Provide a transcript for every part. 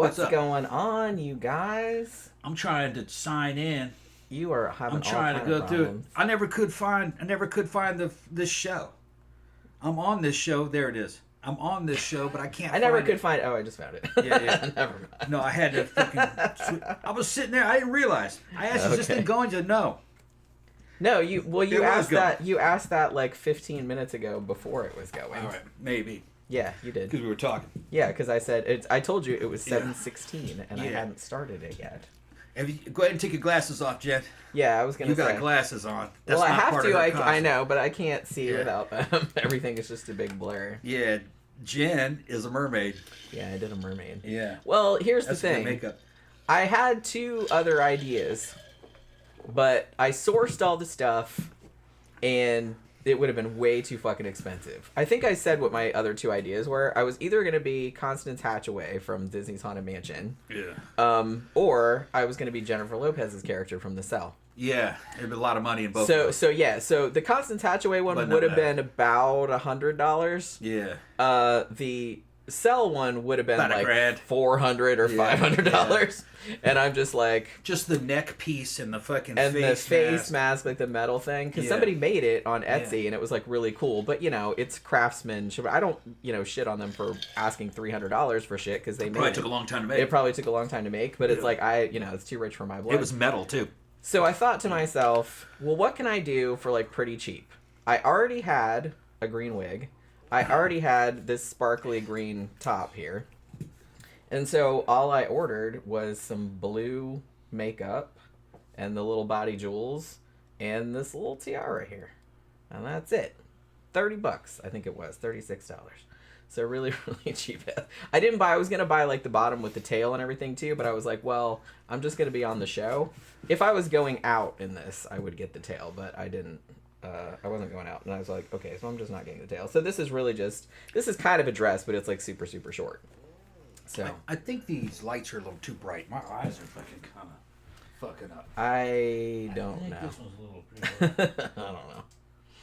What's going on, you guys? I'm trying to sign in. You are having. I'm trying to go through. I never could find this show. I'm on this show. There it is. I'm on this show, but I can't. I never could find. Oh, I just found it. Yeah. Never mind. No, I had to fucking. I was sitting there. I didn't realize. I asked, "Is this thing going?" To no. No, you asked that. You asked that like 15 minutes ago before it was going. All right, maybe. Yeah, you did. Because we were talking. Yeah, because I said I told you it was 7:16 and I hadn't started it yet. Go ahead and take your glasses off, Jen. Yeah, I was gonna. You got glasses on. That's well, I not have part to. Of I know, but I can't see without them. Everything is just a big blur. Yeah, Jen is a mermaid. Yeah, I did a mermaid. Yeah. Well, here's That's the thing. Good makeup. I had 2 other ideas, but I sourced all the stuff, and it would have been way too fucking expensive. I think I said what my other 2 ideas were. I was either going to be Constance Hatchaway from Disney's Haunted Mansion. Yeah. Or I was going to be Jennifer Lopez's character from The Cell. Yeah, it'd be a lot of money in both. So the Constance Hatchaway one would have been about $100. Yeah. The Cell one would have been about like $100 $400 or $500. Yeah. And I'm just like... Just the neck piece and the fucking and face the face mask, like the metal thing. Because somebody made it on Etsy and it was like really cool. But, you know, it's craftsmanship. I don't, shit on them for asking $300 for shit because they made it. Probably took a long time to make. It probably took a long time to make. But it's like, it's too rich for my blood. It was metal, too. So I thought to myself, well, what can I do for like pretty cheap? I already had a green wig. I already had this sparkly green top here. And so all I ordered was some blue makeup and the little body jewels and this little tiara here. And that's it. $30, I think it was. $36. So really, really cheap. I was going to buy like the bottom with the tail and everything too, but I was like, well, I'm just going to be on the show. If I was going out in this, I would get the tail, but I didn't. I wasn't going out, and I was like, okay, so I'm just not getting the tail. So this is kind of a dress, but it's like super, super short. So I think these lights are a little too bright. My eyes are fucking kind of fucking up. I don't know. This one's a little pretty I don't know.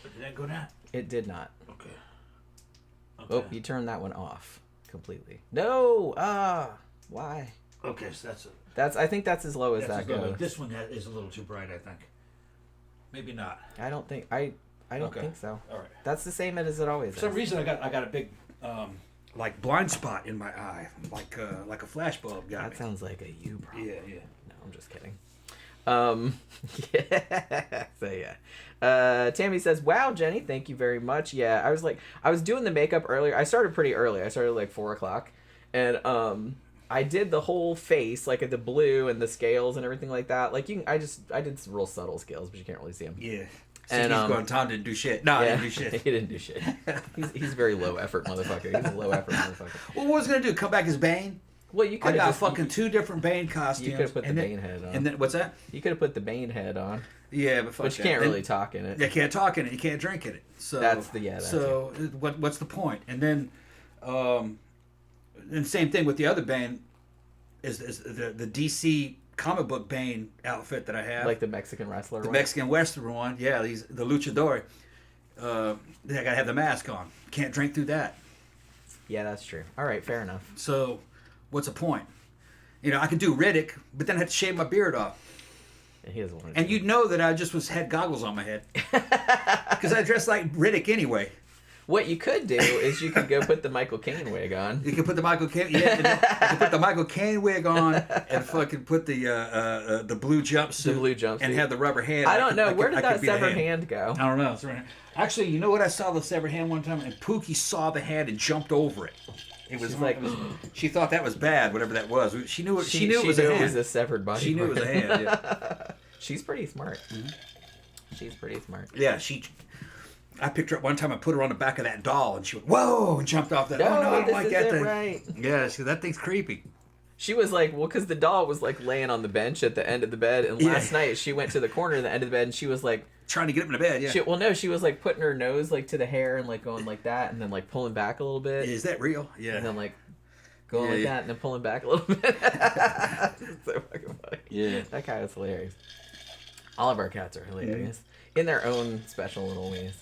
But did that go down? It did not. Okay. Oh, you turned that one off completely. No! Why? Okay, so I think that's as low as that goes. This one is a little too bright, I think. Maybe not. I don't think I don't think so. All right. That's the same as it always is. For some reason, I got a big like blind spot in my eye, like a flashbulb got That me. sounds like a you problem. Yeah. No, I'm just kidding. Yeah. So yeah. Tammy says, "Wow, Jenny, thank you very much." Yeah, I was doing the makeup earlier. I started pretty early. I started like 4:00, and I did the whole face, like the blue and the scales and everything like that. Like I did some real subtle scales, but you can't really see them. Yeah. And he's going, Tom didn't do shit. No, I didn't do shit. He didn't do shit. He's very low effort motherfucker. He's a low effort motherfucker. Well, what was gonna do? Come back as Bane? Well, you could have fucking 2 different Bane costumes. You could have put the Bane head on. And then what's that? You could have put the Bane head on. Yeah, but fuck But you can't really talk in it. You can't talk in it. You can't drink in it. So what's the point? And then, and same thing with the other Bane, is the DC comic book Bane outfit that I have, like the Mexican wrestler. The Mexican Western one, yeah. The luchador. They gotta have the mask on. Can't drink through that. Yeah, that's true. All right, fair enough. So, what's the point? I could do Riddick, but then I had to shave my beard off. He doesn't want to. And you'd know that I just had goggles on my head because I dressed like Riddick anyway. What you could do is you could go put the Michael Caine wig on. You could put the Michael Caine, I could put the Michael Caine wig on and fucking put the blue jumpsuit. The blue jumpsuit. And have the rubber hand. I don't know. Where did that severed hand go? I don't know. It's right. Actually, you know what? I saw the severed hand one time, and Pookie saw the hand and jumped over it. It was like she thought that was bad, whatever that was. She knew it. She knew it was a hand. It was a severed body. She knew it was a hand. Yeah. She's pretty smart. Mm-hmm. She's pretty smart. Yeah, I picked her up one time and put her on the back of that doll, and she went, whoa, and jumped off that. No, I don't like that thing. Right. Yeah, that thing's creepy. She was like, well, because the doll was like laying on the bench at the end of the bed, and last night she went to the corner of the end of the bed, and she was like trying to get him into bed. Yeah. She was like putting her nose like to the hair and like going like that, and then like pulling back a little bit. Is that real? Yeah. And then like going like that, and then pulling back a little bit. It's so fucking funny. Yeah. That guy is hilarious. All of our cats are hilarious in their own special little ways.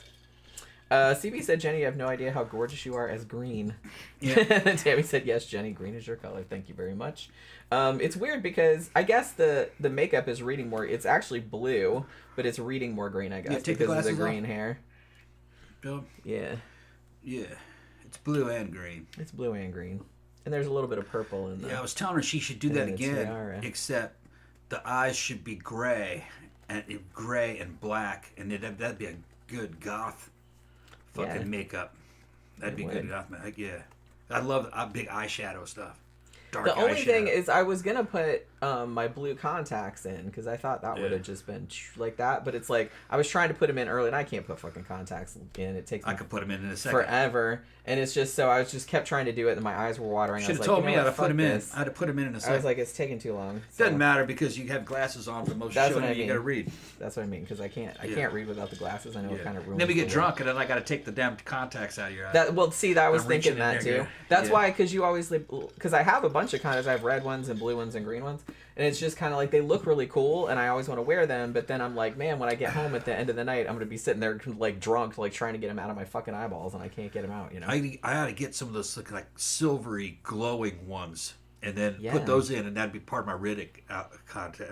CB said, Jenny, you have no idea how gorgeous you are as green. Yeah. And Tammy said, yes, Jenny, green is your color. Thank you very much. It's weird because I guess the makeup is reading more. It's actually blue, but it's reading more green, I guess, because of the green hair. Yeah. Yeah. It's blue and green. It's blue and green. And there's a little bit of purple in there. Yeah, I was telling her she should do that again, except the eyes should be gray and black, and that'd be a good goth fucking makeup. That'd be good goth makeup. Yeah. I love big eyeshadow stuff. The only thing is I was going to put my blue contacts in because I thought that would have just been like that. But it's like I was trying to put them in early and I can't put fucking contacts in. It takes I could put them in a second. Forever. And it's just so I was just kept trying to do it and my eyes were watering. Should have told me how to put them in. I'd have put them in a second. I was like, it's taking too long. So. Doesn't matter because you have glasses on for most of the show. You got to read. That's what I mean because I can't read without the glasses. I know it kind of ruins. Then we get drunk and then I got to take the damn contacts out of your eyes. I was thinking that too. That's why because you always because I have a bunch of contacts. I have red ones and blue ones and green ones. And it's just kind of like they look really cool, and I always want to wear them. But then I'm like, man, when I get home at the end of the night, I'm gonna be sitting there like drunk, like trying to get them out of my fucking eyeballs, and I can't get them out. You know. I ought to get some of those like silvery glowing ones, and then put those in, and that'd be part of my Riddick outfit.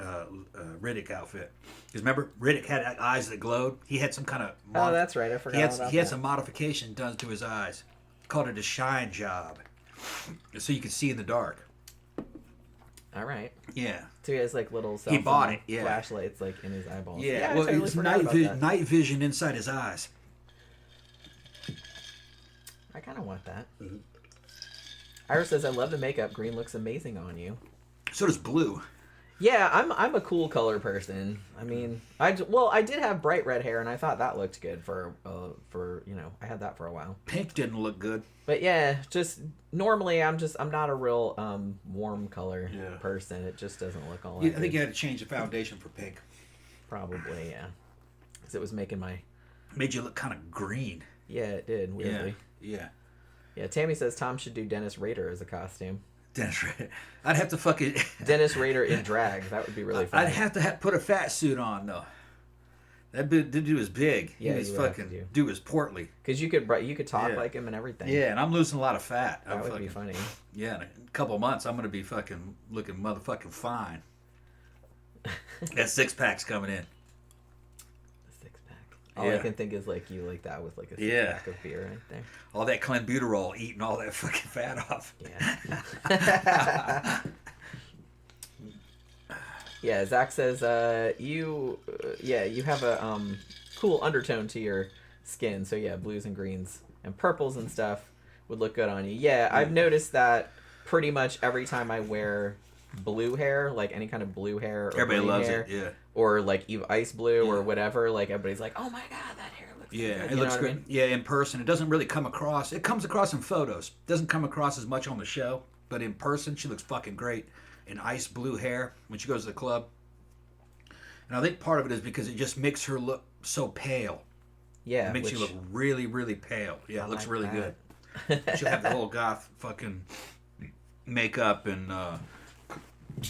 Because remember, Riddick had eyes that glowed. He had some kind of oh, that's right. I forgot. He had some modification done to his eyes. Called it a shine job, so you could see in the dark. All right. Yeah. So he has like little he bought it. Yeah. Flashlights like in his eyeballs. Yeah. Well, it's night vision inside his eyes. I kind of want that. Mm-hmm. Iris says, "I love the makeup. Green looks amazing on you." So does blue. Yeah, I'm a cool color person. I mean, I did have bright red hair, and I thought that looked good for I had that for a while. Pink didn't look good. But yeah, just normally I'm not a real warm color person. It just doesn't look all. I think you had to change the foundation for pink. Probably, yeah, because it was made you look kind of green. Yeah, it did weirdly. Yeah. Tammy says Tom should do Dennis Rader as a costume. Dennis Rader. I'd have to fucking... Dennis Rader in drag. That would be really fun. I'd have to put a fat suit on, though. That dude was big. Yeah, he was fucking... Dude was portly. Because you could talk like him and everything. Yeah, and I'm losing a lot of fat. That would be funny. Yeah, in a couple of months, I'm going to be fucking looking motherfucking fine. That six-pack's coming in. All I can think is like you like that with like a six-pack of beer right there. All that clenbuterol eating all that fucking fat off. Yeah. Yeah, Zach says you have a cool undertone to your skin. So yeah, blues and greens and purples and stuff would look good on you. Yeah, I've noticed that pretty much every time I wear blue hair, like any kind of blue hair or everybody loves hair, it, yeah. Or like ice blue or whatever, like everybody's like, oh my god, that hair looks good. It looks great. I mean? Yeah, in person it doesn't really come across. It comes across in photos. It doesn't come across as much on the show, but in person she looks fucking great in ice blue hair when she goes to the club. And I think part of it is because it just makes her look so pale. Yeah, it makes you look really, really pale. Yeah, it looks really good. She'll have the whole goth fucking makeup and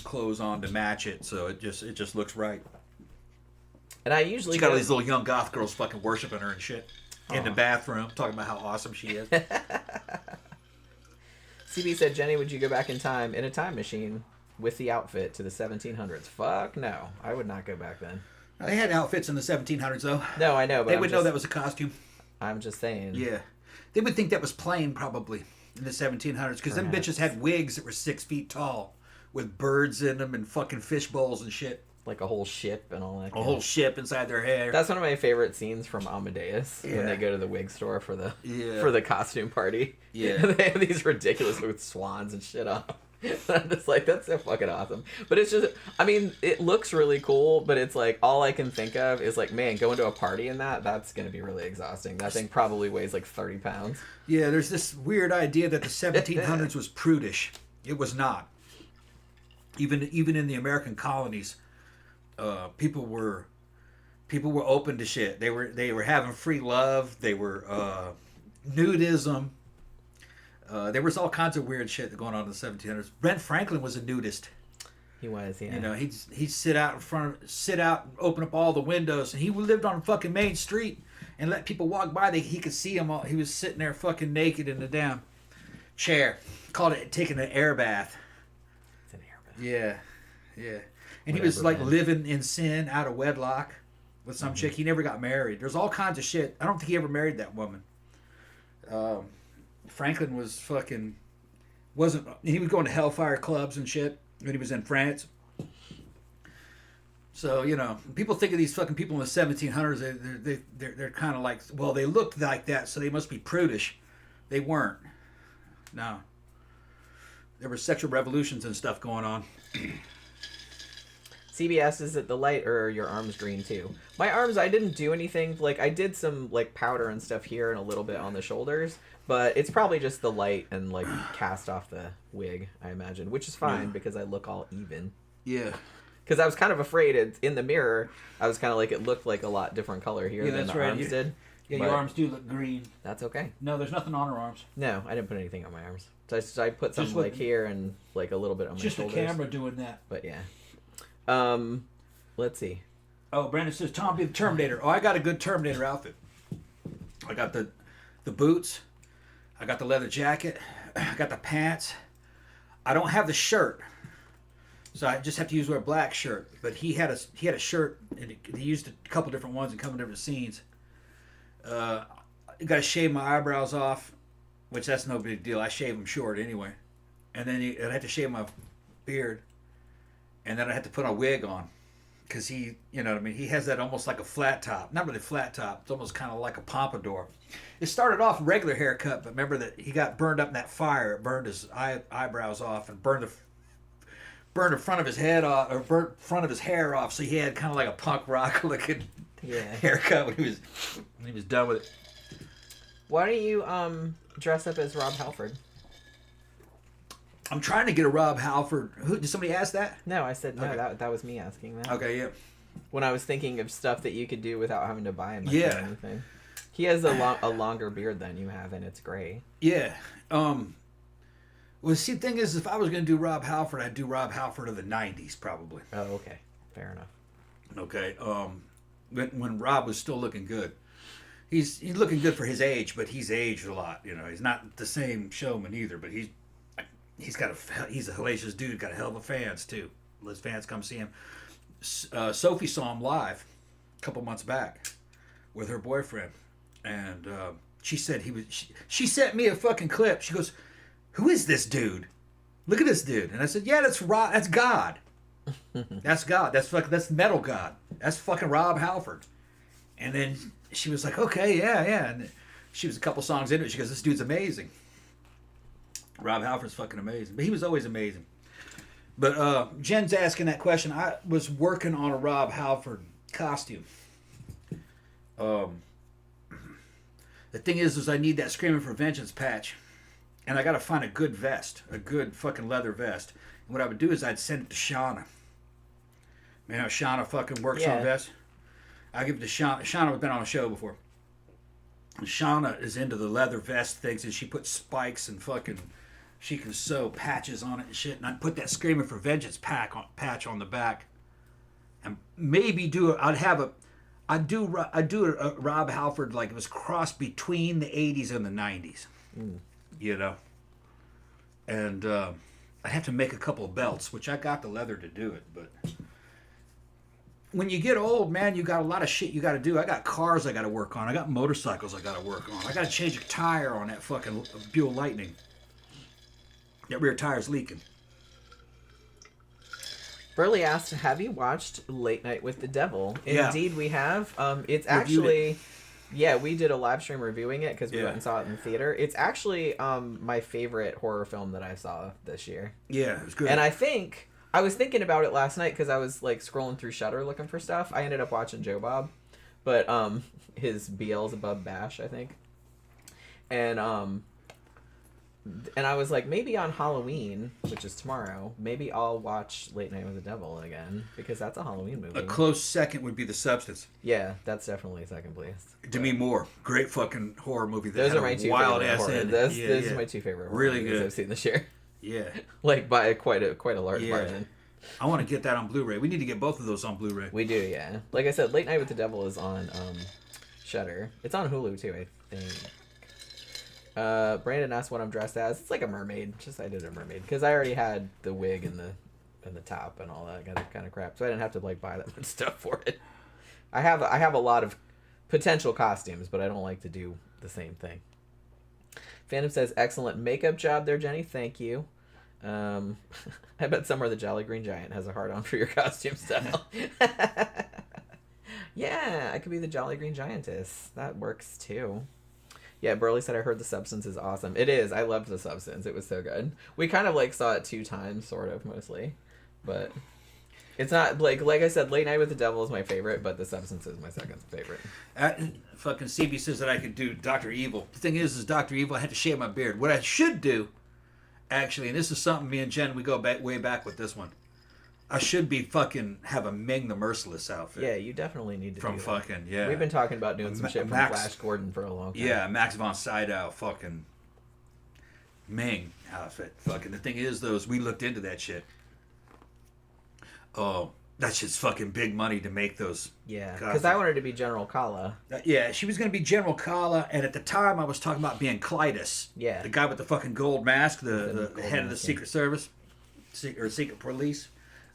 clothes on to match it, so it just looks right. And I usually she got all these little young goth girls fucking worshiping her and shit in the bathroom, talking about how awesome she is. CB said, Jenny, would you go back in time in a time machine with the outfit to the 1700s? Fuck no, I would not go back then. Now, they had outfits in the 1700s though. No, I know, but they would know that was a costume. I'm just saying. Yeah, they would think that was plain probably in the 1700s because them bitches had wigs that were 6 feet tall with birds in them and fucking fish bowls and shit. Like a whole ship and all that. A whole ship inside their hair. That's one of my favorite scenes from Amadeus when they go to the wig store for the costume party. Yeah, they have these ridiculous with swans and shit on. I'm just like, that's so fucking awesome. But it's just, I mean, it looks really cool, but it's like all I can think of is like, man, going to a party in that's gonna be really exhausting. That thing probably weighs like 30 pounds. Yeah, there's this weird idea that the 1700s was prudish. It was not. Even in the American colonies. People were open to shit. They were having free love. They were nudism. There was all kinds of weird shit going on in the 1700s. Ben Franklin was a nudist. He was, yeah. You know, he'd sit out and open up all the windows, and he lived on fucking Main Street, and let people walk by. He could see him all. He was sitting there fucking naked in the damn chair. Called it taking an air bath. It's an air bath. Yeah. And Whatever, he was like man. living in sin out of wedlock with some chick. He never got married. There's all kinds of shit. I don't think he ever married that woman. Franklin was fucking... He was going to Hellfire clubs and shit when he was in France. So, you know, people think of these fucking people in the 1700s, they're kind of like, well, they looked like that, so they must be prudish. They weren't. No. There were sexual revolutions and stuff going on. CBS, is it the light or are your arms green too? My arms, I didn't do anything. Like, I did some, like, powder and stuff here and a little bit on the shoulders. But it's probably just the light and, like, cast off the wig, I imagine. Which is fine because I look all even. Yeah. Because I was kind of afraid in the mirror. I was kind of like, it looked like a lot different color here than the arms did. Yeah, your arms do look green. That's okay. No, there's nothing on her arms. No, I didn't put anything on my arms. So I put some like here and like a little bit on my shoulders. Just the camera doing that. But yeah. Let's see. Oh, Brandon says, Tom, be the Terminator. Oh, I got a good Terminator outfit. I got the boots. I got the leather jacket. I got the pants. I don't have the shirt. So I just have to wear a black shirt. But he had a shirt, and he used a couple different ones in a couple different scenes. I got to shave my eyebrows off, which that's no big deal. I shave them short anyway. And then I had to shave my beard. And then I had to put a wig on. Because he, you know what I mean? He has that almost like a flat top. Not really flat top. It's almost kind of like a pompadour. It started off regular haircut, but remember that he got burned up in that fire. It burned his eyebrows off and burned the front of his head off, or burnt front of his hair off. So he had kind of like a punk rock looking haircut when he was done with it. Why don't you dress up as Rob Halford? I'm trying to get a Rob Halford. Did somebody ask that? No, I said no. Okay. That was me asking that. Okay, yeah. When I was thinking of stuff that you could do without having to buy him or anything. He has a longer beard than you have, and it's gray. Yeah. Well, see, the thing is, if I was going to do Rob Halford, I'd do Rob Halford of the 90s, probably. Oh, okay. Fair enough. Okay. When Rob was still looking good. He's looking good for his age, but he's aged a lot. You know, he's not the same showman either, but he's a hellacious dude. Got a hell of a fans too. His fans come see him. Sophie saw him live a couple months back with her boyfriend, and she said she sent me a fucking clip. She goes, "Who is this dude? Look at this dude." And I said, "Yeah, that's Rob. That's God. That's God. That's metal God. That's fucking Rob Halford." And then she was like, "Okay, yeah." And she was a couple songs into it. She goes, "This dude's amazing. Rob Halford's fucking amazing." But he was always amazing. But Jen's asking that question. I was working on a Rob Halford costume. The thing is I need that Screaming for Vengeance patch. And I got to find a good vest. A good fucking leather vest. And what I would do is I'd send it to Shauna. You know, Shauna fucking works on vests. I give it to Shauna. Shauna has been on a show before. Shauna is into the leather vest things, and she puts spikes and fucking... She can sew patches on it and shit. And I'd put that Screaming for Vengeance patch on the back. And maybe I'd do a Rob Halford like it was crossed between the 80s and the 90s. You know? And I'd have to make a couple of belts, which I got the leather to do it, but... When you get old, man, you got a lot of shit you got to do. I got cars I got to work on. I got motorcycles I got to work on. I got to change a tire on that fucking Buell Lightning. That rear tire's leaking. Burley asked, have you watched Late Night with the Devil? Yeah. Indeed, we have. It's actually... Yeah, we did a live stream reviewing it because we went and saw it in the theater. It's actually my favorite horror film that I saw this year. Yeah, it was good. And I was thinking about it last night because I was like scrolling through Shudder looking for stuff. I ended up watching Joe Bob, but his Beelzebub Bash, I think. And I was like, maybe on Halloween, which is tomorrow, maybe I'll watch Late Night with the Devil again because that's a Halloween movie. A close second would be The Substance. Yeah, that's definitely second place. Demi Moore, great fucking horror movie. Those are my two wild favorite ass horror. ending. Those are my two favorite horror really movies good. I've seen this year. Yeah, like by quite a large margin. I want to get that on Blu-ray. We need to get both of those on Blu-ray. We do, yeah. Like I said, Late Night with the Devil is on Shudder. It's on Hulu too, I think. Brandon asked what I'm dressed as. It's like a mermaid. Just I did a mermaid because I already had the wig and the top and all that kind of crap, so I didn't have to like buy that much stuff for it. I have a lot of potential costumes, but I don't like to do the same thing. Phantom says, excellent makeup job there, Jenny. Thank you. I bet somewhere the Jolly Green Giant has a hard-on for your costume style. Yeah, I could be the Jolly Green Giantess. That works, too. Yeah, Burley said, I heard The Substance is awesome. It is. I loved The Substance. It was so good. We kind of, like, saw it 2 times, sort of, mostly. But it's not, like I said, Late Night with the Devil is my favorite, but The Substance is my second favorite. Fucking CB says that I could do Dr. Evil. The thing is Dr. Evil, I had to shave my beard. What I should do, actually, and this is something me and Jen, we go back way back with this one. I should be fucking have a Ming the Merciless outfit. Yeah, you definitely need to from do that. fucking, yeah. We've been talking about doing some shit from Flash Gordon for a long time. Yeah, Max von Sydow fucking Ming outfit. Fucking, the thing is, though, is we looked into that shit. Oh, that shit's fucking big money to make those. Yeah, because I wanted to be General Kala. Yeah, she was going to be General Kala, and at the time I was talking about being Clytus. Yeah. The guy with the fucking gold mask, the head of the mask, Secret Service, or Secret Police.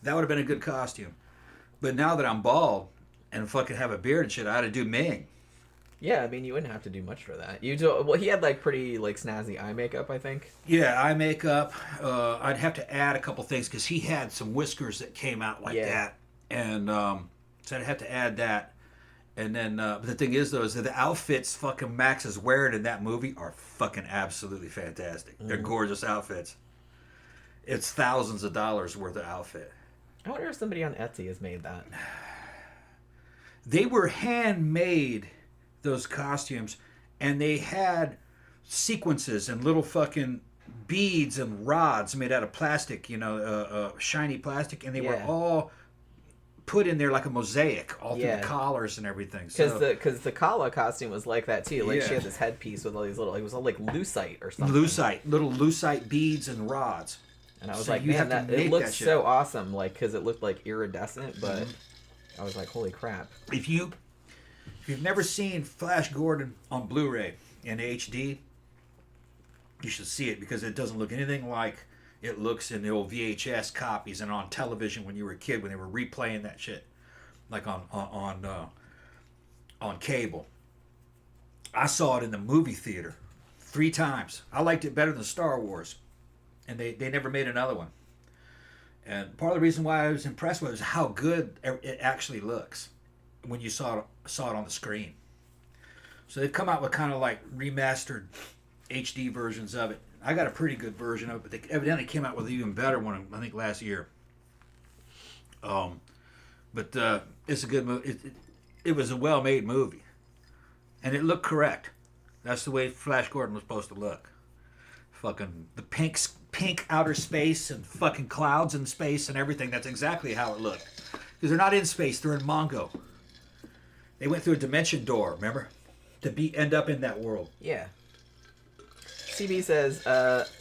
That would have been a good costume. But now that I'm bald and fucking have a beard and shit, I had to do Ming. Yeah, I mean, you wouldn't have to do much for that. You do well. He had like pretty like snazzy eye makeup, I think. Yeah, eye makeup. I'd have to add a couple things because he had some whiskers that came out like that, and so I'd have to add that. And then, but the thing is, though, is that the outfits fucking Max is wearing in that movie are fucking absolutely fantastic. They're gorgeous outfits. It's thousands of dollars worth of outfit. I wonder if somebody on Etsy has made that. They were handmade, those costumes, and they had sequences and little fucking beads and rods made out of plastic, shiny plastic, and they were all put in there like a mosaic, all through the collars and everything. Because the Kala costume was like that too. Like she had this headpiece with all these little, it was all like lucite or something. Little lucite beads and rods. And I was like, man, it looks so awesome, like, because it looked like iridescent, but I was like, holy crap. If you've never seen Flash Gordon on Blu-ray in HD, you should see it because it doesn't look anything like it looks in the old VHS copies and on television when you were a kid when they were replaying that shit, like on cable. I saw it in the movie theater 3 times. I liked it better than Star Wars. And they never made another one. And part of the reason why I was impressed with it was how good it actually looks when you saw it on the screen. So they've come out with kind of like remastered HD versions of it. I got a pretty good version of it, but they evidently came out with an even better one, I think, last year. But it's a good movie. It was a well-made movie. And it looked correct. That's the way Flash Gordon was supposed to look. Fucking the pink outer space and fucking clouds in space and everything. That's exactly how it looked. Because they're not in space, they're in Mongo. They went through a dimension door, remember? To end up in that world. Yeah. CB says,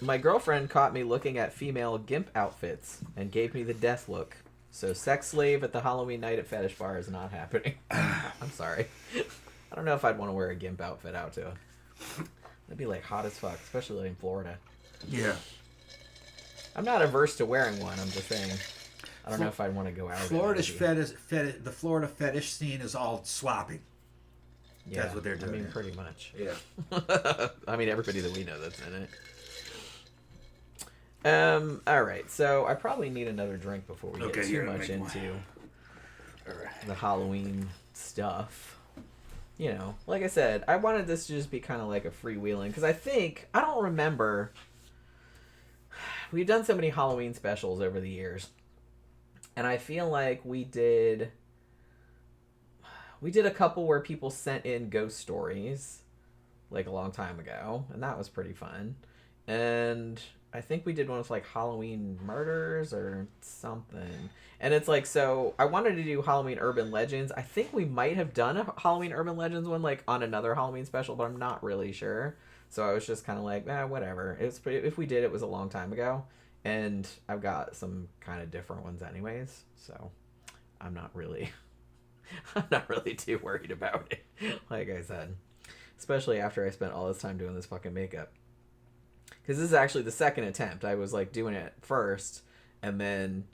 my girlfriend caught me looking at female gimp outfits and gave me the death look. So sex slave at the Halloween night at Fetish Bar is not happening. I'm sorry. I don't know if I'd want to wear a gimp outfit out to. That'd be like hot as fuck, especially in Florida. Yeah. I'm not averse to wearing one. I'm just saying, I don't know if I'd want to go out. The Florida fetish scene is all swapping. Yeah, that's what they're doing. I mean, pretty much. Yeah. I mean, everybody that we know that's in it. All right. So I probably need another drink before we get too much into the Halloween stuff. You know, like I said, I wanted this to just be kind of like a freewheeling because I don't remember. We've done so many Halloween specials over the years, and I feel like we did a couple where people sent in ghost stories, like a long time ago, and that was pretty fun. And I think we did one with like Halloween murders or something. And it's like, so I wanted to do Halloween urban legends. I think we might have done a Halloween urban legends one like on another Halloween special, but I'm not really sure. So I was just kind of like, whatever. If we did, it was a long time ago. And I've got some kind of different ones anyways. So I'm not really I'm not really too worried about it. Like I said. Especially after I spent all this time doing this fucking makeup. Because this is actually the second attempt. I was like doing it first, and then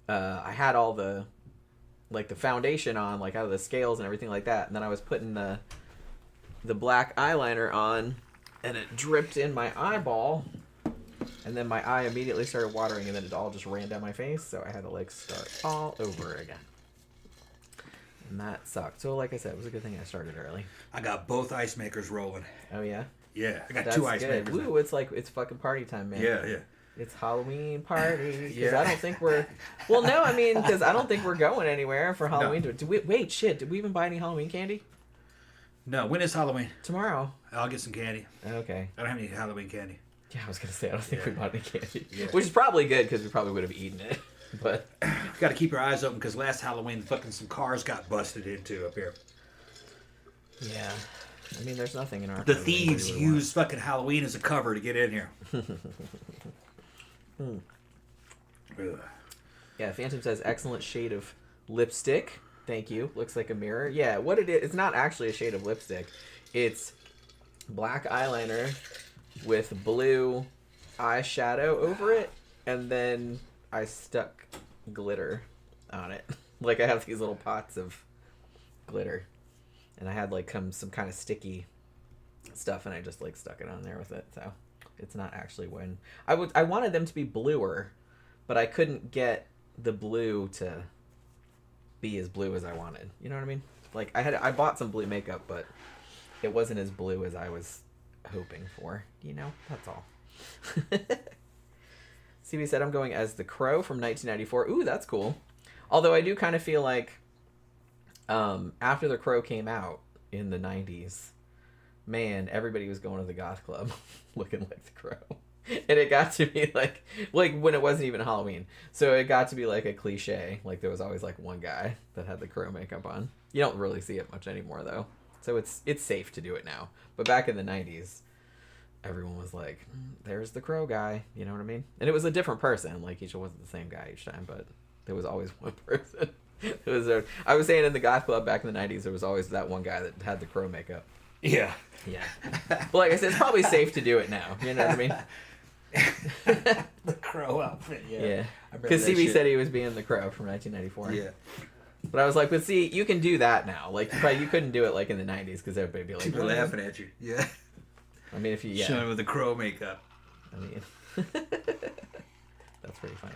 I had all the foundation on, like out of the scales and everything like that, and then I was putting the black eyeliner on, and it dripped in my eyeball, and then my eye immediately started watering, and then it all just ran down my face, so I had to like start all over again. And that sucked. So like I said, it was a good thing I started early. I got both ice makers rolling. Oh yeah? Yeah, I got That's 2 ice good. makers. Woo, it's fucking party time, man. Yeah. It's Halloween party. Because Yeah. I don't think we're... Well, no, I mean, because I don't think we're going anywhere for Halloween. No. Did we even buy any Halloween candy? No, when is Halloween? Tomorrow. I'll get some candy. Okay. I don't have any Halloween candy. Yeah, I was going to say, I don't think we bought any candy. Yeah. Which is probably good, because we probably would have eaten it. But... Got to keep your eyes open, because last Halloween, fucking some cars got busted into up here. Yeah. I mean, there's nothing in our... The thieves used fucking Halloween as a cover to get in here. Yeah, Phantom says, excellent shade of lipstick. Thank you. Looks like a mirror. Yeah, what it is, it's not actually a shade of lipstick. It's black eyeliner with blue eyeshadow over it, and then I stuck glitter on it. Like, I have these little pots of glitter, and I had like some kind of sticky stuff, and I just like stuck it on there with it. So it's not actually when I wanted them to be bluer, but I couldn't get the blue to be as blue as I wanted. You know what I mean? Like I bought some blue makeup, but it wasn't as blue as I was hoping for. You know, that's all. CB said I'm going as the Crow from 1994. Ooh, that's cool. Although I do kind of feel like after the Crow came out in the 90s, man, everybody was going to the goth club looking like the Crow. And it got to be like when it wasn't even Halloween. So it got to be like a cliche. Like there was always like one guy that had the Crow makeup on. You don't really see it much anymore though. So it's safe to do it now. But back in the 90s, everyone was like, there's the Crow guy. You know what I mean? And it was a different person. Like each wasn't the same guy each time, but there was always one person. I was saying in the goth club back in the 90s, there was always that one guy that had the Crow makeup. Yeah. Yeah. But like I said, it's probably safe to do it now. You know what I mean? The Crow outfit, yeah. Because CB said he was being the Crow from 1994. Yeah. But I was like, but see, you can do that now. Like, you couldn't do it like in the 90s because everybody would be like, people laughing at you. Yeah. I mean, if you, showing with the Crow makeup. I mean, that's pretty funny.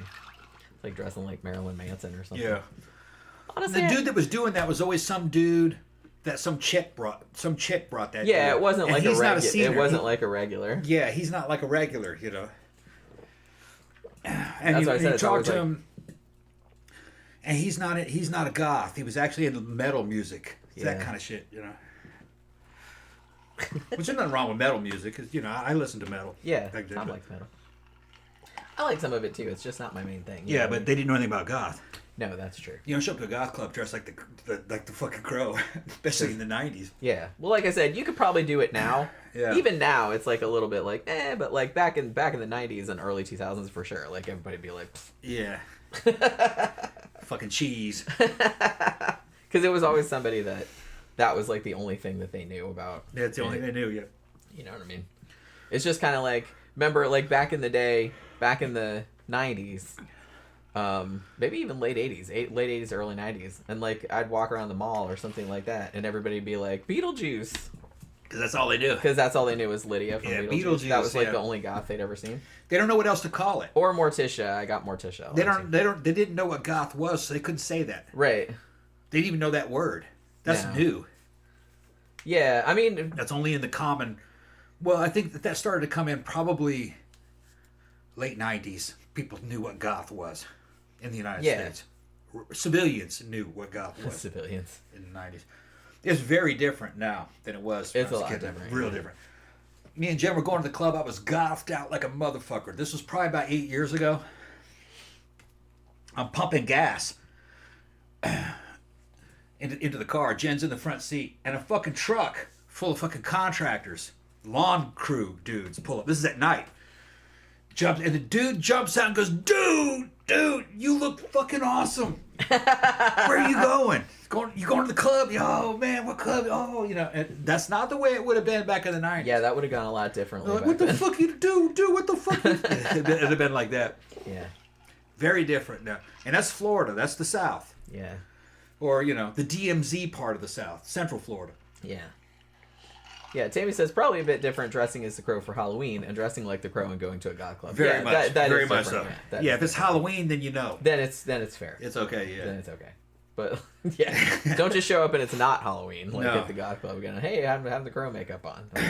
It's like dressing like Marilyn Manson or something. Yeah. Honestly, the dude that was doing that was always some dude that some chick brought that. Yeah, dude. it wasn't like a regular. It wasn't like a regular. Yeah, he's not like a regular, you know. And That's what I said. You talk to like... him, and he's not a goth. He was actually into metal music, that kind of shit, you know. Which there's nothing wrong with metal music, because you know I listen to metal. Yeah, Tom likes metal. I like some of it too. It's just not my main thing. Yeah, but they didn't know anything about goth. No, that's true. You don't show up to a goth club dressed like the fucking Crow, especially in the 90s. Yeah. Well, like I said, you could probably do it now. Yeah. Even now, it's like a little bit like, but like back in the 90s and early 2000s for sure. Like everybody'd be like, yeah. Fucking cheese. Because it was always somebody that was like the only thing that they knew about. Yeah, it's the only thing they knew, yeah. You know what I mean? It's just kind of like, remember like back in the day, back in the 90s, maybe even late 80s, early 90s, and like I'd walk around the mall or something like that, and everybody'd be like, Beetlejuice. Because that's all they knew. Because that's all they knew was Lydia from Beetlejuice. That was like the only goth they'd ever seen. They don't know what else to call it. Or Morticia. I got Morticia. They didn't know what goth was, so they couldn't say that. Right. They didn't even know that word. That's new. Yeah, I mean... That's only in the common... Well, I think that started to come in probably late 90s. People knew what goth was in the United States. Civilians knew what goth was. Civilians. In the 90s. It's very different now than it was. It's a lot different. Real different. Me and Jen were going to the club. I was gothed out like a motherfucker. This was probably about 8 years ago. I'm pumping gas into the car. Jen's in the front seat. And a fucking truck full of fucking contractors. Lawn crew dudes pull up. This is at night. And the dude jumps out and goes, dude, dude, you look fucking awesome. Where are you going? You going to the club? Oh man, what club? Oh, and that's not the way it would have been back in the 90s. Yeah, that would have gone a lot differently. Like, what the fuck you do? Dude, what the fuck? It'd have been like that. Yeah. Very different now. And that's Florida. That's the South. Yeah. Or, the DMZ part of the South. Central Florida. Yeah. Yeah, Tammy says probably a bit different dressing as the Crow for Halloween and dressing like the Crow and going to a goth club. Very much. Very much so. Yeah, if it's Halloween, then you know. Then it's fair. It's okay, yeah. Then it's okay. But, yeah, don't just show up and it's not Halloween. Like at the goth club again. Hey, I have the Crow makeup on. Like,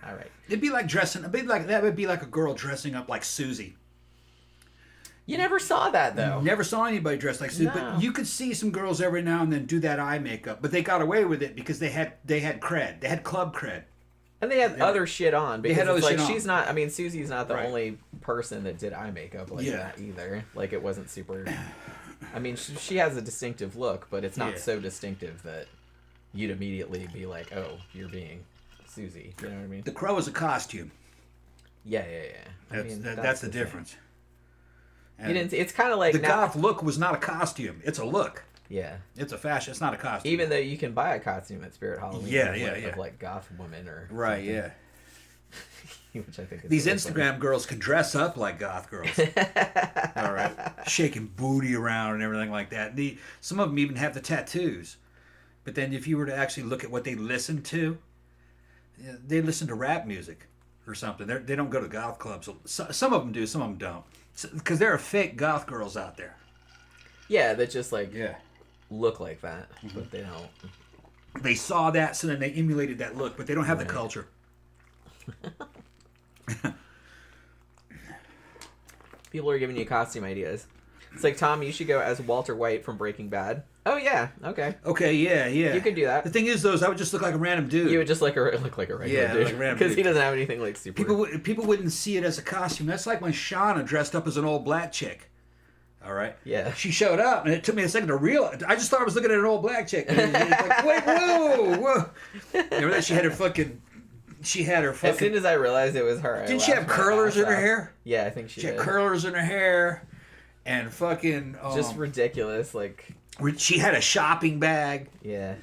all right. It'd be like that would be like a girl dressing up like Susie. You never saw that, though. Never saw anybody dressed like Susie. No. But you could see some girls every now and then do that eye makeup. But they got away with it because they had cred. They had club cred. And they had other shit on. Because other it's like, shit on. she's not, I mean, Susie's not the only person that did eye makeup like that either. Like, it wasn't super... I mean, she has a distinctive look, but it's not so distinctive that you'd immediately be like, oh, you're being Susie. You know what I mean? The Crow is a costume. Yeah. That's the difference. You didn't. It's kind of like the goth look was not a costume. It's a look. Yeah. It's a fashion. It's not a costume. Even though you can buy a costume at Spirit Halloween. Of like goth woman or right. something. Yeah. Which I think is these Instagram girls can dress up like goth girls. All right, shaking booty around and everything like that. Some of them even have the tattoos. But then if you were to actually look at what they listen to, they listen to rap music or something. They don't go to goth clubs. Some of them do, some of them don't. Because there are fake goth girls out there. Yeah, that just look like that, but they don't. They saw that, so then they emulated that look, but they don't have the culture. People are giving you costume ideas. It's like, Tom, you should go as Walter White from Breaking Bad. Oh yeah, okay. Okay, yeah. You could do that. The thing is, though, is I would just look like a random dude. You would just look like a regular dude. Because he doesn't have anything like super. People wouldn't see it as a costume. That's like when Shauna dressed up as an old black chick. All right. Yeah. She showed up, and it took me a second to realize. I just thought I was looking at an old black chick. And it's like, wait, whoa. Remember that she had her fucking. As soon as I realized it was her, didn't she have curlers in her hair? Yeah, I think she did. She had curlers in her hair, and fucking just ridiculous. Like she had a shopping bag. Yeah.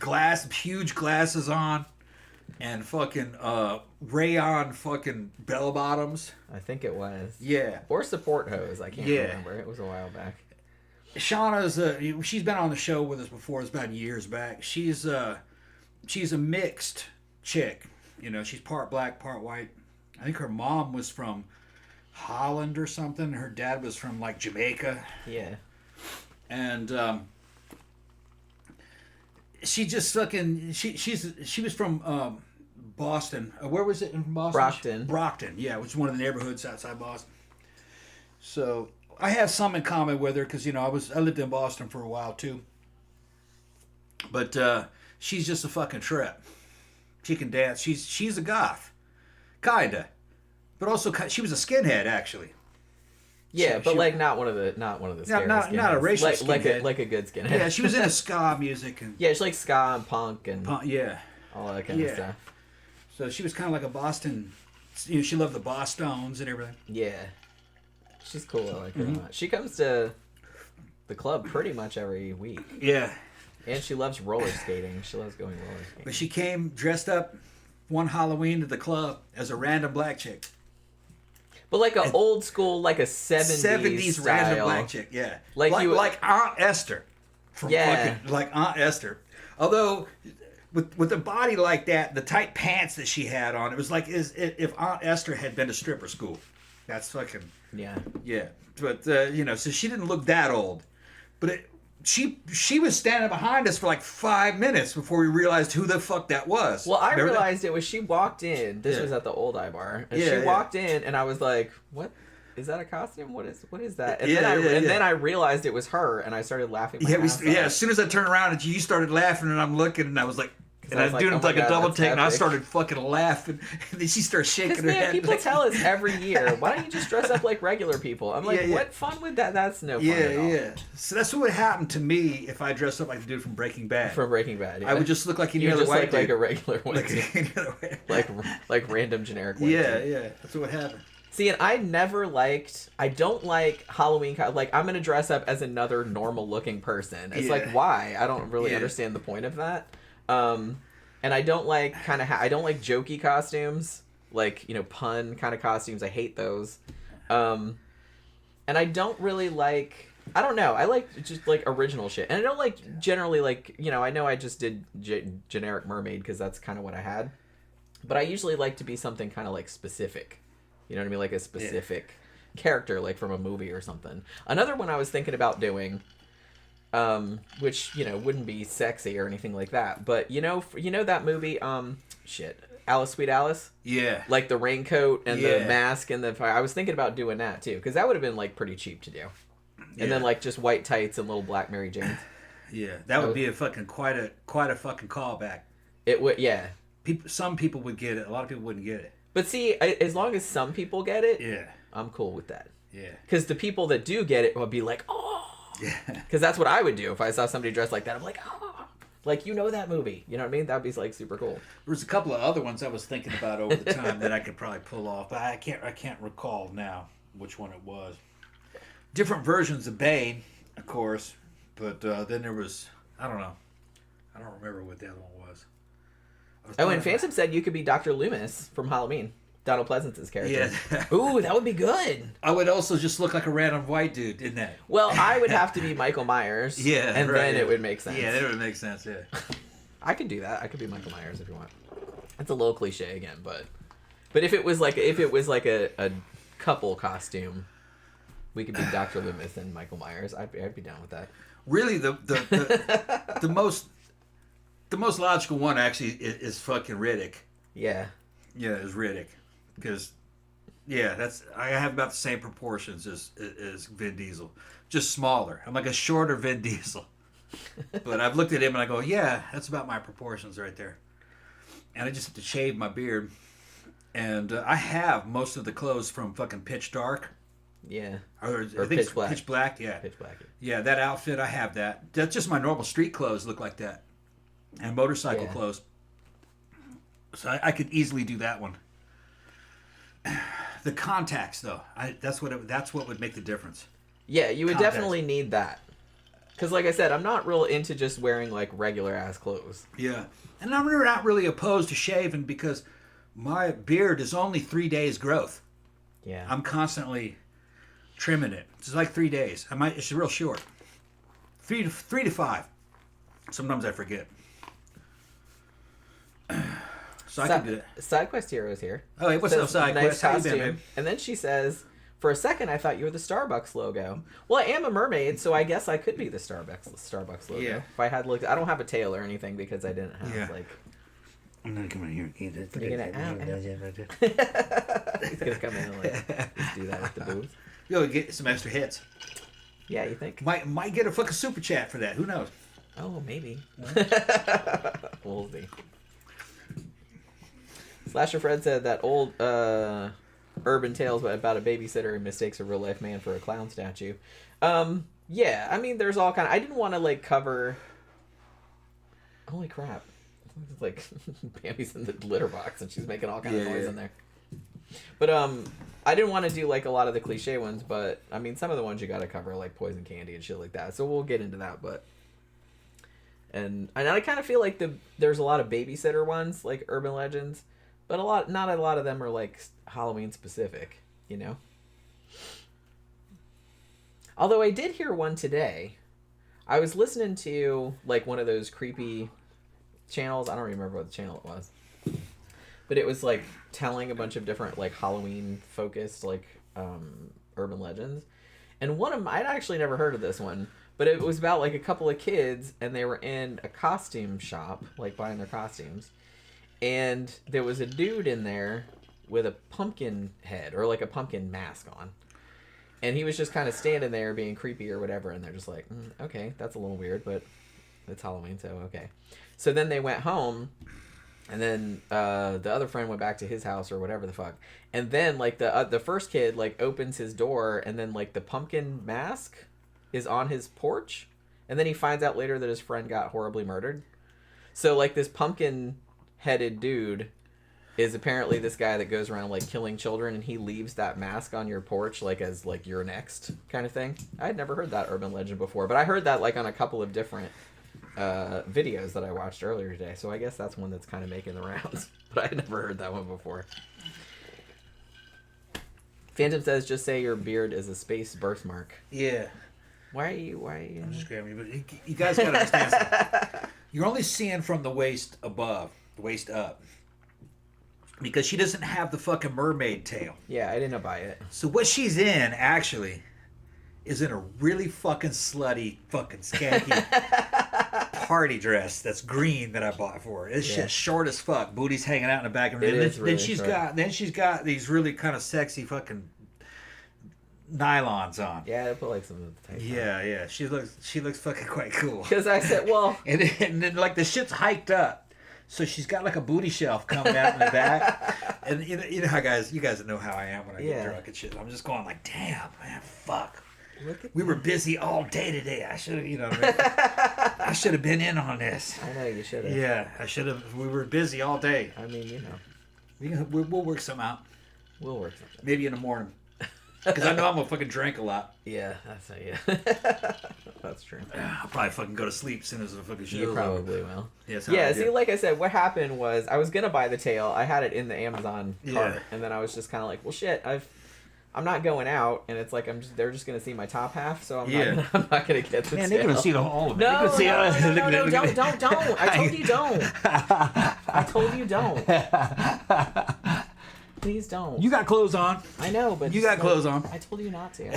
Huge glasses on, and fucking rayon fucking bell bottoms. I think it was. Yeah. Or support hose. I can't remember. It was a while back. Shauna's she's been on the show with us before. It's about years back. She's a mixed chick. She's part black, part white. I think her mom was from Holland or something. Her dad was from like Jamaica. Yeah. And she just fucking she was from Boston. Where was it in Boston? Brockton, yeah, which is one of the neighborhoods outside Boston. So I have some in common with her because I lived in Boston for a while too. But she's just a fucking trip. She can dance. She's a goth, kinda, but also she was a skinhead actually. Yeah, but not one of the scary not a racial skinhead, like a good skinhead. Yeah, she was into ska music and yeah, she likes ska and punk and all that kind of stuff. So she was kind of like a Boston. She loved the Boston's and everything. Yeah, she's cool. I like her a lot. She comes to the club pretty much every week. Yeah. And she loves roller skating. She loves going roller skating. But she came dressed up one Halloween to the club as a random black chick. But like an old school, like a 70s style. Random black chick, yeah. Like Aunt Esther. Like Aunt Esther. Although, with a body like that, the tight pants that she had on, it was like if Aunt Esther had been to stripper school. That's fucking... Yeah. Yeah. But, so she didn't look that old. But She was standing behind us for like 5 minutes before we realized who the fuck that was. Well, I realized it was she walked in. This was at the Old Eye Bar, and she walked in, and I was like, "What? Is that a costume? What is that?" And then I realized it was her, and I started laughing. As soon as I turned around, and you started laughing, and I'm looking, and I was like. And I was doing like a double take, and I started fucking laughing. And then she started shaking her head. People tell us every year, why don't you just dress up like regular people? I'm like, what fun would that? That's no fun at all. Yeah. So that's what would happen to me if I dressed up like the dude from Breaking Bad. Yeah. I would just look like any other white dude. Like a regular white dude. Like random generic white dude. Yeah. That's what would happen. See, and I don't like Halloween, like, I'm gonna dress up as another normal-looking person. It's like, why? I don't really understand the point of that. And I don't like I don't like jokey costumes, like, pun kind of costumes. I hate those. And I don't really like, I don't know, I like just, like, original shit. And I don't like, generally, like, I know I just did generic mermaid, because that's kind of what I had. But I usually like to be something kind of, like, specific. You know what I mean? Like a specific character, like from a movie or something. Another one I was thinking about doing, which, wouldn't be sexy or anything like that. But, that movie, Alice, Sweet Alice? Yeah. Like the raincoat and the mask and the fire. I was thinking about doing that, too. Because that would have been, like, pretty cheap to do. And then, like, just white tights and little black Mary Janes. Yeah. That would be a fucking, quite a fucking callback. It would, yeah. Some people would get it. A lot of people wouldn't get it. But see, as long as some people get it, I'm cool with that. Yeah. Because the people that do get it will be like, oh. Yeah. Because that's what I would do if I saw somebody dressed like that. I'm like, oh. Like, that movie. You know what I mean? That'd be, like, super cool. There's a couple of other ones I was thinking about over the time that I could probably pull off. But I can't recall now which one it was. Different versions of Bane, of course. But then there was, I don't know. I don't remember what the other one was. Oh, and Phantom said you could be Dr. Loomis from Halloween. Donald Pleasance's character. Yeah. Ooh, that would be good. I would also just look like a random white dude in that. Well, I would have to be Michael Myers. Yeah, and then it would make sense. Yeah, then it would make sense, yeah. I could do that. I could be Michael Myers if you want. It's a little cliche again, but if it was like a couple costume, we could be Dr. Loomis and Michael Myers. I'd be down with that. Really, the most logical one actually is fucking Riddick. Yeah. Yeah, is Riddick, because I have about the same proportions as Vin Diesel, just smaller. I'm like a shorter Vin Diesel, but I've looked at him and I go, yeah, that's about my proportions right there. And I just have to shave my beard, and I have most of the clothes from fucking Pitch Dark. Yeah. Or I think Pitch Black. Pitch Black, yeah. Pitch Black. Yeah, that outfit, I have that. That's just my normal street clothes look like that. And motorcycle clothes. So I could easily do that one. The contacts, though, that's what would make the difference. Yeah, you would definitely need that. Because, like I said, I'm not real into just wearing, like, regular-ass clothes. Yeah. And I'm not really opposed to shaving because my beard is only 3 days growth. Yeah. I'm constantly trimming it. It's like 3 days. It's real short. 3 to 5. Sometimes I forget. So I can do it. SideQuest Hero is here. Oh, hey, what's up, SideQuest? Nice How you costume. been, man? And then she says, for a second, I thought you were the Starbucks logo. Well, I am a mermaid, so I guess I could be the Starbucks logo. Yeah. If I had looked, I don't have a tail or anything because I didn't have like. I'm gonna come in here and eat it. He's gonna come in and like just do that with the boobs. You'll get some extra hits. Yeah, you think? Might get a fucking super chat for that. Who knows? Oh, maybe. We'll see. Slasher Fred said that old urban tales about a babysitter who mistakes a real life man for a clown statue. Yeah, I mean, there's all kind of. I didn't want to like cover. Holy crap! It's like Bambi's in the litter box and she's making all kind of noise in there. But I didn't want to do like a lot of the cliche ones, but I mean, some of the ones you got to cover, like poison candy and shit like that. So we'll get into that, but. And I kind of feel like there's a lot of babysitter ones, like urban legends, but not a lot of them are like Halloween specific, you know. Although I did hear one today. I was listening to like one of those creepy channels. I don't remember what the channel it was, but it was like telling a bunch of different like Halloween focused like urban legends, and one of them I'd actually never heard of this one. But it was about, like, a couple of kids, and they were in a costume shop, like, buying their costumes. And there was a dude in there with a pumpkin head, or, like, a pumpkin mask on. And he was just kind of standing there being creepy or whatever, and they're just like, okay, that's a little weird, but it's Halloween, so okay. So then they went home, and then the other friend went back to his house or whatever the fuck. And then, like, the first kid, like, opens his door, and then, like, the pumpkin mask is on his porch, and then he finds out later that his friend got horribly murdered. So like this pumpkin headed dude is apparently this guy that goes around like killing children, and he leaves that mask on your porch like as like you're next kind of thing. I had never heard that urban legend before, but I heard that like on a couple of different videos that I watched earlier today. So I guess that's one that's kind of making the rounds, but I had never heard that one before. Phantom says, just say your beard is a space birthmark. Yeah. Why are you? I'm just grabbing you, but you guys gotta understand something. You're only seeing from the waist above, the waist up. Because she doesn't have the fucking mermaid tail. Yeah, I didn't buy it. So what she's in, actually, is in a really fucking slutty, fucking skanky party dress that's green that I bought for her. It's shit short as fuck. Booty's hanging out in the back of her. Then she's got these really kind of sexy fucking nylons on. Yeah, I put like some of the type. Yeah. She looks fucking quite cool. Because I said, well, and then like the shit's hiked up. So she's got like a booty shelf coming out in the back. And you know how you guys know how I am when I get drunk and shit. I'm just going like, damn, man, fuck. We were busy all day today. I should have, I should have been in on this. I know you should have. Yeah, I should have. We were busy all day. I mean, we'll work some out. We'll work something. Maybe in the morning. Because I know I'm gonna fucking drink a lot. Yeah, that's true. I'll probably fucking go to sleep as soon as the fucking show. You probably will. Yeah, see, like I said, what happened was I was gonna buy the tail. I had it in the Amazon cart, and then I was just kind of like, well, shit, I'm not going out, and it's like they're just gonna see my top half, so I'm not gonna get the tail. They're gonna see all of it. No, don't. I told you don't. I told you don't. Please don't. You got clothes on. I know, but you got clothes on. I told you not to.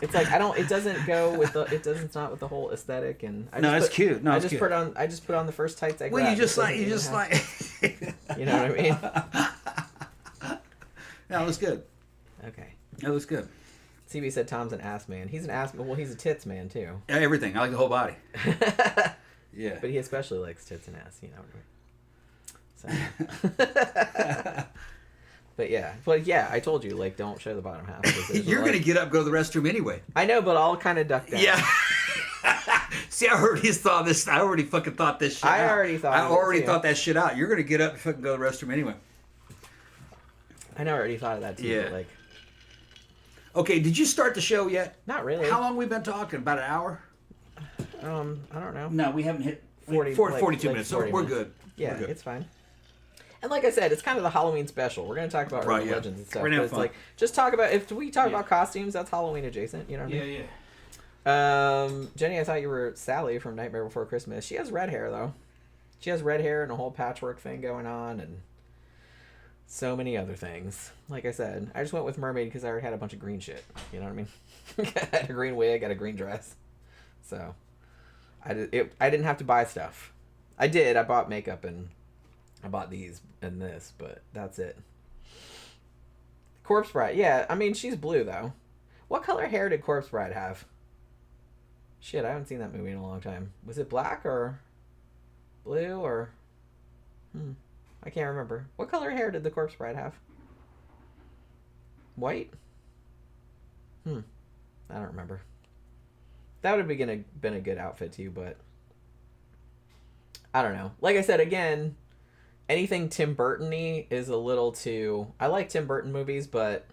It's like it doesn't go with it's not with the whole aesthetic, and it's cute. I just put on the first tights I grabbed. Well, you just like you know what I mean? No, it was good. Okay. It was good. CB said Tom's an ass man. He's an ass man. Well, he's a tits man too. Everything. I like the whole body. Yeah. But he especially likes tits and ass. You know what I mean? So. But yeah, I told you, like, don't show the bottom half. You're gonna get up, go to the restroom anyway. I know, but I'll kind of duck down. Yeah. See, I already thought this. I already fucking thought this shit. I already thought that shit out. You're gonna get up and fucking go to the restroom anyway. I know, I already thought of that too. Yeah. But like. Okay, did you start the show yet? Not really. How long we been talking? About an hour? I don't know. No, we haven't hit 42 minutes, so we're good. Yeah, it's fine. And like I said, it's kind of the Halloween special. We're going to talk about urban legends and stuff. But it's like, just talk about, if we talk about costumes, that's Halloween adjacent, you know what I mean? Yeah. Jenny, I thought you were Sally from Nightmare Before Christmas. She has red hair, though. She has red hair and a whole patchwork thing going on, and so many other things. Like I said, I just went with mermaid because I already had a bunch of green shit. You know what I mean? I had a green wig, got a green dress. So, I didn't have to buy stuff. I did. I bought makeup and I bought these and this, but that's it. Corpse Bride. Yeah, I mean, she's blue, though. What color hair did Corpse Bride have? Shit, I haven't seen that movie in a long time. Was it black or blue or... I can't remember. What color hair did the Corpse Bride have? White? I don't remember. That would have been a good outfit, too, but... I don't know. Like I said, again... Anything Tim Burton-y is a little too... I like Tim Burton movies, but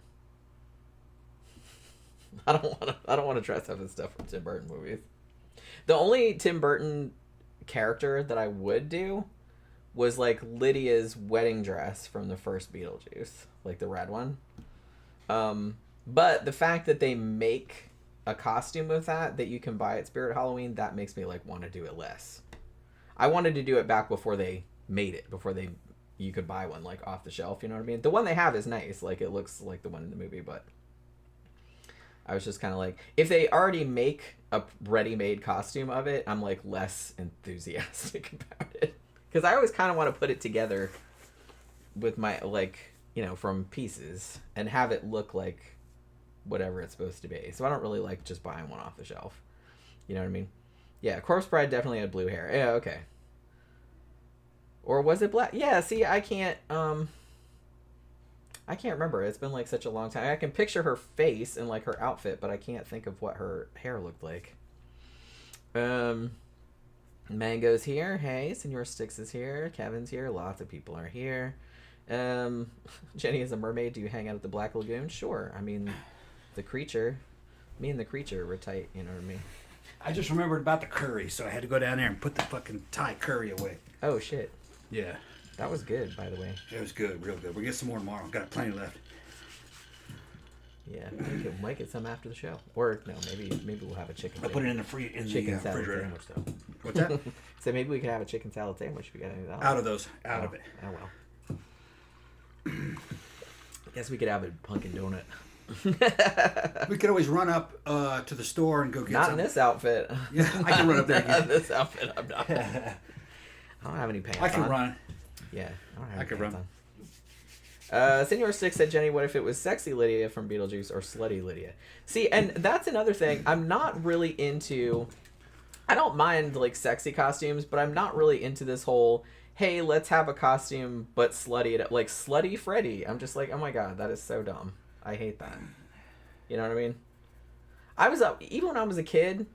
I don't want to dress up in stuff from Tim Burton movies. The only Tim Burton character that I would do was like Lydia's wedding dress from the first Beetlejuice, like the red one. But the fact that they make a costume with that you can buy at Spirit Halloween, that makes me like want to do it less. I wanted to do it back before they made it, you could buy one like off the shelf, you know what I mean? The one they have is nice, like it looks like the one in the movie, but I was just kind of like, if they already make a ready-made costume of it, I'm like less enthusiastic about it, because I always kind of want to put it together with my, like, you know, from pieces and have it look like whatever it's supposed to be. So I don't really like just buying one off the shelf, you know what I mean? Yeah, Corpse Bride definitely had blue hair. Yeah, okay. Or was it black? Yeah, see, I can't remember. It's been like such a long time. I can picture her face and like her outfit, but I can't think of what her hair looked like. Mango's here. Hey, Senor Sticks is here. Kevin's here. Lots of people are here. Jenny is a mermaid. Do you hang out at the Black Lagoon? Sure. I mean, the creature. Me and the creature were tight. You know what I mean? I just remembered about the curry, so I had to go down there and put the fucking Thai curry away. Oh, shit. Yeah. That was good, by the way. It was good, real good. We'll get some more tomorrow. Got plenty left. Yeah, might get some after the show. Or, no, maybe we'll have a chicken. I'll put it in the chicken salad refrigerator. sandwich, though. What's that? So maybe we could have a chicken salad sandwich if you got any of that. Out of those. Out of it. Oh, well. Guess we could have a pumpkin donut. We could always run up to the store and go get Not some. in this outfit. Yeah, I can run up there and get This outfit, I'm not. I don't have any pants on. I can run. Yeah, I don't have I any can pants run. on. Senor Six said, Jenny, what if it was sexy Lydia from Beetlejuice or slutty Lydia? See, and that's another thing. I'm not really into... I don't mind, like, sexy costumes, but I'm not really into this whole, hey, let's have a costume, but slutty. Like, slutty Freddy. I'm just like, oh my god, that is so dumb. I hate that. You know what I mean? Even when I was a kid,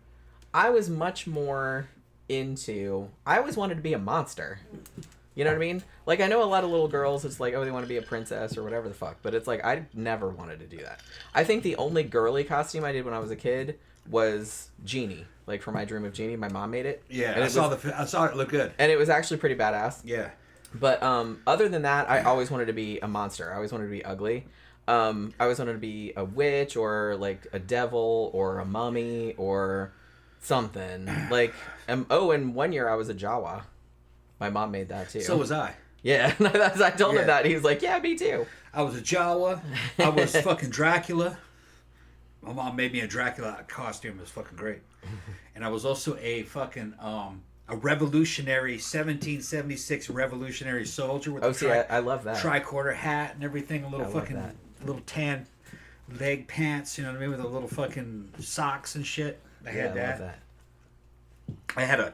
I was much more into... I always wanted to be a monster. You know what I mean? Like, I know a lot of little girls, it's like, oh, they want to be a princess or whatever the fuck. But it's like, I never wanted to do that. I think the only girly costume I did when I was a kid was Genie. Like, for My Dream of Genie, my mom made it. Yeah, and I saw it look good. And it was actually pretty badass. Yeah. But other than that, I always wanted to be a monster. I always wanted to be ugly. I always wanted to be a witch or, like, a devil or a mummy or something. Like, and 1 year I was a Jawa. My mom made that too. So was I. Yeah, I told him that. He was like, yeah, me too. I was a Jawa. I was fucking Dracula. My mom made me a Dracula costume. It was fucking great. And I was also a fucking a revolutionary 1776 revolutionary soldier with I love that. Tricorder hat and everything, a little little tan leg pants, you know what I mean, with a little fucking socks and shit. I had that. Love that. I had a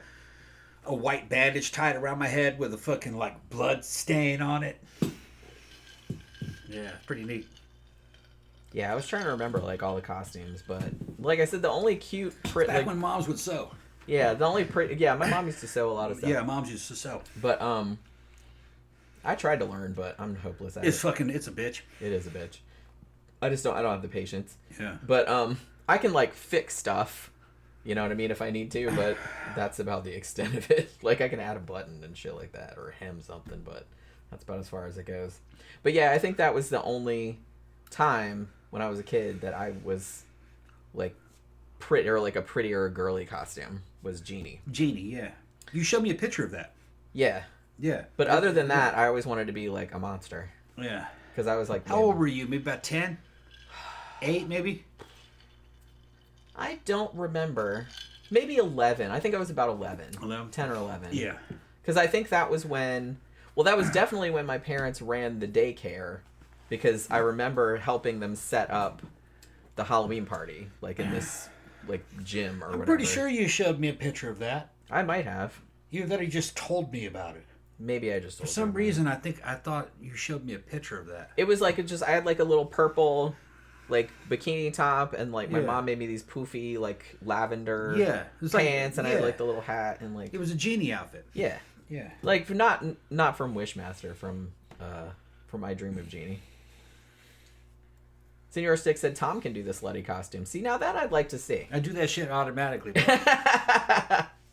white bandage tied around my head with a fucking like blood stain on it. Yeah, pretty neat. Yeah, I was trying to remember like all the costumes, but like I said, the only cute back when moms would sew. Yeah, the only my mom used to sew a lot of stuff. Yeah, moms used to sew. But I tried to learn, but I'm hopeless at it. It's a bitch. It is a bitch. I don't have the patience. Yeah. But I can like fix stuff. You know what I mean, if I need to, but that's about the extent of it. Like, I can add a button and shit like that, or hem something, but that's about as far as it goes. But yeah, I think that was the only time when I was a kid that I was, like, a prettier girly costume was Genie. Genie, yeah. You showed me a picture of that. Yeah. Yeah. But other than that, I always wanted to be, like, a monster. Yeah. Because I was, like... How old were you? Maybe about 10? 8, maybe? I don't remember. Maybe 11. I think I was about 11. 11? 10 or 11. Yeah. Because I think that was when... Well, that was definitely when my parents ran the daycare. Because I remember helping them set up the Halloween party. Like, in this, like, gym or whatever. I'm pretty sure you showed me a picture of that. I might have. Either that or you just told me about it. Maybe I just told For some reason, I thought you showed me a picture of that. It was like, I had, like, a little purple... like bikini top, and like my mom made me these poofy like lavender pants, and I had like the little hat, and like it was a Genie outfit. Yeah, like not from Wishmaster, from My Dream of Genie. Senor Stick said Tom can do the slutty costume. See, now that I'd like to see. I do that shit automatically.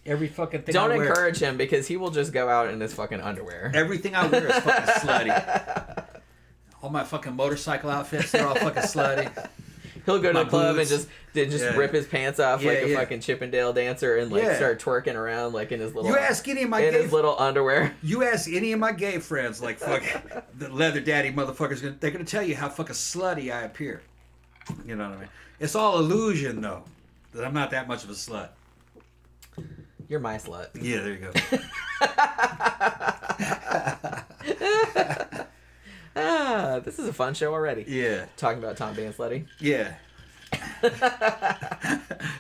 Every fucking thing. Don't encourage him, because he will just go out in his fucking underwear. Everything I wear is fucking slutty. All my fucking motorcycle outfits, they're all fucking slutty. He'll go to the club and just rip his pants off like a fucking Chippendale dancer and like start twerking around like in his little his little underwear. You ask any of my gay friends, like fuck the leather daddy motherfuckers, they're gonna tell you how fucking slutty I appear. You know what I mean? It's all illusion though. That I'm not that much of a slut. You're my slut. Yeah, there you go. This is a fun show already. Yeah. Talking about Tom being slutty. Yeah.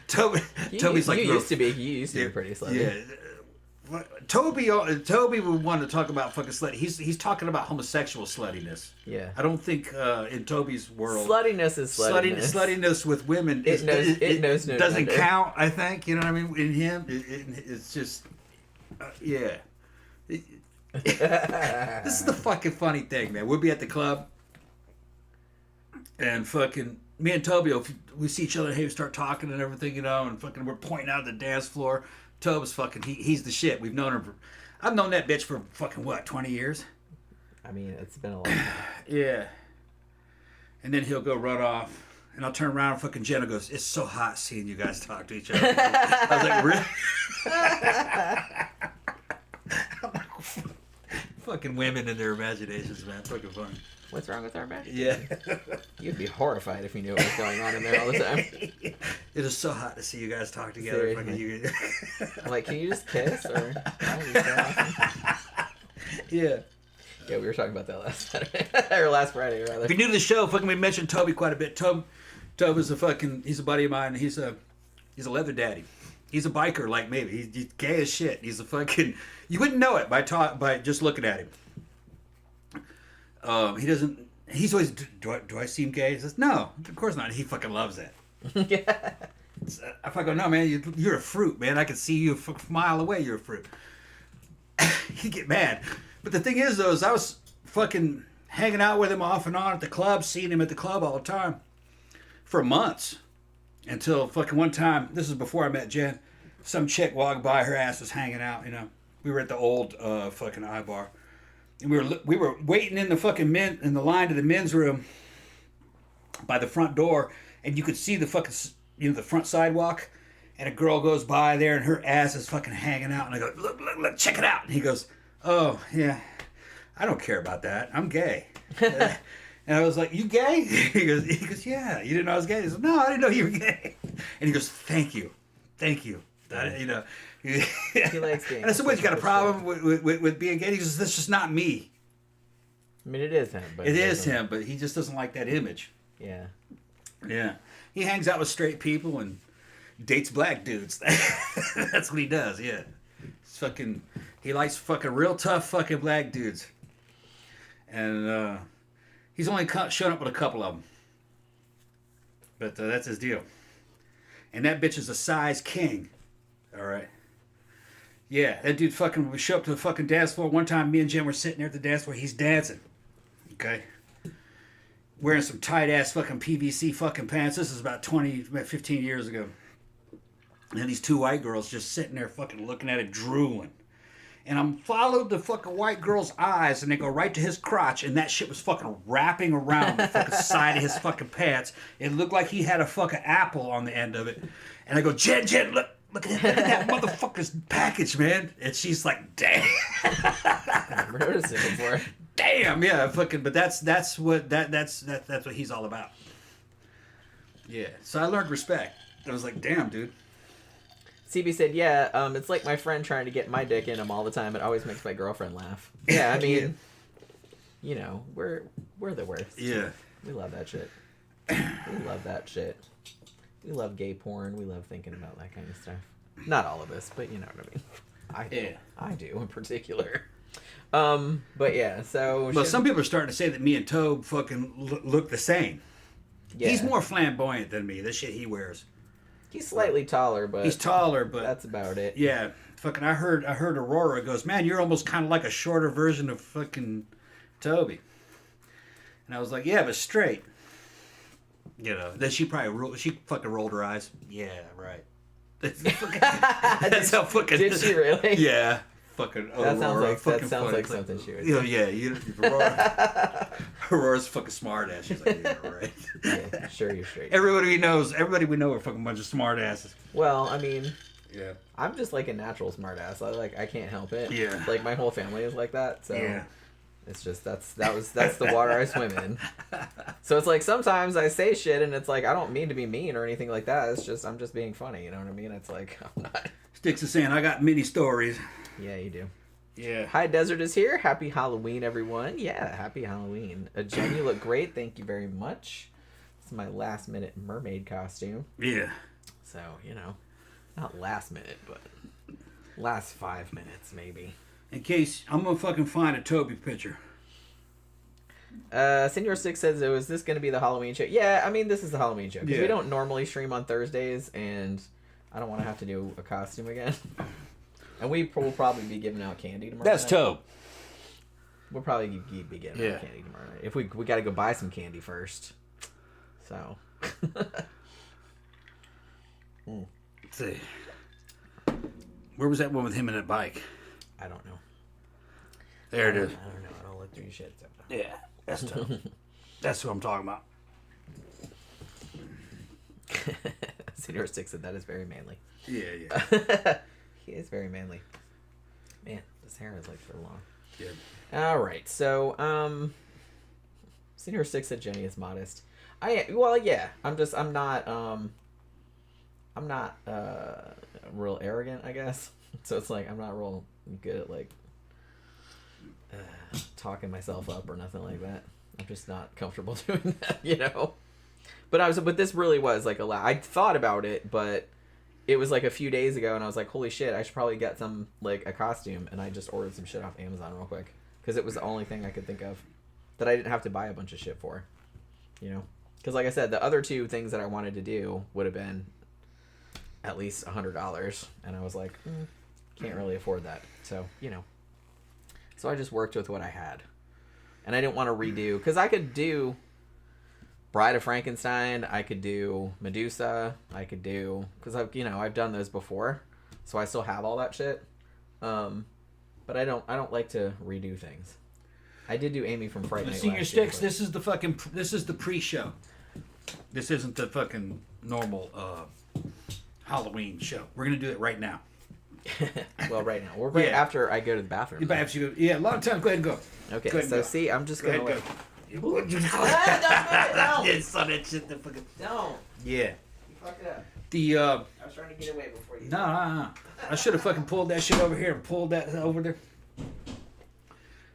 Toby's like... You used to be pretty slutty. Yeah. Toby would want to talk about fucking slutty. He's talking about homosexual sluttiness. Yeah. I don't think in Toby's world... Sluttiness is sluttiness. Sluttiness with women... It knows no doesn't gender. count, I think. You know what I mean? In him, it's just... Yeah. This is the fucking funny thing, man. We'll be at the club, and fucking me and Toby, we see each other, hey, we start talking and everything, you know, and fucking we're pointing out the dance floor. Toby's fucking, he's the shit. I've known that bitch for fucking what, 20 years? I mean, it's been a long time. Yeah. And then he'll go run off. And I'll turn around and fucking Jenna goes, it's so hot seeing you guys talk to each other. I was like, really? Fucking women and their imaginations, man. Fucking funny. What's wrong with our match? Yeah. You'd be horrified if you knew what was going on in there all the time. It is so hot to see you guys talk together. Fucking like, can you just kiss? Or why are you so awesome? Yeah. Yeah, we were talking about that last Saturday. Or last Friday, rather. If you're new to the show, fucking we mentioned Toby quite a bit. Toby is he's a buddy of mine. He's a leather daddy. He's a biker like me. He's gay as shit. He's a fucking, you wouldn't know it by just looking at him. He's always, do I seem gay? He says, no, of course not. He fucking loves it. Yeah. I fucking go, no, man, you're a fruit, man. I can see you a mile away. You're a fruit. He'd get mad. But the thing is, though, is I was fucking hanging out with him off and on at the club, seeing him at the club all the time for months. Until fucking one time, this is before I met Jen, some chick walked by, her ass was hanging out, you know. We were at the old fucking iBar. And we were waiting in the fucking in the line to the men's room by the front door, and you could see the fucking, you know, the front sidewalk, and a girl goes by there and her ass is fucking hanging out, and I go, look, check it out. And he goes, oh, yeah, I don't care about that. I'm gay. And I was like, you gay? He goes, yeah. You didn't know I was gay? He said, no, I didn't know you were gay. And he goes, thank you. You know. He likes being. And I said, what, you got a problem with being gay? He goes, that's just not me. I mean, it is him. But it is him, but he just doesn't like that image. Yeah. Yeah. He hangs out with straight people and dates black dudes. That's what he does, yeah. He likes fucking real tough fucking black dudes. And he's only shown up with a couple of them. But that's his deal. And that bitch is a size king. All right. Yeah, that dude fucking, we show up to the fucking dance floor. One time, me and Jim were sitting there at the dance floor. He's dancing. Okay. Wearing some tight ass fucking PVC fucking pants. This is about 15 years ago. And these two white girls just sitting there fucking looking at it, drooling. And I'm followed the fucking white girl's eyes, and they go right to his crotch, and that shit was fucking wrapping around the fucking side of his fucking pants. It looked like he had a fucking apple on the end of it. And I go, Jen, look at that motherfucker's package, man. And she's like, damn. I've noticed it before. Damn, yeah, fucking. But that's what he's all about. Yeah. So I learned respect. I was like, damn, dude. CB said, yeah, it's like my friend trying to get my dick in him all the time. It always makes my girlfriend laugh. Yeah, I mean, you know, we're the worst. Yeah. We love that shit. We love that shit. We love gay porn. We love thinking about that kind of stuff. Not all of us, but you know what I mean. I do in particular. But yeah, so... Well, some people are starting to say that me and Tobe fucking look the same. Yeah. He's more flamboyant than me, the shit he wears. He's slightly taller, but... He's taller, but... That's about it. Yeah. Fucking, I heard Aurora goes, man, you're almost kind of like a shorter version of fucking Toby. And I was like, yeah, but straight. You know, then she fucking rolled her eyes. Yeah, right. That's how fucking... Did she really? Yeah. Fucking Aurora. That sounds like something she would do. Yeah, Aurora's fucking smart ass. She's like, yeah, right. Yeah, sure, you're straight. Everybody we know are fucking bunch of smart asses. Well, I mean, yeah, I'm just like a natural smart ass. I can't help it. Yeah. Like my whole family is like that. So yeah. It's just that's the water I swim in. So it's like sometimes I say shit and it's like I don't mean to be mean or anything like that. It's just I'm just being funny. You know what I mean? It's like I'm not. Sticks is saying I got many stories. Yeah, you do. Yeah. Hi, Desert is here. Happy Halloween, everyone. Yeah, happy Halloween. Jen, you look great. Thank you very much. It's my last minute mermaid costume. Yeah. So, you know, not last minute, but last 5 minutes maybe. In case, I'm going to fucking find a Toby picture. Senior 6 says, is this going to be the Halloween show? Yeah, I mean, this is the Halloween show. Because we don't normally stream on Thursdays, and I don't want to have to do a costume again. And we will probably be giving out candy tomorrow That's night. Toe. We'll probably be getting out candy tomorrow night. If we got to go buy some candy first. So. Let's see. Where was that one with him and that bike? I don't know. There it is. I don't know. I don't look through your shit. So. Yeah, that's Toe. That's what I'm talking about. Senior 6 said that is very manly. Yeah. He is very manly. Man, his hair is like so long. Yeah. All right, so Senior 6 said Jenny is modest. I'm not real arrogant, I guess. So it's like I'm not real good at like talking myself up or nothing like that. I'm just not comfortable doing that, you know. But this really was like a lot. I thought about it, but it was like a few days ago, and I was like, holy shit, I should probably get some like a costume, and I just ordered some shit off Amazon real quick because it was the only thing I could think of that I didn't have to buy a bunch of shit for, you know. Because like I said, the other two things that I wanted to do would have been at least $100, and I was like, can't really afford that. So, you know. So I just worked with what I had. And I didn't want to redo, because I could do Bride of Frankenstein, I could do Medusa, I could do, because I've done those before, so I still have all that shit. But I don't like to redo things. I did do Amy from Fright Night Senior last year, Sticks, but- this is the pre-show. This isn't the fucking normal Halloween show. We're gonna do it right now. Well, right now. We're right Yeah. after I go to the bathroom. Yeah, a lot of time. Go ahead and go. Okay, Go ahead and so go. see, I'm just Go gonna ahead and go. don't. Yeah, saw that shit. The fucking Don't. yeah. You fucked it up. The I was trying to get away before you. no. I should have fucking pulled that shit over here and pulled that over there.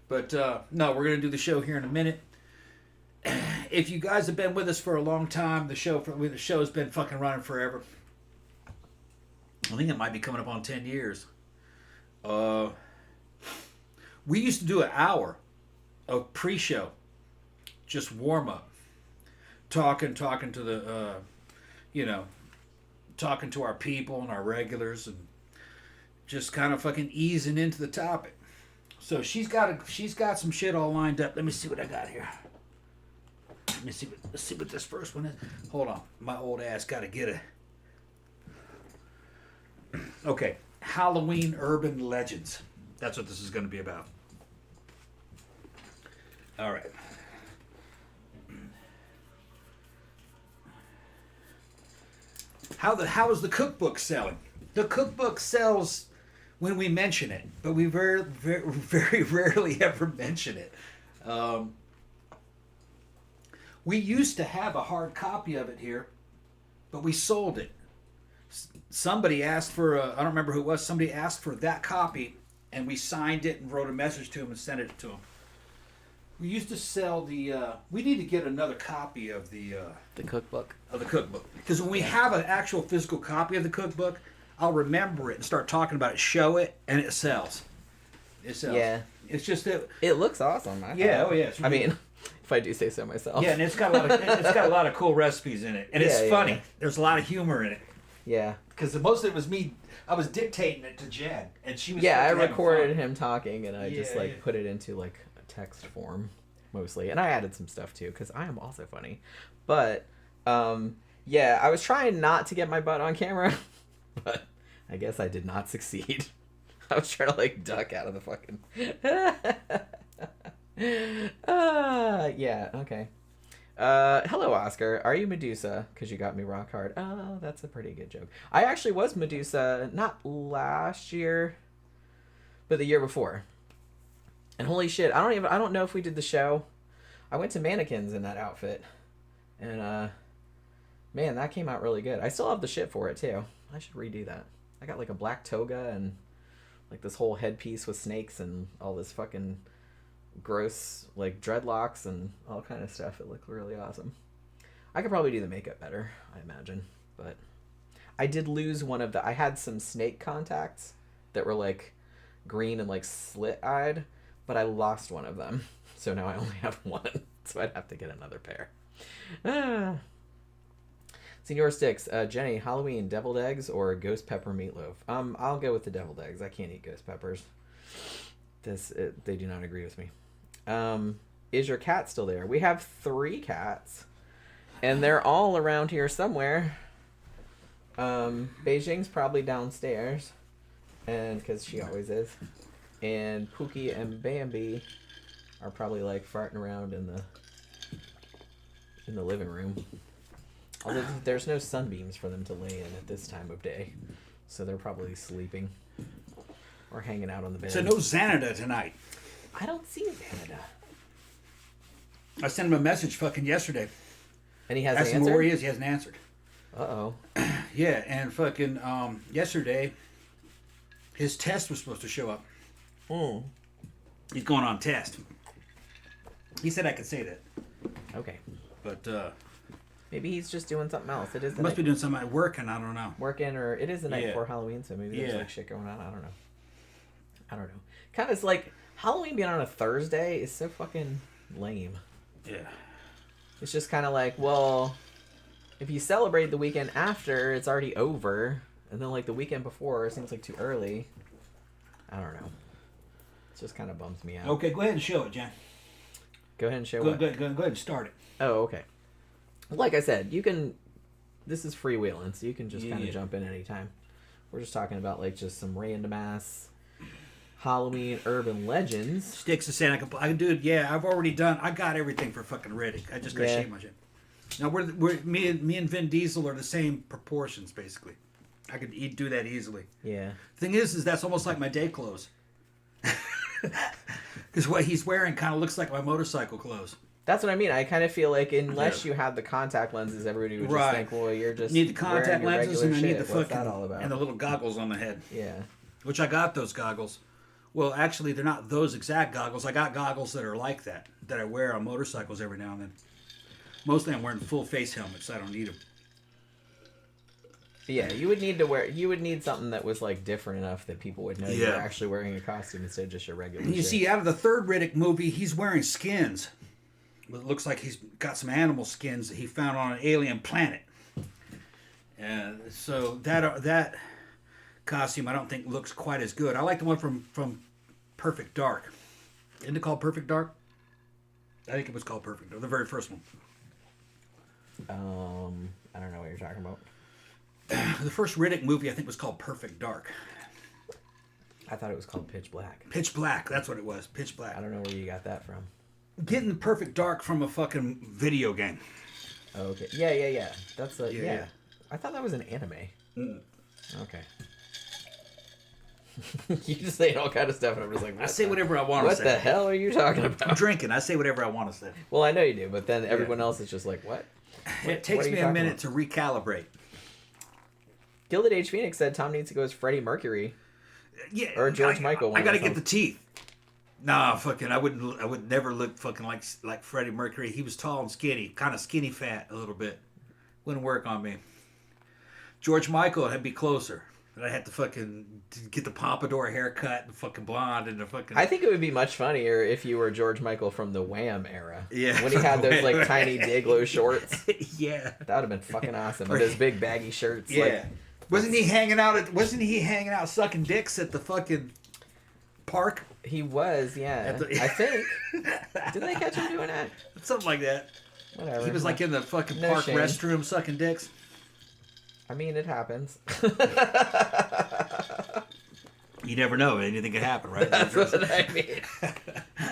But no, we're gonna do the show here in a minute. If you guys have been with us for a long time, the show's been fucking running forever. I think it might be coming up on 10 years. We used to do an hour of pre-show, just warm up, talking to the, talking to our people and our regulars, and just kind of fucking easing into the topic. So she's got some shit all lined up. Let me see what I got here. Let's see what this first one is. Hold on, my old ass got to get it. Okay, Halloween urban legends. That's what this is going to be about. All right. How is the cookbook selling? The cookbook sells when we mention it, but we very, very, very rarely ever mention it. We used to have a hard copy of it here, but we sold it. Somebody asked for I don't remember who it was. Somebody asked for that copy, and we signed it and wrote a message to him and sent it to him. We used to sell the. We need to get another copy of the cookbook. Because when we have an actual physical copy of the cookbook, I'll remember it and start talking about it, show it, and it sells. It sells. Yeah. It's just that. It looks awesome. Yeah. Oh yeah. I mean, if I do say so myself. Yeah, and it's got a lot of cool recipes in it, and it's funny. Yeah. There's a lot of humor in it. Yeah. Because most of it was me. I was dictating it to Jen, and she was. Yeah, I having recorded fun. him talking, and I just put it into like a text form mostly, and I added some stuff too because I am also funny. But yeah, I was trying not to get my butt on camera, but I guess I did not succeed. I was trying to like duck out of the fucking. Yeah. Okay. Hello, Oscar. Are you Medusa? Because you got me rock hard. Oh, that's a pretty good joke. I actually was Medusa, not last year, but the year before. And holy shit, I don't know if we did the show. I went to Mannequins in that outfit. And, man, that came out really good. I still have the shit for it, too. I should redo that. I got, like, a black toga and, like, this whole headpiece with snakes and all this fucking gross, like, dreadlocks and all kind of stuff. It looked really awesome. I could probably do the makeup better, I imagine. But I did lose one of I had some snake contacts that were, like, green and, like, slit-eyed, but I lost one of them. So now I only have one. So I'd have to get another pair. Senor Sticks, Jenny, Halloween, deviled eggs or ghost pepper meatloaf? I'll go with the deviled eggs. I can't eat ghost peppers. They do not agree with me. Is your cat still there? We have 3 cats, and they're all around here somewhere. Beijing's probably downstairs, and because she always is, and Pookie and Bambi are probably like farting around in the living room. Although there's no sunbeams for them to lay in at this time of day, so they're probably sleeping or hanging out on the bed. So no Xanada tonight. I don't see Xanada. I sent him a message fucking yesterday. And he hasn't answered? answered? Where he is. He hasn't answered. Uh-oh. Yeah, and fucking yesterday, his test was supposed to show up. He's going on test. He said I could say that. Okay. But maybe he's just doing something else. It is the must night be doing something at work, and I don't know. working, or it is the night Yeah. before Halloween, so maybe there's Yeah. like shit going on. I don't know. Kind of like Halloween being on a Thursday is so fucking lame. Yeah. It's just kind of like, well, if you celebrate the weekend after, it's already over, and then like the weekend before seems like too early. I don't know. It just kind of bums me out. Okay, go ahead and show it, Jen. Go ahead and show Go what? ahead and start it. Oh, okay. Like I said, you can. This is freewheeling, so you can just kind of Yeah. jump in anytime. We're just talking about like just some random ass Halloween urban legends. Sticks is saying I can do it. Yeah, I've already done. I got everything for fucking Riddick. I just gotta Yeah. shake my shit. Now me and Vin Diesel are the same proportions basically. I could do that easily. Yeah. Thing is that's almost like my day clothes. Because what he's wearing kind of looks like my motorcycle clothes. That's what I mean. I kind of feel like unless you have the contact lenses, everybody would just Right. think, well, you're just Need the contact wearing your lenses and I regular need the shit. What's fucking that all about? and the little goggles on the head. Yeah. Which I got those goggles. Well, actually, they're not those exact goggles. I got goggles that are like that I wear on motorcycles every now and then. Mostly, I'm wearing full face helmets. So I don't need them. Yeah, you would need something that was like different enough that people would know you were Yeah. actually wearing a costume instead of just your regular And you shit. see, out of the third Riddick movie, he's wearing skins. It looks like he's got some animal skins that he found on an alien planet. And so that costume, I don't think looks quite as good. I like the one from Perfect Dark. Isn't it called Perfect Dark? I think it was called Perfect Dark, the very first one. I don't know what you're talking about. The first Riddick movie, I think, was called Perfect Dark. I thought it was called Pitch Black. Pitch Black, that's what it was. Pitch Black. I don't know where you got that from. Getting the Perfect Dark from a fucking video game. Oh, okay. Yeah. That's a Yeah. I thought that was an anime. Mm. Okay. You just saying all kind of stuff, and I'm just like, I say whatever I want to what say. the hell are you talking I'm about? drinking. I say whatever I want to say. Well, I know you do, but then everyone else is just like, what? It takes what are you me a talking minute about? to recalibrate. Gilded Age Phoenix said Tom needs to go as Freddie Mercury. Yeah, Or George Michael, one I of gotta those get the teeth. Nah, fucking, I would never look fucking like Freddie Mercury. He was tall and skinny, kind of skinny fat a little bit. Wouldn't work on me. George Michael, I'd be closer. I'd have to fucking get the pompadour haircut, the fucking blonde, and the fucking. I think it would be much funnier if you were George Michael from the Wham era. Yeah. When he had those like tiny Dayglow shorts. Yeah. That would have been fucking awesome. With those big baggy shirts. Yeah. Like, Wasn't he hanging out sucking dicks at the fucking park? he was, yeah. I think. Did they catch him doing that? Something like that. Whatever. He was like in the fucking No park shame. restroom sucking dicks. I mean, it happens. You never know. Anything could happen, right? That's what I mean.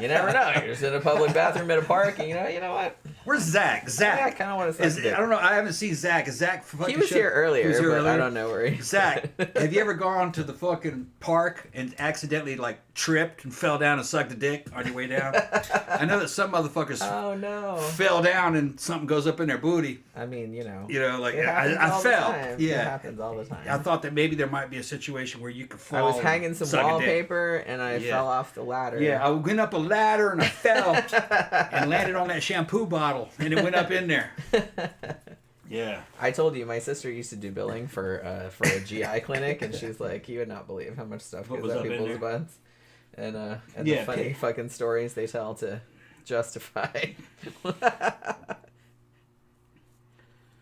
You never know. You're just in a public bathroom at a park, and you know what? Where's Zach? Yeah, I kind of want to say I don't know. I haven't seen Zach. Is Zach fucking He was here earlier, He was here but earlier? I don't know where he's Zach, have you ever gone to the fucking park and accidentally like tripped and fell down and sucked a dick on your way down? I know that some motherfuckers Oh, no. fell down and something goes up in their booty. I mean, you know. You know, like It happens I all the fell. time. It Yeah. happens all the time. I thought that maybe there might be a situation where you could fall. I was hanging and some suck a dick. wallpaper, and I Yeah. fell off the ladder. Yeah, I went up a ladder and I fell and landed on that shampoo bottle and it went up in there. Yeah. I told you my sister used to do billing for a GI clinic, and she's like, you would not believe how much stuff What goes was up up in people's there? butts, and Yeah, the funny pig. fucking stories they tell to justify.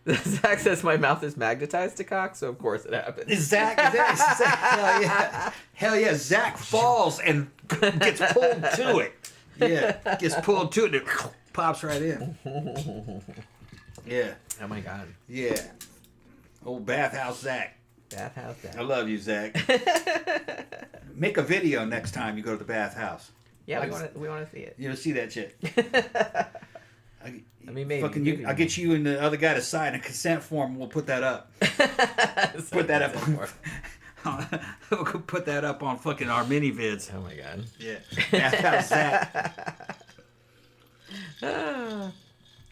Zach says my mouth is magnetized to cock, so of course it happens. Zach, hell yeah. Hell yeah. Zach falls and gets pulled to it. Yeah. Gets pulled to it and it pops right in. Yeah. Oh my god. Yeah. Old bathhouse Zach. Bathhouse Zach. I love you, Zach. Make a video next time you go to the bathhouse. Yeah, we want to see it. You know, see that shit. I mean, maybe. I'll get you and the other guy to sign a consent form. We'll put that up. Put that up. We'll put that up on fucking our mini vids. Oh my god. Yeah. Bathhouse Zach.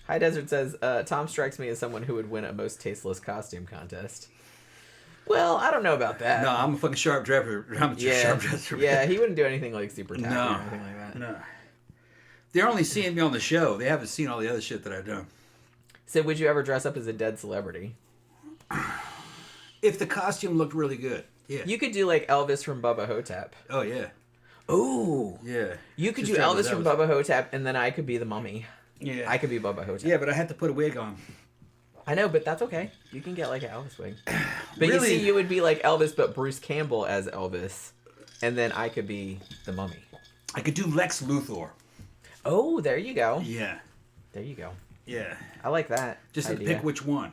High Desert says, Tom strikes me as someone who would win a most tasteless costume contest. Well, I don't know about that. No, I'm a fucking sharp dresser. I'm a sharp dresser. Yeah, he wouldn't do anything like super tacky or anything like that. No. They're only seeing me on the show. They haven't seen all the other shit that I've done. So would you ever dress up as a dead celebrity? If the costume looked really good. Yeah. You could do like Elvis from Bubba Hotep. Oh, yeah. Ooh. Yeah. You could Just do try Elvis from Bubba Hotep, and then I could be the mummy. Yeah. I could be Bubba Hotep. Yeah, but I had to put a wig on. I know, but that's okay. You can get like an Elvis wig. But Really? you see, you would be like Elvis, but Bruce Campbell as Elvis, and then I could be the mummy. I could do Lex Luthor. Oh, there you go. Yeah. There you go. Yeah. I like that. Just to idea. pick which one.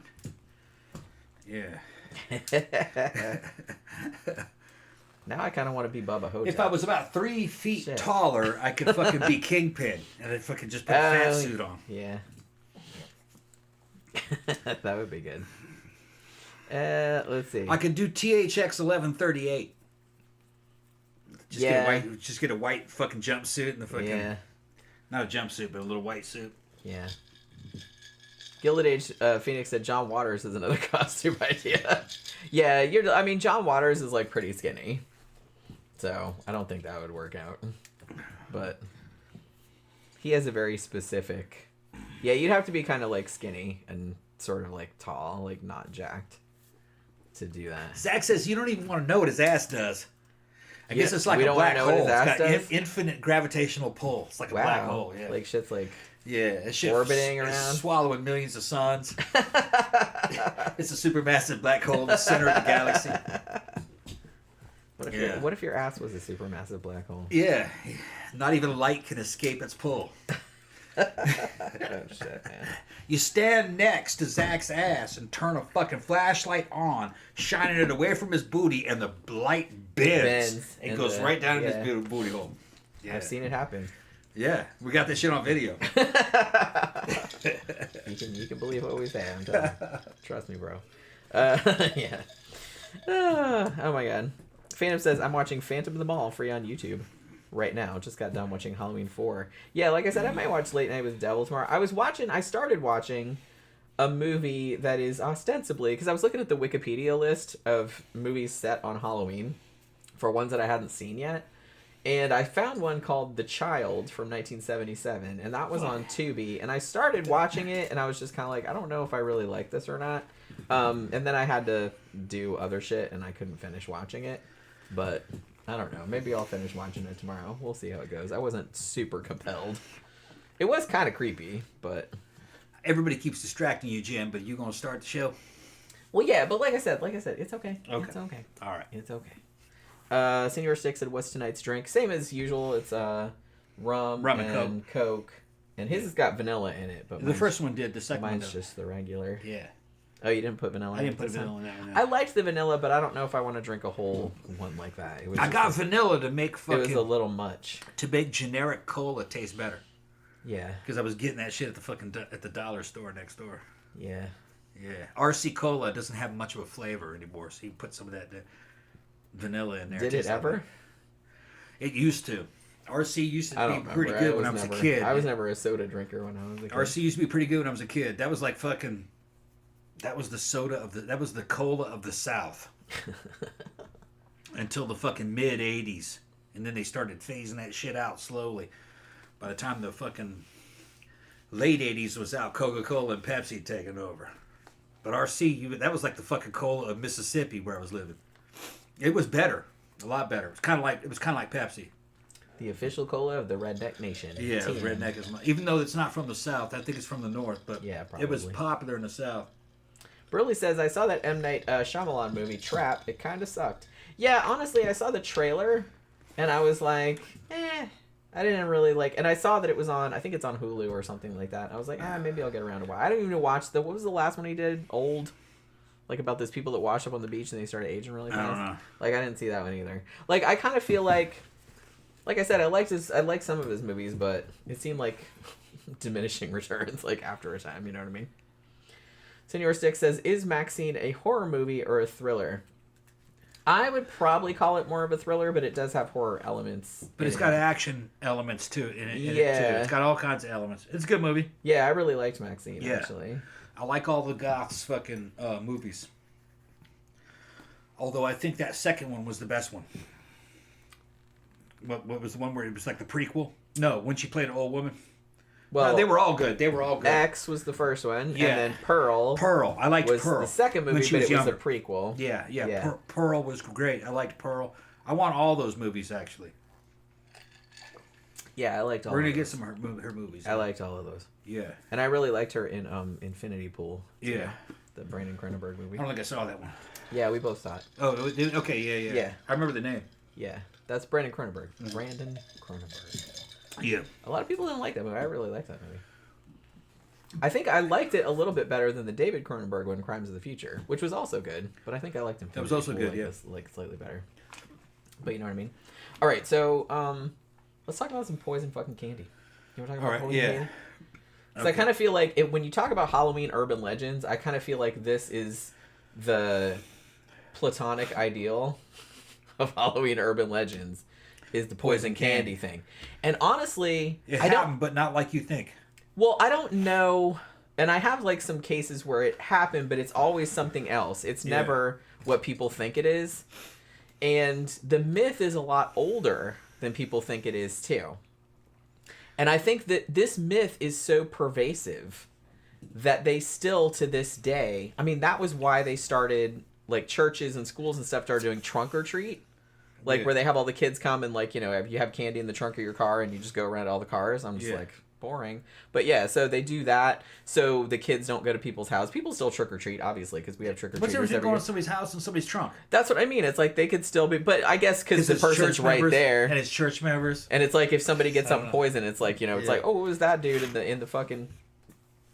Yeah. Now I kind of want to be Bubba Hotep. If I was about 3 feet Shit. taller, I could fucking be Kingpin. And I'd fucking just put a fat suit on. Yeah. That would be good. Let's see. I could do THX 1138. Just get a white fucking jumpsuit and the fucking... Yeah. Not a jumpsuit, but a little white suit. Yeah. Gilded Age Phoenix said John Waters is another costume idea. Yeah, I mean, John Waters is like pretty skinny. So I don't think that would work out. But he has a very specific... Yeah, you'd have to be kind of like skinny and sort of like tall, like not jacked to do that. Zach says you don't even want to know what his ass does. I guess it's like we a don't wanna black know what hole. his ass It's got does? infinite gravitational pull. It's like a black hole. Yeah. Like shit's like... Yeah, that shit orbiting is around. swallowing millions of suns. It's a supermassive black hole in the center of the galaxy. What if your ass was a supermassive black hole? Yeah, not even light can escape its pull. Oh shit, man. You stand next to Zach's ass and turn a fucking flashlight on, shining it away from his booty, and the light bends and goes right down in his booty hole. Yeah. I've seen it happen. Yeah, we got this shit on video. You can believe what we say. I'm telling you. Trust me, bro. Yeah. Oh my god. Phantom says I'm watching Phantom of the Mall free on YouTube right now. Just got done watching Halloween 4. Yeah, like I said, I might watch Late Night with the Devil tomorrow. I started watching a movie that is ostensibly, because I was looking at the Wikipedia list of movies set on Halloween for ones that I hadn't seen yet. And I found one called The Child from 1977, and that was on Tubi. And I started watching it, and I was just kind of like, I don't know if I really like this or not. And then I had to do other shit, and I couldn't finish watching it. But I don't know. Maybe I'll finish watching it tomorrow. We'll see how it goes. I wasn't super compelled. It was kind of creepy, but... Everybody keeps distracting you, Jim, but you gonna start the show? Well, yeah, but like I said, it's okay. Okay. It's okay. All right. It's okay. Senior Stick said, what's tonight's drink? Same as usual. It's rum and Coke. And his has got vanilla in it. But The first one did. The second one mine's just the regular. Yeah. Oh, you didn't put vanilla in it? I didn't put vanilla in that one. I liked the vanilla, but I don't know if I want to drink a whole one like that. It was I got vanilla to make It was a little much. to make generic cola taste better. Yeah. Because I was getting that shit at the dollar store next door. Yeah. Yeah. RC Cola doesn't have much of a flavor anymore, so you put some of that vanilla in there. Did it ever? It used to. RC used to be remember. pretty good when I was a kid. I was never a soda drinker when I was a kid. RC used to be pretty good when I was a kid. That was like fucking... That was the soda of the... That was the cola of the South. Until the fucking mid-'80s. And then they started phasing that shit out slowly. By the time the fucking late 80s was out, Coca-Cola and Pepsi had taken over. But RC, that was like the fucking cola of Mississippi where I was living. It was better. A lot better. It was kind of like Pepsi. The official cola of the Redneck Nation. Yeah, redneck is even though it's not from the South, I think it's from the North, but yeah, it was probably. popular in the South. Burley says, I saw that M. Night Shyamalan movie, Trap. It kind of sucked. Yeah, honestly, I saw the trailer, and I was like, I didn't really like... And I saw that it was on... I think it's on Hulu or something like that. I was like, maybe I'll get around to watch. I don't even watch the... What was the last one he did? Old? Like, about those people that washed up on the beach and they started aging really fast? I don't know. Like, I didn't see that one either. Like, I kind of feel like... Like I said, I liked some of his movies, but it seemed like diminishing returns, like, after a time, you know what I mean? Senor Stick says, is Maxine a horror movie or a thriller? I would probably call it more of a thriller, but it does have horror elements. But it's got action elements too in it. Yeah. It too. It's got all kinds of elements. It's a good movie. Yeah, I really liked Maxine, actually. I like all the Goth's fucking movies. Although I think that second one was the best one. What was the one where it was like the prequel? No, when she played an old woman. Well, no, they were all good. X was the first one, yeah. And then Pearl. I liked was Pearl. The second movie, but it was a prequel. Yeah. Pearl was great. I liked Pearl. I want all those movies actually. Yeah, I liked all. We're gonna get some of her movies. I liked all of those. Yeah, and I really liked her in Infinity Pool. Too, yeah, the Brandon Cronenberg movie. I don't think I saw that one. Yeah, we both saw it. Oh, okay, yeah. I remember the name. Yeah, that's Brandon Cronenberg. Brandon Cronenberg. Yeah. A lot of people didn't like that movie. I really liked that movie. I think I liked it a little bit better than the David Cronenberg one, Crimes of the Future, which was also good. But I think I liked him. That was also good, yeah. Like slightly better. But you know what I mean. All right, so let's talk about some poison fucking candy. You want to talk about poison candy? So I kind of feel like when you talk about Halloween urban legends, I kind of feel like this is the platonic ideal of Halloween urban legends. Is the poison candy thing. And honestly, it happened, but not like you think. Well, I don't know. And I have like some cases where it happened, but it's always something else. It's never what people think it is. And the myth is a lot older than people think it is too. And I think that this myth is so pervasive that they still to this day, I mean, that was why they started, like, churches and schools and stuff started doing trunk or treat. Like, where they have all the kids come and, like, you know, you have candy in the trunk of your car and you just go around all the cars. I'm just like, boring. But yeah, so they do that so the kids don't go to people's house. People still trick or treat, obviously, because we have trick or treaters. What's the difference going to somebody's house and somebody's trunk? That's what I mean. It's like they could still be, but I guess because the person's right there, and it's church members, and it's like if somebody gets something poisoned, it's like, you know, it's like, oh, what was that dude in the fucking,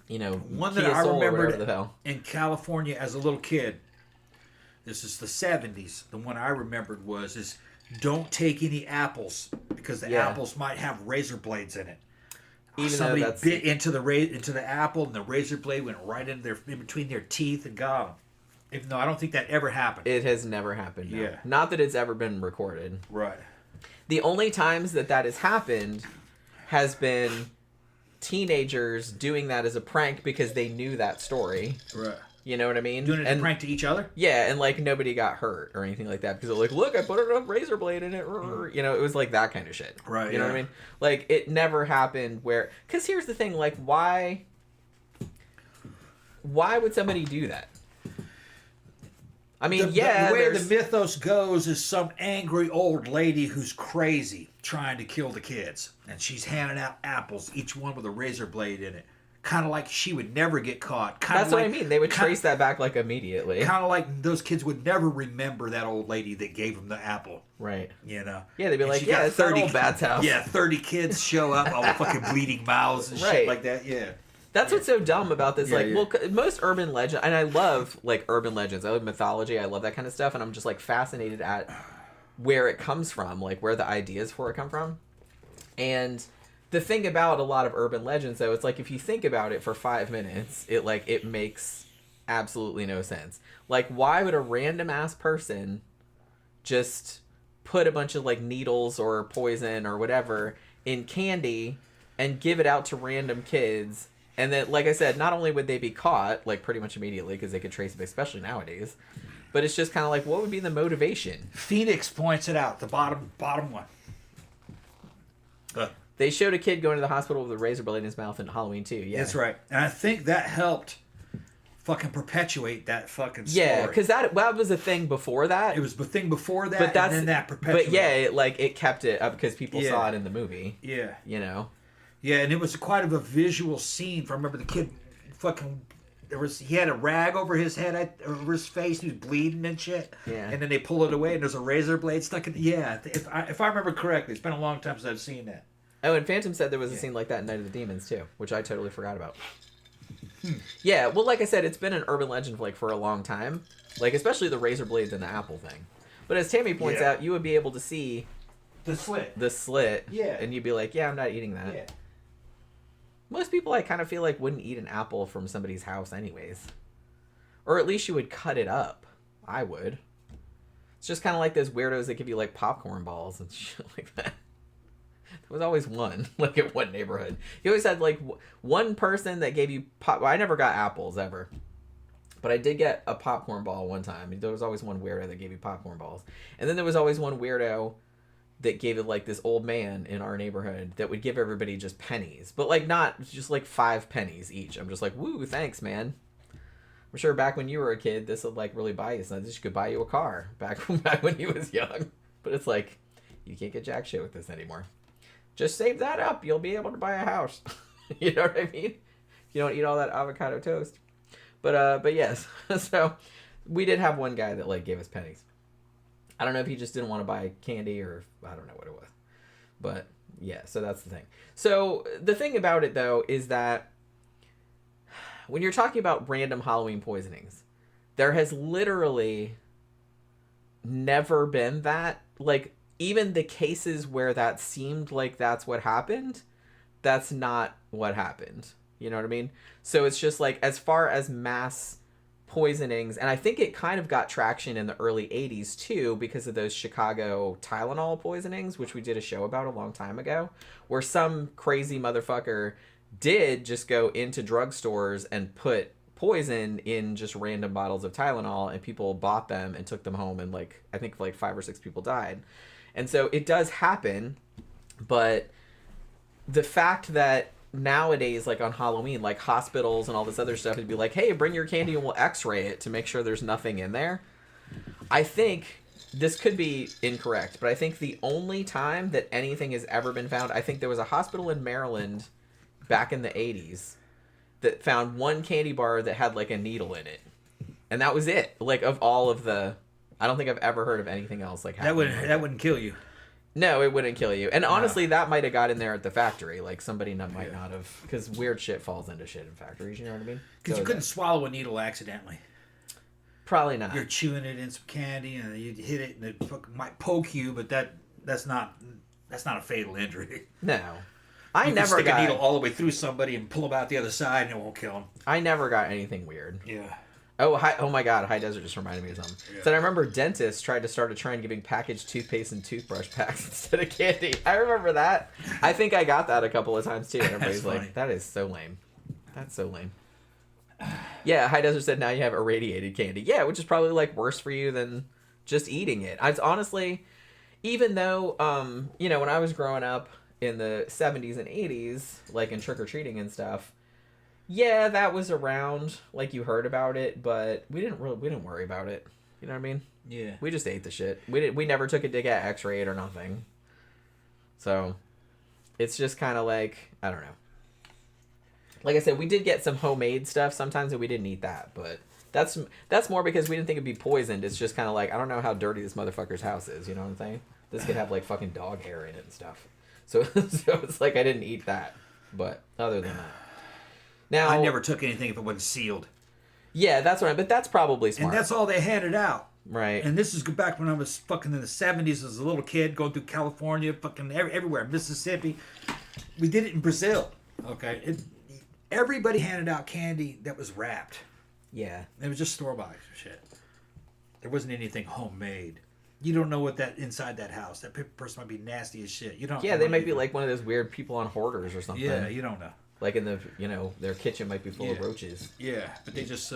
you know, one that I remembered in California as a little kid. This is the 70s. The one I remembered was don't take any apples because the apples might have razor blades in it. Even somebody bit into the apple and the razor blade went right in between their teeth and got them. Even though I don't think that ever happened. It has never happened. No. Yeah. Not that it's ever been recorded. Right. The only times that has happened has been teenagers doing that as a prank because they knew that story. Right. You know what I mean? Doing it as a prank to each other? Yeah, and like nobody got hurt or anything like that because they're like, look, I put a razor blade in it. You know, it was like that kind of shit. Right. You know what I mean? Like it never happened where, because here's the thing, like why would somebody do that? I mean, the way the mythos goes is some angry old lady who's crazy trying to kill the kids, and she's handing out apples, each one with a razor blade in it. Kind of like she would never get caught. That's what I mean. They would trace that back like immediately. Kind of like those kids would never remember that old lady that gave them the apple. Right. You know? Yeah, they'd be like, yeah, it's 30 old Bat's house. Yeah, 30 kids show up, all fucking bleeding mouths and shit like that. Yeah. That's what's so dumb about this. Well, most urban legend, and I love like urban legends. I love mythology. I love that kind of stuff, and I'm just like fascinated at where it comes from, like where the ideas for it come from. And the thing about a lot of urban legends, though, it's like if you think about it for 5 minutes, it makes absolutely no sense. Like, why would a random ass person just put a bunch of like needles or poison or whatever in candy and give it out to random kids? And then, like I said, not only would they be caught like pretty much immediately because they could trace it, especially nowadays, but it's just kind of like, what would be the motivation? Phoenix points it out, the bottom one. They showed a kid going to the hospital with a razor blade in his mouth in Halloween 2. Yeah, that's right. And I think that helped fucking perpetuate that fucking story. Yeah, because that was a thing before that. It was the thing before that, and then that perpetuated. But yeah, it kept it up because people saw it in the movie. Yeah. You know? Yeah, and it was quite of a visual scene. I remember the kid fucking he had a rag over his head, over his face, he was bleeding and shit. Yeah. And then they pull it away, and there's a razor blade stuck in. Yeah, if I remember correctly, it's been a long time since I've seen that. Oh, and Phantom said there was a scene like that in Night of the Demons too, which I totally forgot about. Yeah, well, like I said, it's been an urban legend for a long time, like especially the razor blades and the apple thing. But as Tammy points out, you would be able to see the slit, yeah, and you'd be like, yeah, I'm not eating that. Yeah. Most people, I kind of feel like, wouldn't eat an apple from somebody's house anyways, or at least you would cut it up. I would. It's just kind of like those weirdos that give you like popcorn balls and shit like that. There was always one, like in one neighborhood. You always had like one person that gave you pop. Well, I never got apples ever, but I did get a popcorn ball one time. There was always one weirdo that gave you popcorn balls, and then there was always one weirdo that gave it like this old man in our neighborhood that would give everybody just pennies, but like not just like 5 pennies each. I'm just like, woo, thanks, man. I'm sure back when you were a kid, this would like really buy you something. This could buy you a car back when you was young. But it's like, you can't get jack shit with this anymore. Just save that up. You'll be able to buy a house. You know what I mean? You don't eat all that avocado toast. But yes. So we did have one guy that like gave us pennies. I don't know if he just didn't want to buy candy or I don't know what it was. But yeah, so that's the thing. So the thing about it though is that when you're talking about random Halloween poisonings, there has literally never been that. Like, even the cases where that seemed like that's what happened, that's not what happened. You know what I mean? So it's just like, as far as mass poisonings, and I think it kind of got traction in the early 80s too because of those Chicago Tylenol poisonings, which we did a show about a long time ago, where some crazy motherfucker did just go into drugstores and put poison in just random bottles of Tylenol, and people bought them and took them home, and like I think like 5 or 6 people died. And so it does happen, but the fact that nowadays, like on Halloween, like hospitals and all this other stuff would be like, hey, bring your candy and we'll x-ray it to make sure there's nothing in there. I think this could be incorrect, but I think the only time that anything has ever been found, I think there was a hospital in Maryland back in the 80s that found one candy bar that had like a needle in it. And that was it. Like, of all of the, I don't think I've ever heard of anything else like that wouldn't kill you. No, it wouldn't kill you. And honestly, that might have got in there at the factory. Like, somebody might not have, because weird shit falls into shit in factories, you know what I mean? Because you couldn't swallow a needle accidentally. Probably not. You're chewing it in some candy and you hit it and it might poke you, but that's not a fatal injury. No. You can stick a needle all the way through somebody and pull them out the other side and it won't kill them. I never got anything weird. Yeah. Oh my God, High Desert just reminded me of something. Yeah. So I remember dentists tried to start a trend giving packaged toothpaste and toothbrush packs instead of candy. I remember that. I think I got that a couple of times too. And everybody's like, that is so lame. That's so lame. Yeah, High Desert said now you have irradiated candy. Yeah, which is probably like worse for you than just eating it. I honestly, even though, when I was growing up in the 70s and 80s, like in trick-or-treating and stuff, yeah, that was around, like you heard about it, but we didn't worry about it. You know what I mean? Yeah. We just ate the shit. We never took it to get x-rayed or nothing. So, it's just kind of like, I don't know. Like I said, we did get some homemade stuff sometimes, and we didn't eat that, but that's more because we didn't think it'd be poisoned. It's just kind of like, I don't know how dirty this motherfucker's house is, you know what I'm saying? This could have like fucking dog hair in it and stuff. So it's like I didn't eat that, but other than that. Now, I never took anything if it wasn't sealed. Yeah, that's right, but that's probably smart. And that's all they handed out. Right. And this is back when I was fucking in the 70s as a little kid, going through California, fucking everywhere, Mississippi. We did it in Brazil. Okay. Everybody handed out candy that was wrapped. Yeah. It was just store-bought shit. There wasn't anything homemade. You don't know what that inside that house. That person might be nasty as shit. You don't. Yeah, they might be like one of those weird people on hoarders or something. Yeah, you don't know. Like in the, their kitchen might be full of roaches. Yeah, but they just,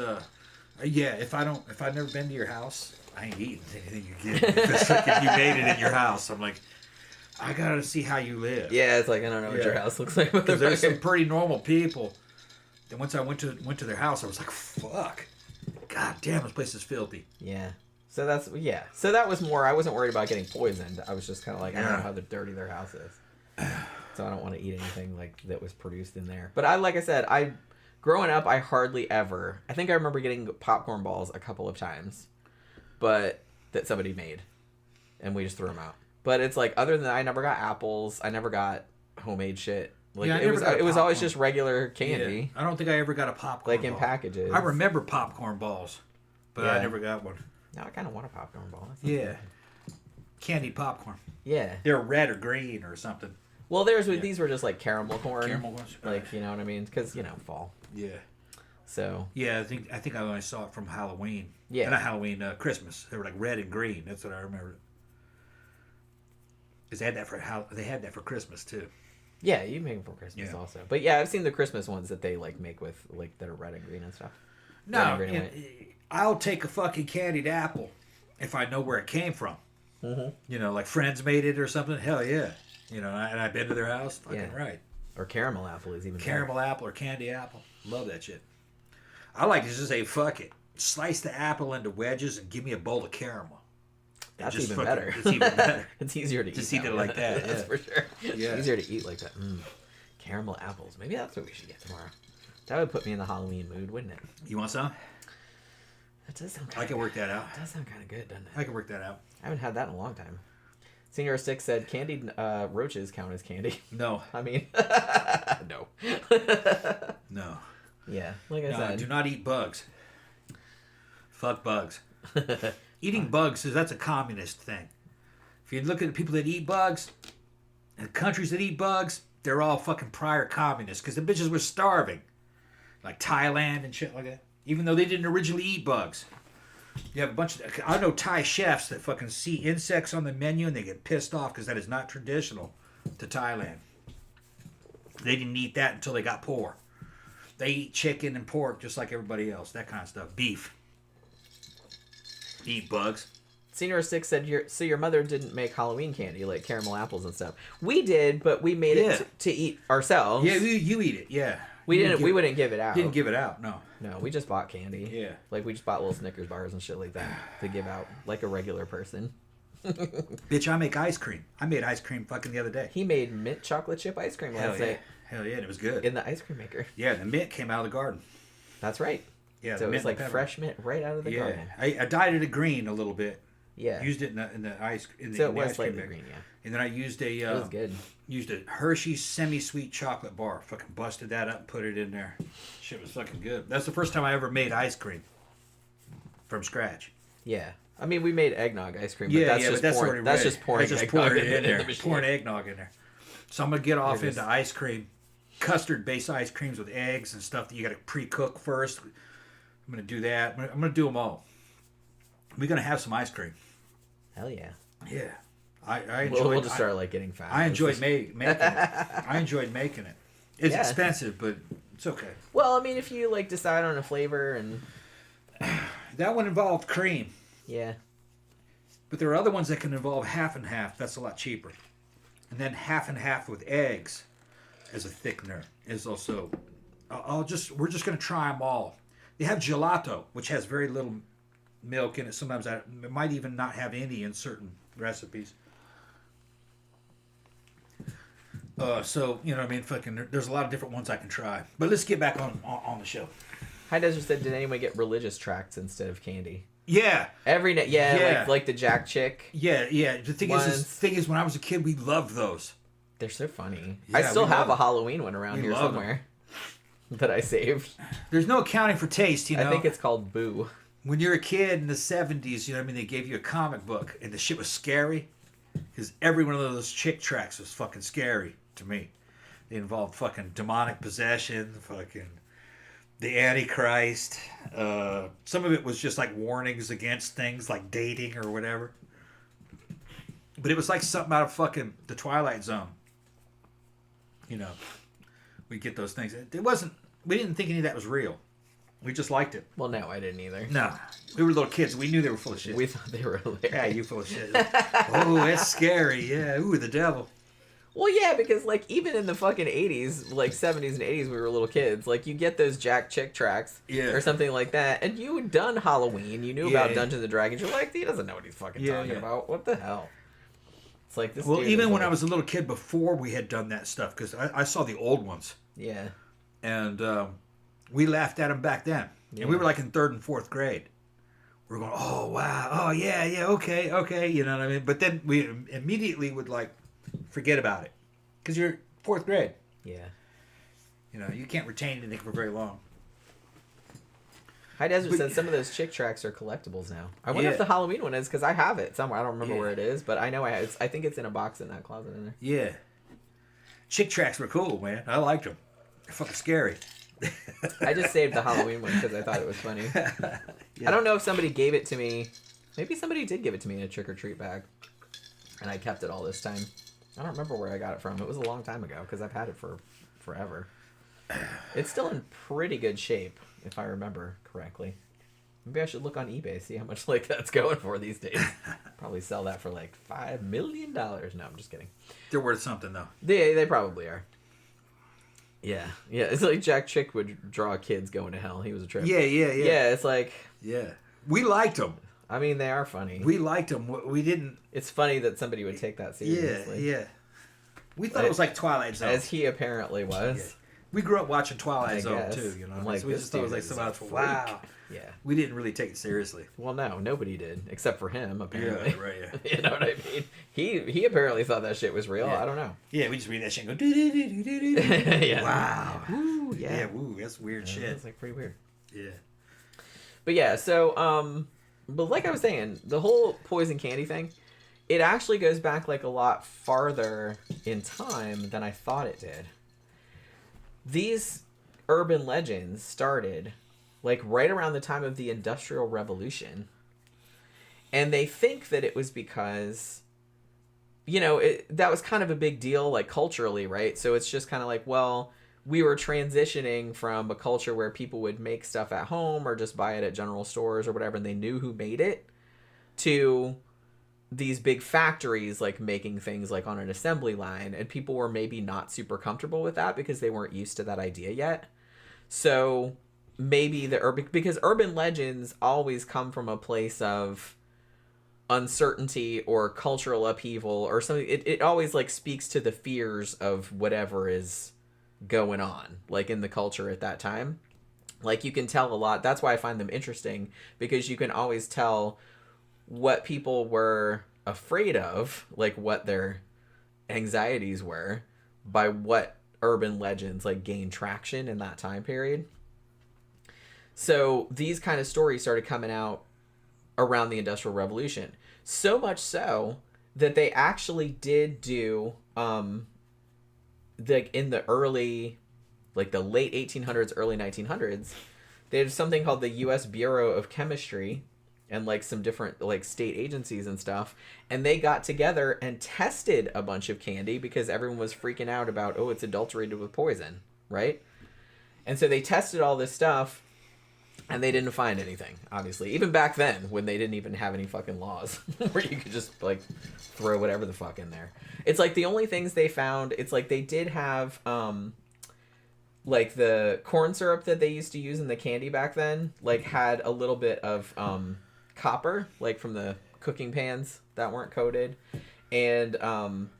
if I've never been to your house, I ain't eating anything you give me. It's like if you made it in your house, I'm like, I gotta see how you live. Yeah, it's like, I don't know what your house looks like. Because there's some pretty normal people. And once I went to their house, I was like, fuck. God damn, this place is filthy. Yeah. So that was more, I wasn't worried about getting poisoned. I was just kind of like, I don't know how dirty their house is. So I don't want to eat anything like that was produced in there. But like I said, growing up, I hardly ever. I think I remember getting popcorn balls a couple of times, but that somebody made, and we just threw them out. But it's like, other than that, I never got apples. I never got homemade shit. Like Yeah, it was always just regular candy. Yeah. I don't think I ever got a popcorn like in ball. packages. I remember popcorn balls, but I Yeah. never got one. Now I kind of want a popcorn ball. That's Yeah. good. Candied popcorn. Yeah. They're red or green or something. Well, these were just like caramel corn. Caramel ones? Like, you know what I mean? Because, fall. Yeah. So. Yeah, I think I only saw it from Halloween. Yeah. Not Halloween, Christmas. They were like red and green. That's what I remember. Because they had that for Christmas too. Yeah, you make them for Christmas also. But yeah, I've seen the Christmas ones that they like make with like that are red and green and stuff. No, I'll take a fucking candied apple if I know where it came from. Mm-hmm. Like friends made it or something. Hell yeah. And I've been to their house. Fucking right. Or caramel apple is even caramel apple or candy apple. Love that shit. I like to just say fuck it. Slice the apple into wedges and give me a bowl of caramel. That's even better. It's even better. It's easier to just eat it like that. That's for sure. Yeah. It's easier to eat like that. Caramel apples. Maybe that's what we should get tomorrow. That would put me in the Halloween mood, wouldn't it? You want some? That does sound. I can work that out. That does sound kind of good, doesn't it? I can work that out. I haven't had that in a long time. Senior 6 said candied roaches count as candy. No. I mean, no. No. Yeah, like I said. Do not eat bugs. Fuck bugs. Eating bugs, that's a communist thing. If you look at the people that eat bugs, and countries that eat bugs, they're all fucking prior communists because the bitches were starving. Like Thailand and shit like that. Even though they didn't originally eat bugs. You have a bunch of... I know Thai chefs that fucking see insects on the menu and they get pissed off because that is not traditional to Thailand. They didn't eat that until they got poor. They eat chicken and pork just like everybody else. That kind of stuff. Beef. Eat bugs. Senior 6 said, your mother didn't make Halloween candy, like caramel apples and stuff. We did, but we made it to eat ourselves. Yeah, you eat it, yeah. We wouldn't give it out. Didn't give it out, no. No, we just bought candy. Yeah. Like, we just bought little Snickers bars and shit like that to give out, like a regular person. Bitch, I make ice cream. I made ice cream fucking the other day. He made mint chocolate chip ice cream last night. Hell yeah, and it was good. In the ice cream maker. Yeah, the mint came out of the garden. That's right. Yeah, so it was like fresh mint right out of the garden. I dyed it green a little bit. Yeah. Used it in the ice in the So it in the was ice cream slightly maker. green, yeah. And then I used a It was good. Used a Hershey's semi-sweet chocolate bar. Fucking busted that up and put it in there. Shit was fucking good. That's the first time I ever made ice cream from scratch. Yeah. I mean, we made eggnog ice cream, but that's just pouring eggnog in there. Pouring eggnog in there. So I'm going to get off into ice cream, custard-based ice creams with eggs and stuff that you got to pre-cook first. I'm going to do that. I'm going to do them all. We're going to have some ice cream. Hell yeah. Yeah. I enjoyed We'll just start like getting fat. I enjoyed making it. I enjoyed making it. It's expensive, but it's okay. Well, I mean, if you like decide on a flavor and that one involved cream. Yeah. But there are other ones that can involve half and half. That's a lot cheaper. And then half and half with eggs as a thickener is also. We're just gonna try them all. They have gelato, which has very little milk in it. Sometimes it might even not have any in certain recipes. So you know what I mean. Fucking, there's a lot of different ones I can try. But let's get back on the show. High Desert said, did anyone get religious tracts instead of candy? Yeah. Every night, like the Jack Chick. Yeah. The thing is, when I was a kid, we loved those. They're so funny. Yeah, I still have a Halloween one around here somewhere that I saved. There's no accounting for taste, you know. I think it's called Boo. When you're a kid in the 70s, you know what I mean, they gave you a comic book, and the shit was scary. Because every one of those chick tracks was fucking scary to me. They involved fucking demonic possession, fucking the Antichrist. Some of it was just like warnings against things like dating or whatever. But it was like something out of fucking the Twilight Zone. You know, we get those things. We didn't think any of that was real. We just liked it. Well, no, I didn't either. No. We were little kids. We knew they were full of shit. We thought they were hilarious. Yeah, you full of shit. Oh, that's scary. Yeah. Ooh, the devil. Well, yeah, because, like, even in the fucking 80s, like, 70s and 80s, we were little kids. Like, you get those Jack Chick tracks or something like that, and you had done Halloween. You knew about Dungeons and Dragons. You're like, he doesn't know what he's fucking talking about. What the hell? It's like this. Well, even when I was a little kid before we had done that stuff, because I saw the old ones. Yeah. And We laughed at them back then. Yeah. And we were like in 3rd and 4th grade. We were going, oh, wow. Oh, yeah, okay. You know what I mean? But then we immediately would, like, forget about it. Because you're 4th grade. Yeah. You know, you can't retain anything for very long. High Desert said some of those chick tracks are collectibles now. I wonder if the Halloween one is, because I have it somewhere. I don't remember where it is, but I know I think it's in a box in that closet in there. Yeah. Chick tracks were cool, man. I liked them. They're fucking scary. I just saved the Halloween one because I thought it was funny. I don't know if somebody gave it to me. Maybe somebody did give it to me in a trick-or-treat bag, and I kept it all this time. I don't remember where I got it from. It was a long time ago because I've had it for forever. It's still in pretty good shape, if I remember correctly. Maybe I should look on eBay, see how much like that's going for these days. Probably sell that for like $5 million. No, I'm just kidding. They're worth something, though. They probably are. Yeah. It's like Jack Chick would draw kids going to hell. He was a trip. Yeah. Yeah, it's like... Yeah. We liked them. I mean, they are funny. We liked them. We didn't... It's funny that somebody would take that seriously. Yeah. We thought it was like Twilight Zone. As he apparently was. Yeah. We grew up watching Twilight Zone, guess. too, you know. Like, so we just thought it was like something else. Wow. Yeah. We didn't really take it seriously. Well, no, nobody did, except for him, apparently. Yeah, right, yeah. You know what I mean? He apparently thought that shit was real. Yeah. I don't know. Yeah, we just read that shit and go, do-do-do-do-do-do. Yeah. Wow. Woo, yeah. Yeah, woo, that's weird shit. It's like pretty weird. Yeah. But yeah, so, but like I was saying, the whole poison candy thing, it actually goes back like a lot farther in time than I thought it did. These urban legends started like right around the time of the Industrial Revolution. And they think that it was because, you know, that was kind of a big deal, like culturally, right? So it's just kind of like, well, we were transitioning from a culture where people would make stuff at home or just buy it at general stores or whatever, and they knew who made it, to these big factories like making things like on an assembly line, and people were maybe not super comfortable with that because they weren't used to that idea yet. So maybe because urban legends always come from a place of uncertainty or cultural upheaval or something. It always like speaks to the fears of whatever is going on like in the culture at that time. Like you can tell a lot. That's why I find them interesting, because you can always tell what people were afraid of, like what their anxieties were, by what urban legends like gained traction in that time period. So these kind of stories started coming out around the Industrial Revolution. So much so that they actually did do, like in the early, like the late 1800s, early 1900s, they had something called the U.S. Bureau of Chemistry and like some different like state agencies and stuff. And they got together and tested a bunch of candy because everyone was freaking out about, oh, it's adulterated with poison, right? And so they tested all this stuff. And they didn't find anything, obviously. Even back then, when they didn't even have any fucking laws where you could just, like, throw whatever the fuck in there. It's like the only things they found, it's like they did have, like, the corn syrup that they used to use in the candy back then, like, had a little bit of copper, like, from the cooking pans that weren't coated. And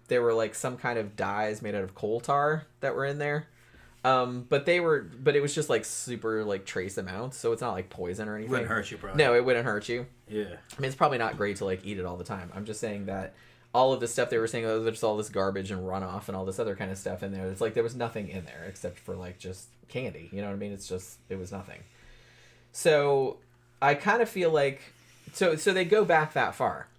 there were, like, some kind of dyes made out of coal tar that were in there. But it was just like super like trace amounts, so it's not like poison or anything. Wouldn't hurt you, probably. No, it wouldn't hurt you. Yeah. I mean, it's probably not great to like eat it all the time. I'm just saying that all of the stuff they were saying, oh, there's all this garbage and runoff and all this other kind of stuff in there. It's like there was nothing in there except for like just candy. You know what I mean? It was nothing. So I kind of feel like, so they go back that far.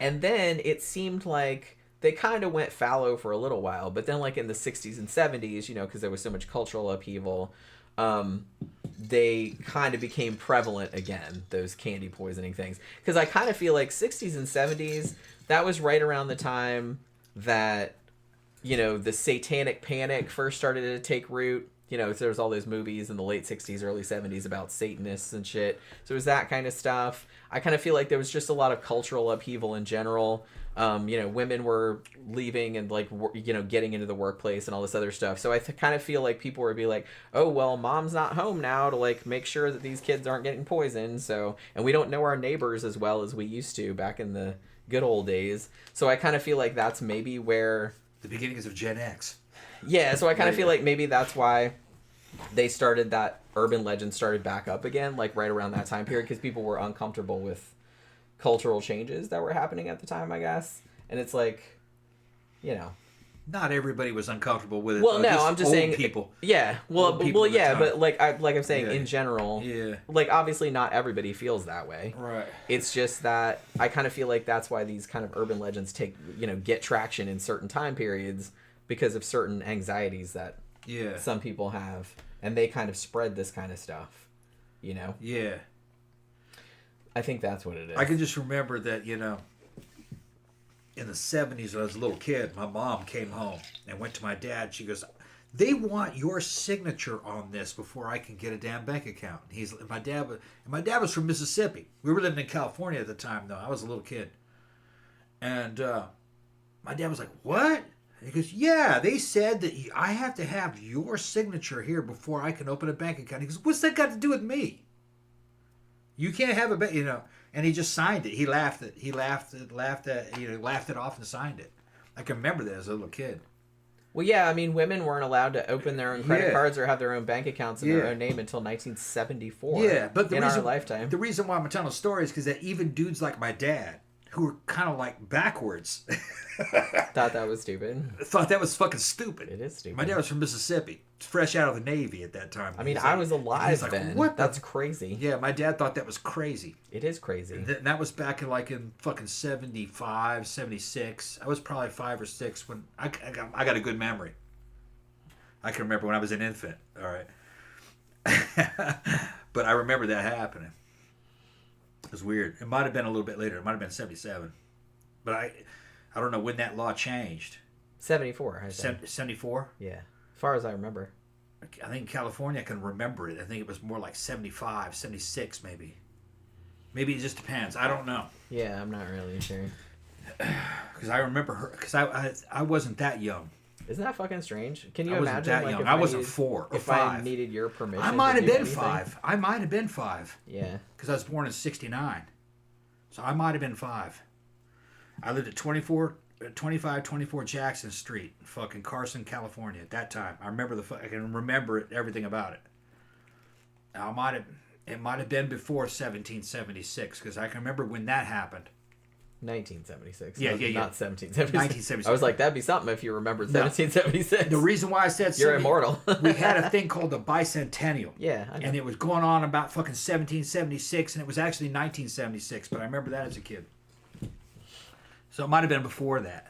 And then it seemed like they kind of went fallow for a little while, but then like in the 60s and 70s, you know, because there was so much cultural upheaval, they kind of became prevalent again, those candy poisoning things. Because I kind of feel like 60s and 70s, that was right around the time that, you know, the satanic panic first started to take root. You know, so there was all those movies in the late 60s, early 70s about Satanists and shit. So it was that kind of stuff. I kind of feel like there was just a lot of cultural upheaval in general. You know, women were leaving and like, you know, getting into the workplace and all this other stuff. So I kind of feel like people would be like, oh, well, mom's not home now to like make sure that these kids aren't getting poisoned. So, and we don't know our neighbors as well as we used to back in the good old days. So I kind of feel like that's maybe where the beginnings of Gen X. Yeah. So I kind of feel like maybe that's why they started that urban legend started back up again, like right around that time period, because people were uncomfortable with cultural changes that were happening at the time, I guess. And it's like, you know. Not everybody was uncomfortable with it. Well, no, just I'm just old saying people. Yeah, Old people well, at the yeah, time. but like I'm saying in general, Yeah. like obviously not everybody feels that way. Right. It's just that I kind of feel like that's why these kind of urban legends get traction in certain time periods because of certain anxieties that some people have, and they kind of spread this kind of stuff, you know? Yeah. I think that's what it is. I can just remember that, in the 70s when I was a little kid, my mom came home and went to my dad. She goes, "They want your signature on this before I can get a damn bank account." And my dad was from Mississippi. We were living in California at the time, though. I was a little kid. And my dad was like, "What?" And he goes, "Yeah, they said that I have to have your signature here before I can open a bank account." He goes, "What's that got to do with me? You can't have a bank, And he just signed it. He laughed it off and signed it. I can remember that as a little kid. Well, yeah, I mean, women weren't allowed to open their own credit cards or have their own bank accounts in their own name until 1974. Yeah, but our lifetime. The reason why I'm telling the story is because that even dudes like my dad, who were kind of like backwards, thought that was stupid. Thought that was fucking stupid. It is stupid. My dad was from Mississippi, fresh out of the Navy at that time. I mean, I was alive then. What? That's crazy. Yeah, my dad thought that was crazy. It is crazy. And that was back in fucking 75, 76. I was probably 5 or 6 when I got a good memory. I can remember when I was an infant. All right. But I remember that happening. It was weird. It might have been a little bit later. It might have been 77. But I don't know when that law changed. 74, I think. 74? Yeah. As far as I remember. I think California, I can remember it. I think it was more like 75, 76 maybe. Maybe it just depends. I don't know. Yeah, I'm not really sure. Because I remember her. Because I wasn't that young. Isn't that fucking strange? Can you I wasn't imagine? that young. I wasn't 4 or 5. If I needed your permission, I might have to do been anything? 5. I might have been 5. Yeah. Because I was born in 69. So I might have been 5. I lived at 2524 Jackson Street, fucking Carson, California at that time. I remember I can remember it, everything about it. It might have been before 1776 because I can remember when that happened. 1976. Yeah. Not 1776. 1976. I was like, that'd be something if you remembered 1776. The reason why I said you're immortal. We had a thing called the bicentennial. Yeah, I know. And it was going on about fucking 1776, and it was actually 1976. But I remember that as a kid. So it might have been before that.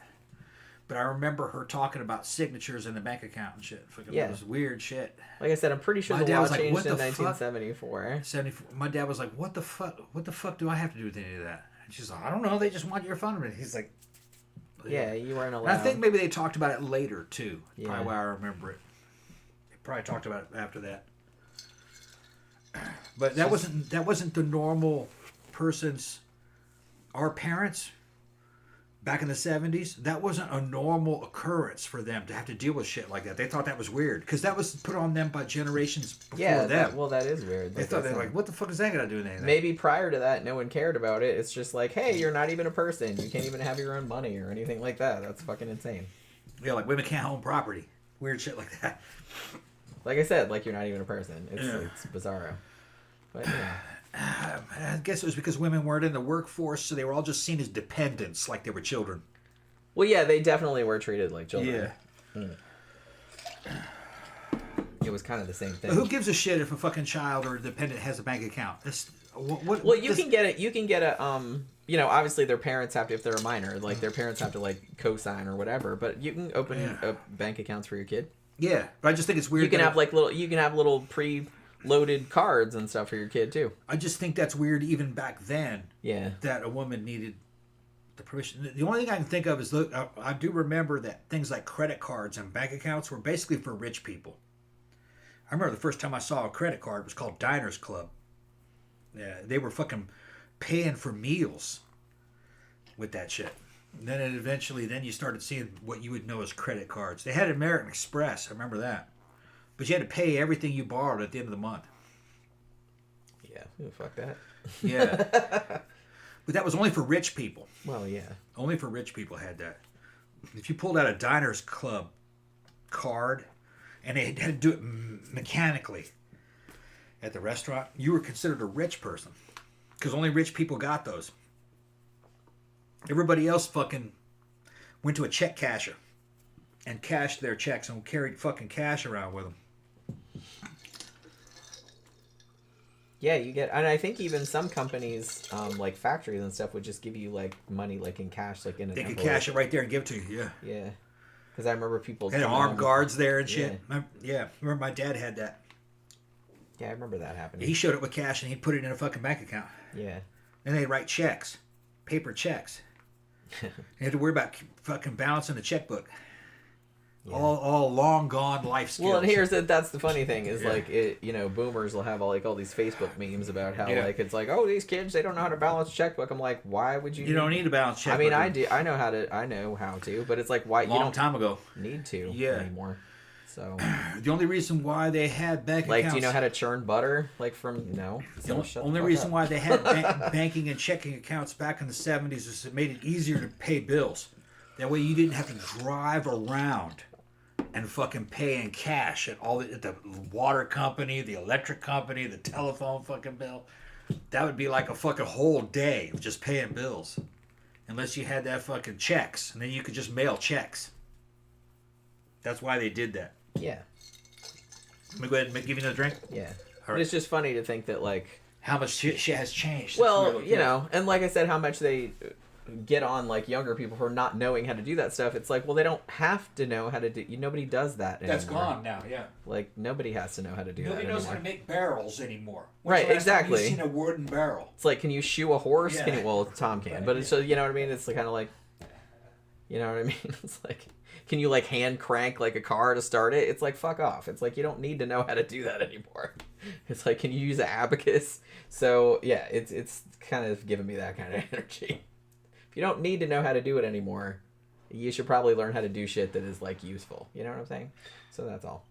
But I remember her talking about signatures in the bank account and shit. Fucking, yeah. It was weird shit. Like I said, I'm pretty sure My the dad law was like, changed "What in the fuck?" 1974. 74. My dad was like, "What the fuck? What the fuck do I have to do with any of that?" And she's like, "I don't know. They just want your fund." He's like, Yeah, you weren't allowed. And I think maybe they talked about it later too. Yeah. Probably why I remember it. They probably talked about it after that. But that wasn't the normal person's. Our parents, back in the 70s, that wasn't a normal occurrence for them to have to deal with shit like that. They thought that was weird because that was put on them by generations before them. That is weird. They thought they were like, "What the fuck is that gonna do with anything?" Maybe prior to that, no one cared about it. It's just like, hey, you're not even a person. You can't even have your own money or anything like that. That's fucking insane. Yeah, like women can't own property. Weird shit like that. Like I said, like you're not even a person. It's bizarro. But yeah. I guess it was because women weren't in the workforce, so they were all just seen as dependents, like they were children. Well, yeah, they definitely were treated like children. Yeah. It was kind of the same thing. Who gives a shit if a fucking child or a dependent has a bank account? Can get it. You can get a obviously their parents have to, if they're a minor, like their parents have to like co-sign or whatever. But you can open bank accounts for your kid. Yeah, but I just think it's weird. You can have little pre-loaded cards and stuff for your kid too. I just think that's weird, even back then. Yeah. That a woman needed the permission. The only thing I can think of is I do remember that things like credit cards and bank accounts were basically for rich people. I remember the first time I saw a credit card, it was called Diners Club. Yeah, they were fucking paying for meals with that shit. And then you started seeing what you would know as credit cards. They had American Express, I remember that. But you had to pay everything you borrowed at the end of the month. Yeah, fuck that. Yeah. But that was only for rich people. Well, yeah. Only for rich people had that. If you pulled out a Diners Club card, and they had to do it mechanically at the restaurant, you were considered a rich person because only rich people got those. Everybody else fucking went to a check casher and cashed their checks and carried fucking cash around with them. Yeah, you get, and I think even some companies, like factories and stuff, would just give you like money, like in cash, like in an They could envelope. cash it right there and give it to you. Yeah. Yeah, because I remember people They had armed guards there and shit. Yeah. Yeah. Remember my dad had that. Yeah, I remember that happening. He showed up with cash and he'd put it in a fucking bank account. Yeah. Then they'd write checks, paper checks. You had to worry about fucking balancing the checkbook. Yeah. All long gone life skills. Well, and that's the funny thing is like it, boomers will have all these Facebook memes about how like it's like, oh, these kids, they don't know how to balance a checkbook. I'm like, why would you? You don't need to balance checkbook. I mean, I do. I know how to, but it's like why you don't time ago need to anymore. So the only reason why they had bank like, accounts, do you know how to churn butter? Like from The only reason why they had banking and checking accounts back in the 70s is it made it easier to pay bills. That way you didn't have to drive around and fucking pay in cash at the water company, the electric company, the telephone fucking bill. That would be like a fucking whole day of just paying bills. Unless you had that fucking checks. And then you could just mail checks. That's why they did that. Yeah. Let me go ahead and give you another drink. Yeah. Right. But it's just funny to think that like how much shit has changed. Well, and like I said, how much they get on like younger people for not knowing how to do that stuff. It's like, well, they don't have to know how to do. Nobody does that anymore. That's gone now. Yeah. Like nobody has to know how to do that anymore. Nobody knows how to make barrels anymore. Right. Exactly. You've seen a wooden barrel. It's like, can you shoe a horse? Yeah. Well, Tom can, but it's so you know what I mean. It's kind of like, you know what I mean. It's like, can you like hand crank like a car to start it? It's like, fuck off. It's like you don't need to know how to do that anymore. It's like, can you use an abacus? So yeah, it's kind of giving me that kind of energy. If you don't need to know how to do it anymore, you should probably learn how to do shit that is like useful. You know what I'm saying? So that's all.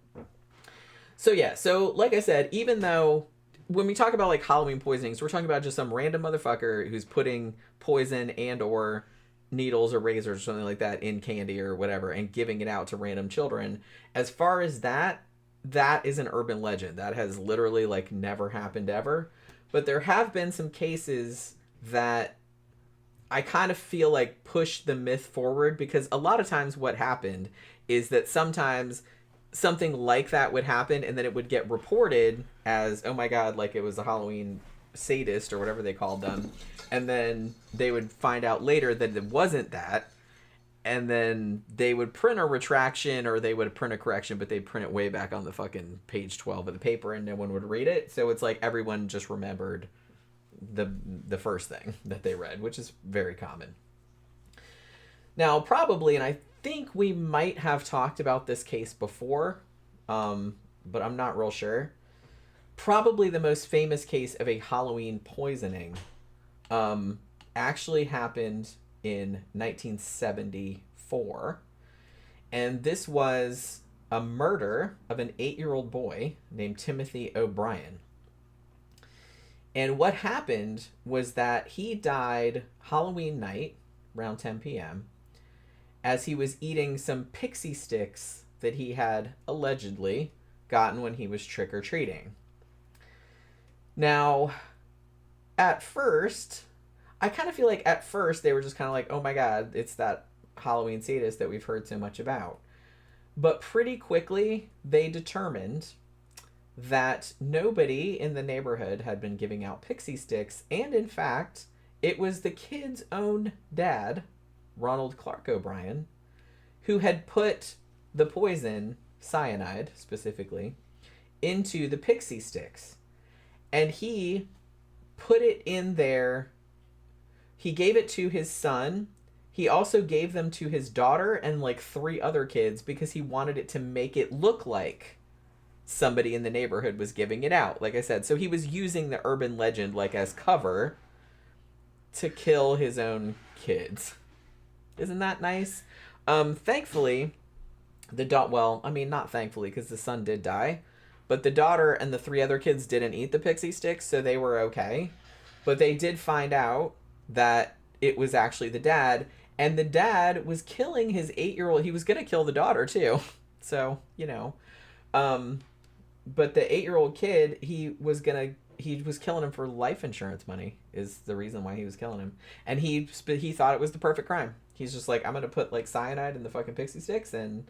So yeah, so like I said, even though when we talk about like Halloween poisonings, we're talking about just some random motherfucker who's putting poison and or needles or razors or something like that in candy or whatever and giving it out to random children. As far as that is an urban legend. That has literally like never happened ever. But there have been some cases that I kind of feel like push the myth forward, because a lot of times what happened is that sometimes something like that would happen and then it would get reported as, oh my god, like it was a Halloween sadist or whatever they called them, and then they would find out later that it wasn't that, and then they would print a retraction or they would print a correction, but they'd print it way back on the fucking page 12 of the paper and no one would read it. So it's like everyone just remembered the first thing that they read, which is very common. Now, probably, and I think we might have talked about this case before, but I'm not real sure. Probably the most famous case of a Halloween poisoning actually happened in 1974. And this was a murder of an 8-year-old boy named Timothy O'Brien. And what happened was that he died Halloween night, around 10 p.m., as he was eating some pixie sticks that he had allegedly gotten when he was trick-or-treating. Now, at first, I kind of feel like at first they were just kind of like, oh my god, it's that Halloween sadist that we've heard so much about. But pretty quickly, they determined that nobody in the neighborhood had been giving out pixie sticks, and in fact, it was the kid's own dad, Ronald Clark O'Brien, who had put the poison, cyanide specifically, into the pixie sticks. And he put it in there. He gave it to his son. He also gave them to his daughter and like 3 other kids because he wanted it to make it look like somebody in the neighborhood was giving it out. Like I said, so he was using the urban legend like as cover to kill his own kids. Isn't that nice? Thankfully, not thankfully, because the son did die, but the daughter and the 3 other kids didn't eat the pixie sticks, so they were okay. But they did find out that it was actually the dad, and the dad was killing his 8-year-old. He was going to kill the daughter, too. So, But the 8-year-old kid, he was killing him for life insurance money is the reason why he was killing him. And he thought it was the perfect crime. He's just like, I'm going to put like cyanide in the fucking pixie sticks and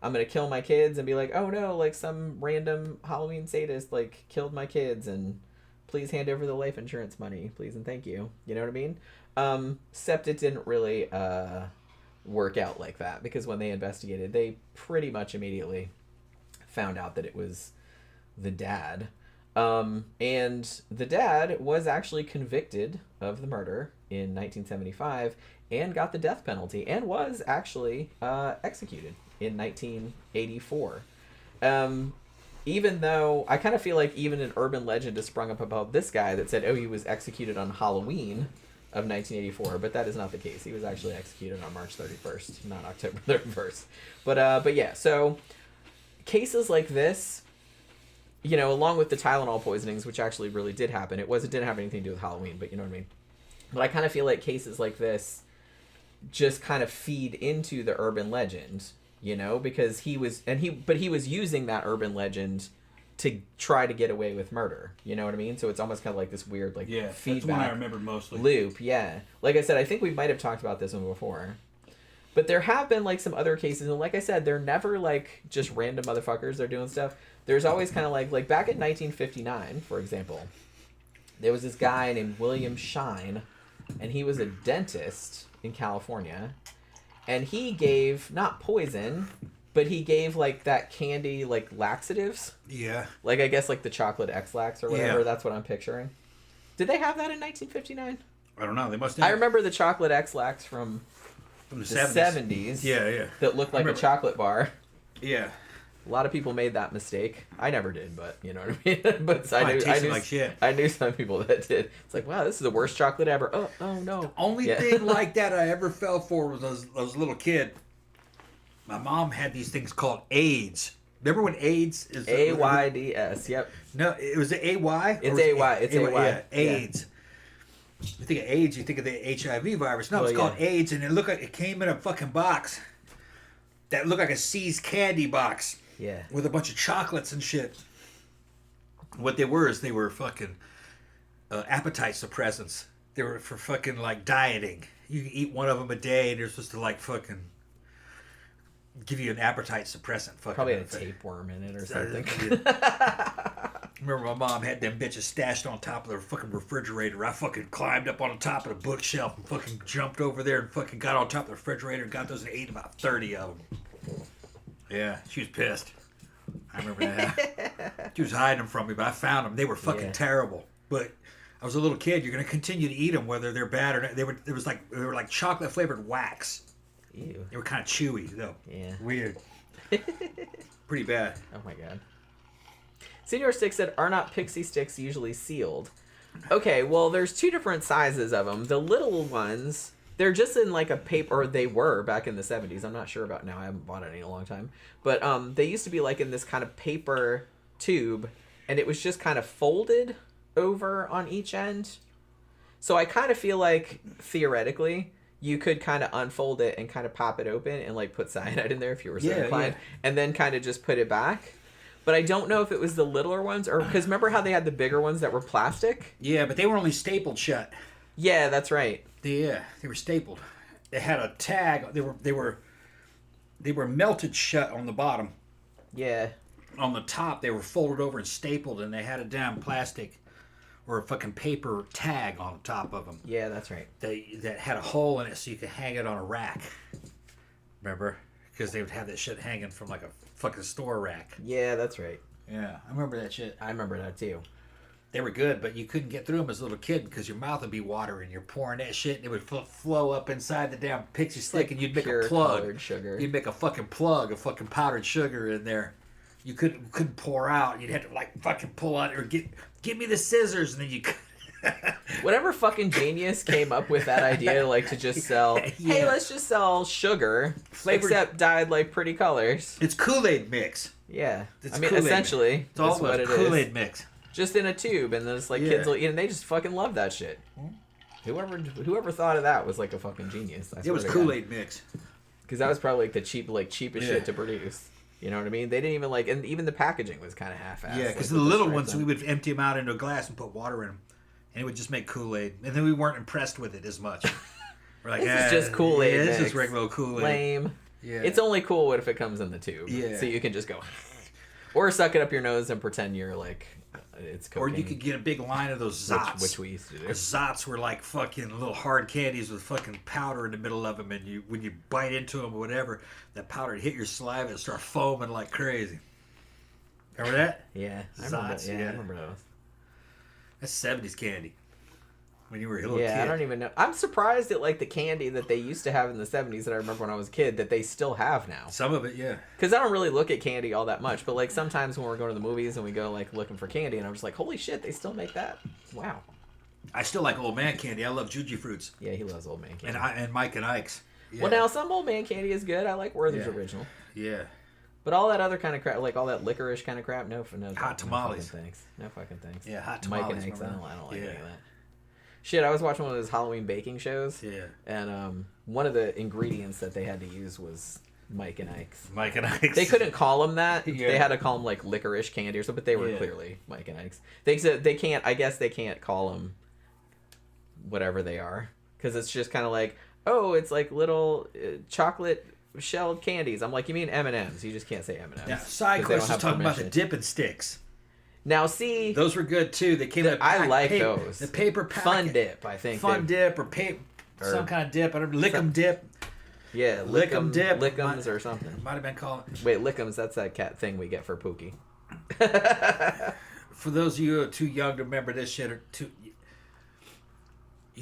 I'm going to kill my kids and be like, oh no, like some random Halloween sadist like killed my kids and please hand over the life insurance money, please and thank you. You know what I mean? Except it didn't really work out like that because when they investigated, they pretty much immediately found out that it was the dad. And the dad was actually convicted of the murder in 1975 and got the death penalty and was actually executed in 1984. Even though I kind of feel like even an urban legend has sprung up about this guy that said, oh, he was executed on Halloween of 1984, but that is not the case. He was actually executed on March 31st, not October 31st. But yeah, so cases like this, you know, along with the Tylenol poisonings, which actually really did happen. It didn't have anything to do with Halloween, but you know what I mean? But I kind of feel like cases like this just kind of feed into the urban legend, you know, because he was using that urban legend to try to get away with murder. You know what I mean? So it's almost kind of like this weird like feedback that's one I remember mostly. Loop. Yeah. Like I said, I think we might have talked about this one before. But there have been like some other cases, and like I said, they're never like just random motherfuckers. They're doing stuff. There's always kind of like back in 1959, for example, there was this guy named William Shine, and he was a dentist in California, and he gave not poison, but he gave like that candy like laxatives. Yeah. Like I guess like the chocolate X-Lax or whatever. Yeah. That's what I'm picturing. Did they have that in 1959? I don't know. They must have. I remember the chocolate X-Lax from the 70s. Yeah, yeah. That looked like a chocolate bar. Yeah. A lot of people made that mistake. I never did, but you know what I mean. But I knew like shit. I knew some people that did. It's like, wow, this is the worst chocolate ever. Oh no. The only thing like that I ever fell for was I was a little kid. My mom had these things called AIDS. Remember when AIDS is AIDS? Yep. No, it was the AY. It's AY. It's AY. Yeah, AIDS. You think of AIDS, you think of the HIV virus. No, it's called AIDS, and it came in a fucking box that looked like a See's candy box. Yeah. With a bunch of chocolates and shit. What they were fucking appetite suppressants. They were for fucking like dieting. You can eat one of them a day, and they're supposed to like fucking give you an appetite suppressant. Fucking probably had a tapeworm in it or something. Remember my mom had them bitches stashed on top of the fucking refrigerator. I fucking climbed up on the top of the bookshelf and fucking jumped over there and fucking got on top of the refrigerator and got those and ate about 30 of them. Yeah, she was pissed. I remember that. She was hiding them from me, but I found them. They were fucking terrible. But I was a little kid. You're gonna continue to eat them whether they're bad or not. They were like chocolate flavored wax. Ew. They were kind of chewy though. Yeah. Weird. Pretty bad. Oh my god. Senior Stick said, are not pixie sticks usually sealed? Okay, well, there's two different sizes of them. The little ones, they're just in like a paper, or they were back in the 70s. I'm not sure about now. I haven't bought any in a long time. But they used to be like in this kind of paper tube, and it was just kind of folded over on each end. So I kind of feel like, theoretically, you could kind of unfold it and kind of pop it open and like put cyanide in there if you were so inclined, and then kind of just put it back. But I don't know if it was the littler ones, or because remember how they had the bigger ones that were plastic? Yeah, but they were only stapled shut. Yeah, that's right. They were stapled. They had a tag. They were melted shut on the bottom. Yeah. On the top, they were folded over and stapled, and they had a damn plastic or a fucking paper tag on the top of them. Yeah, that's right. That had a hole in it so you could hang it on a rack. Remember? Because they would have that shit hanging from like a fucking store rack. Yeah, that's right. Yeah, I remember that shit. I remember that too. They were good, but you couldn't get through them as a little kid because your mouth would be watering. You're pouring that shit, and it would flow up inside the damn pixie stick, like and you'd make a plug. Colored sugar. You'd make a fucking plug of fucking powdered sugar in there. You couldn't pour out. You'd have to like fucking pull out or give me the scissors, and then you. Whatever fucking genius came up with that idea, like to just sell. Hey, let's just sell sugar, except dyed like pretty colors. It's Kool-Aid mix. Yeah, It's I mean, Kool-Aid essentially, it's all what it Kool-Aid is. mix. Just in a tube, and then it's like kids will eat, and they just fucking love that shit. Whoever thought of that was like a fucking genius. It was Kool-Aid mix. Because that was probably like the cheapest shit to produce. You know what I mean? They didn't even like, and even the packaging was kind of half-assed. Yeah, because like, the with little stripes ones, we would empty them out into a glass and put water in them. And it would just make Kool-Aid. And then we weren't impressed with it as much. We're like, This is just Kool-Aid Yeah, this mix. is regular Kool-Aid. Lame. Yeah. It's only cool if it comes in the tube. Yeah. So you can just go, or suck it up your nose and pretend you're like, it's cocaine. Or you could get a big line of those Zots. Which we used to do. Zots were like fucking little hard candies with fucking powder in the middle of them. And when you bite into them or whatever, that powder would hit your saliva and start foaming like crazy. Remember that? Yeah. Zots, I yeah. remember those. That's 70s candy. When you were a little Yeah, kid. I don't even know. I'm surprised at like the candy that they used to have in the 70s that I remember when I was a kid that they still have now. Some of it, yeah. Because I don't really look at candy all that much, but like sometimes when we're going to the movies and we go like looking for candy and I'm just like, holy shit, they still make that? Wow. I still like old man candy. I love Juji fruits. Yeah, he loves old man candy. And Mike and Ike's. Yeah. Well, now some old man candy is good. I like Werther's Yeah. original. Yeah. But all that other kind of crap, like all that licorice kind of crap, no, Hot tamales. No fucking thanks. No fucking thanks. Yeah, hot Mike tamales. and eggs, I remember? don't like Yeah. any of that. Shit, I was watching one of those Halloween baking shows, Yeah. and one of the ingredients that they had to use was Mike and Ike's. Mike and Ike's. They couldn't call them that. Yeah. They had to call them like licorice candy or something. But they were Yeah. clearly Mike and Ike's. They said they can't. I guess they can't call them whatever they are because it's just kind of like, oh, it's like little chocolate shelled candies. I'm like, you mean M&Ms? You just can't say M&Ms. Now, side 'cause they don't quest is have talking about the permission. dipping sticks. Now see, Those were good too. They came with I like paper, those. The paper packet. Fun Dip, I think. Fun they- dip or some kind of dip. I don't Lick'em dip. Yeah, Lick'em dip. Lick'ems or something. Might have been called. Wait, Lick'ems, that's that cat thing we get for Pookie. For those of you who are too young to remember this shit, you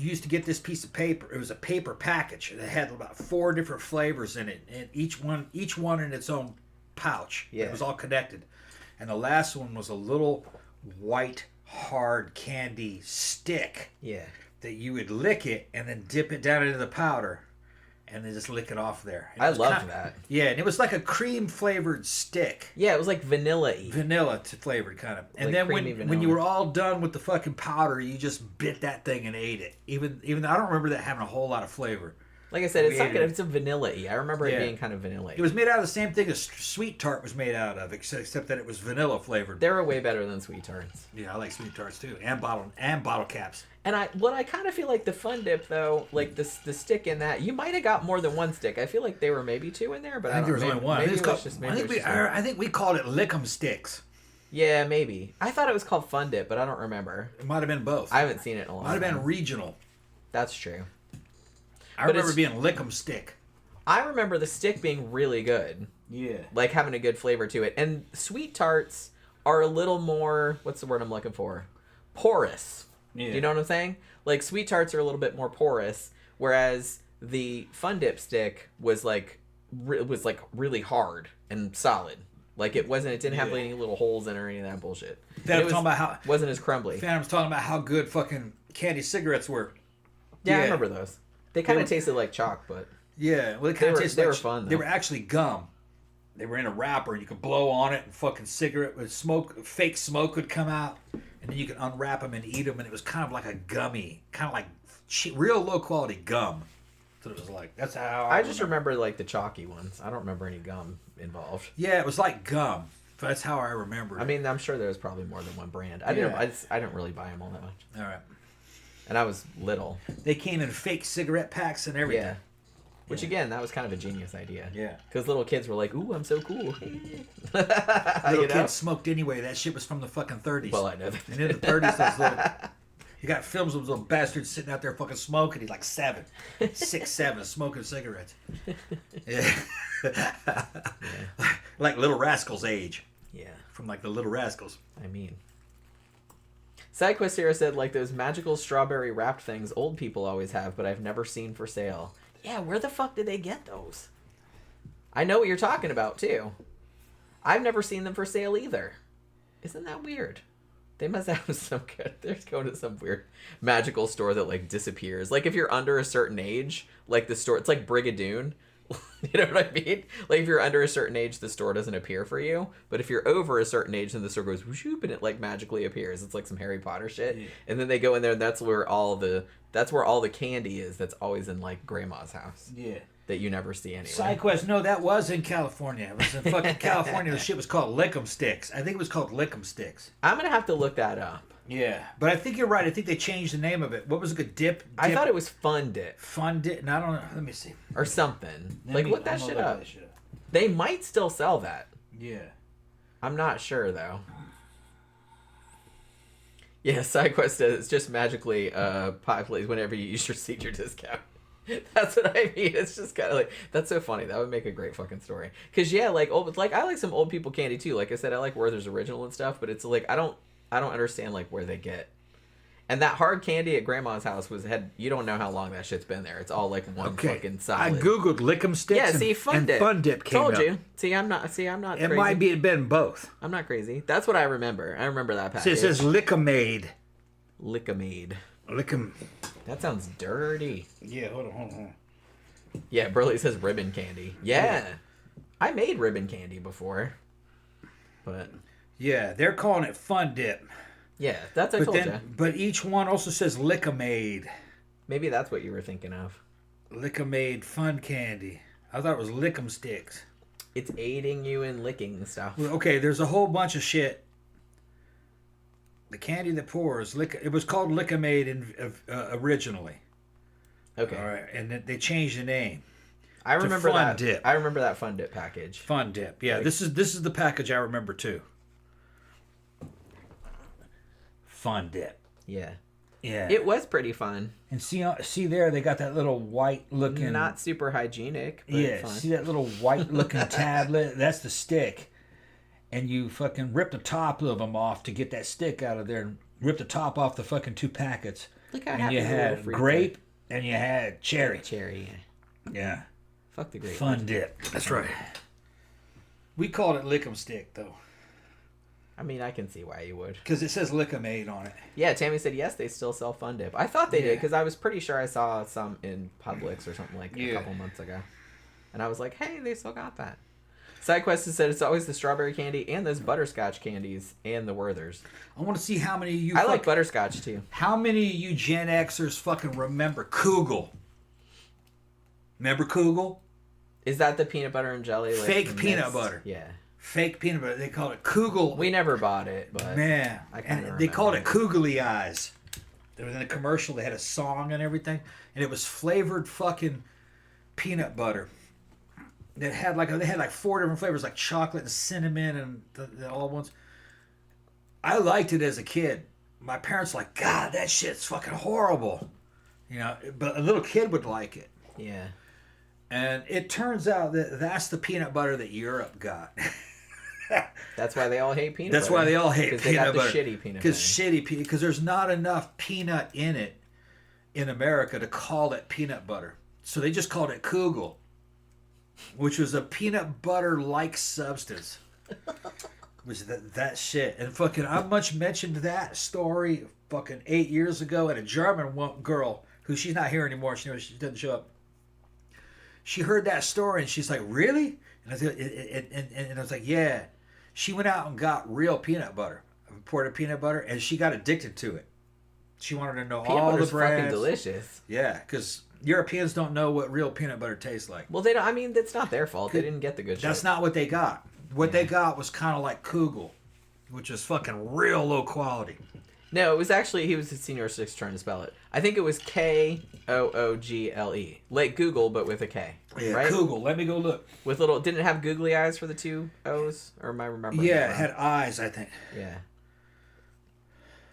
used to get this piece of paper. It was a paper package. It had about 4 different flavors in it, and each one in its own pouch. Yeah. It was all connected. And the last one was a little white hard candy stick Yeah. that you would lick it and then dip it down into the powder and then just lick it off there. And it I was loved that. Yeah, and it was like a cream flavored stick. Yeah, it was like vanilla-y. Vanilla to flavored kind of. And Like then creamy when vanilla. you were all done with the fucking powder, you just bit that thing and ate it. Even though I don't remember that having a whole lot of flavor. Like I said, it's We not ate good. it. It's a vanilla-y. I remember Yeah. it being kind of vanilla-y. It was made out of the same thing as sweet tart was made out of, except that it was vanilla flavored. They were way better than Sweet Tarts. Yeah, I like sweet tarts too, and bottle caps. And I kind of feel like the Fun Dip though, like the stick in that, you might have got more than one stick. I feel like there were maybe 2 in there, but I think there was only one. I think, I I think we called it Lick'em Sticks. Yeah, maybe. I thought it was called Fun Dip, but I don't remember. It might have been both. I haven't seen it in a long Might have time. been regional. That's true. I But remember it's- being Lick'em Stick. I remember the stick being really good. Yeah. Like having a good flavor to it. And Sweet Tarts are a little more, what's the word I'm looking for? Porous. Yeah. Do you know what I'm saying? Like Sweet Tarts are a little bit more porous, whereas the Fun Dip stick was like really hard and solid. Like it didn't have Yeah. any little holes in it or any of that bullshit. Then And I'm talking about how wasn't as crumbly. Phantom's talking about how good fucking candy cigarettes were. Yeah, I Yeah. remember those. They kind They of were- tasted like chalk, but Yeah, well, it They kind of were- tasted they like were fun, They though. were actually gum. They were in a wrapper, and you could blow on it, and fucking cigarette with smoke, fake smoke would come out, and then you could unwrap them and eat them, and it was kind of like a gummy, kind of like real low quality gum. That's what it was like. That's how I just remember like the chalky ones. I don't remember any gum involved. Yeah, it was like gum. That's how I remember it. I mean, I'm sure there was probably more than one brand. I didn't really buy them all that much, all right. and I was little. They came in fake cigarette packs and everything. Yeah. Which Yeah. again, that was kind of a genius idea. Yeah. Because little kids were like, "Ooh, I'm so cool." Little You know? kids smoked anyway. That shit was from the fucking 30s. Well, I know that. And in the 30s, those little... You got films of those little bastards sitting out there fucking smoking. He's like 6, 7, smoking cigarettes. Yeah. Like Little Rascals age. Yeah. From like the Little Rascals. I mean. SideQuest Ciarra said, like those magical strawberry wrapped things old people always have, but I've never seen for sale. Yeah, where the fuck did they get those? I know what you're talking about, too. I've never seen them for sale either. Isn't that weird? They must have some good... They're going to some weird magical store that, like, disappears. Like, if you're under a certain age, like, the store... It's like Brigadoon. You know what I mean? Like, if you're under a certain age, the store doesn't appear for you. But if you're over a certain age, then the store goes whoop, and it, like, magically appears. It's like some Harry Potter shit. Yeah. And then they go in there, and that's where all the candy is that's always in, like, Grandma's house. Yeah. that you never see anyway. Side quest, no, that was in California. It was in fucking California. The shit was called Lick'em Sticks. I think it was called Lick'em Sticks. I'm gonna have to look that up. Yeah, but I think you're right. I think they changed the name of it. What was it? Good dip? I thought it was Fun Dip Fun Dip. No, I don't know. Let me see. or something. Look that shit up. That shit up. They might still sell that. Yeah. I'm not sure though. Yeah, SideQuest says it's just magically populates whenever you use your senior discount. That's what I mean. It's just kind of like, that's so funny. That would make a great fucking story. Cause yeah, like I like some old people candy too. Like I said, I like Werther's Original and stuff, but it's like I don't understand like where they get. And that hard candy at Grandma's house you don't know how long that shit's been there. It's all like one fucking solid. I googled Lick'em Sticks. Yeah, see, Fun Dip. Fun Dip came Told up. you. See, I'm not It crazy. might be have been both. I'm not crazy. That's what I remember. I remember that So package. it says Lick'em-Aid. Lick'em-Aid. Lick'em. That sounds dirty. Yeah, hold on. Yeah, Burley says ribbon candy. Yeah. I made ribbon candy before. But Yeah, they're calling it Fun Dip. yeah, that's what I told you. But each one also says Lick'em-Aid. Maybe that's what you were thinking of. Lick'em-Aid Fun Candy. I thought it was Lick'em Sticks. It's aiding you in licking stuff. Well, okay, there's a whole bunch of shit. The candy that pours. It was called Lick'em-Aid originally. Okay. All right, and then they changed the name. I remember Fun that. Dip. I remember that Fun Dip package. Fun Dip. Yeah, Like- this is the package I remember too. Fun Dip. Yeah. Yeah. It was pretty fun. And see there, they got that little white looking. Not super hygienic, but Yeah. fun. See that little white looking tablet? That's the stick. And you fucking rip the top of them off to get that stick out of there, and rip the top off the fucking 2 packets. Look how And happy you the little had freak grape and you had cherry. Cherry. Yeah. Fuck the grape. Fun Dip. That's right. We called it Lick'em Stick though, I mean, I can see why you would. because it says Lick'em-Aid on it. Yeah, Tammy said yes, they still sell Fun Dip. I thought they did Yeah. because I was pretty sure I saw some in Publix or something like a Yeah. couple months ago, and I was like, hey, they still got that. SideQuest has said it's always the strawberry candy and those butterscotch candies and the Werthers. I want to see how many of you. I like butterscotch too. How many of you Gen Xers fucking remember Kugel? Remember Kugel? Is that the peanut butter and jelly? Like, Fake peanut mixed? butter. Yeah. Fake peanut butter. They called it Kugel. We never bought it, but Man, I kinda and they called it remember. Kugely Eyes. They was in a commercial. They had a song and everything, and it was flavored fucking peanut butter. They had like 4 different flavors, like chocolate and cinnamon and the all ones. I liked it as a kid. My parents were like, God, that shit's fucking horrible, you know. But a little kid would like it. yeah. And it turns out that that's the peanut butter that Europe got. That's why they all hate peanut That's butter. why they all hate 'Cause peanut they got butter. the shitty peanut butter. Because there's not enough peanut in it in America to call it peanut butter. So they just called it Kugel, which was a peanut butter like substance. Which that shit. And fucking I much mentioned that story fucking 8 years ago, and a German girl who she's not here anymore. She doesn't show up. She heard that story and she's like, really? And I said, and I was like, yeah. She went out and got real peanut butter, imported peanut butter, and she got addicted to it. She wanted to know Peanut all the butter's brands. fucking delicious. Yeah, because Europeans don't know what real peanut butter tastes like. Well, they don't. I mean, it's not their fault. They didn't get the good shit. That's not what they got. What they got was kind of like Kugel, which is fucking real low quality. No, it was actually, he was at Senior 6 trying to spell it. I think it was Koogle. Like Google, but with a K. Yeah, right? Kugel. Let me go look. With little, didn't it have googly eyes for the 2 O's? Or am I remembering? Yeah, that it had eyes, I think. wrong? Yeah.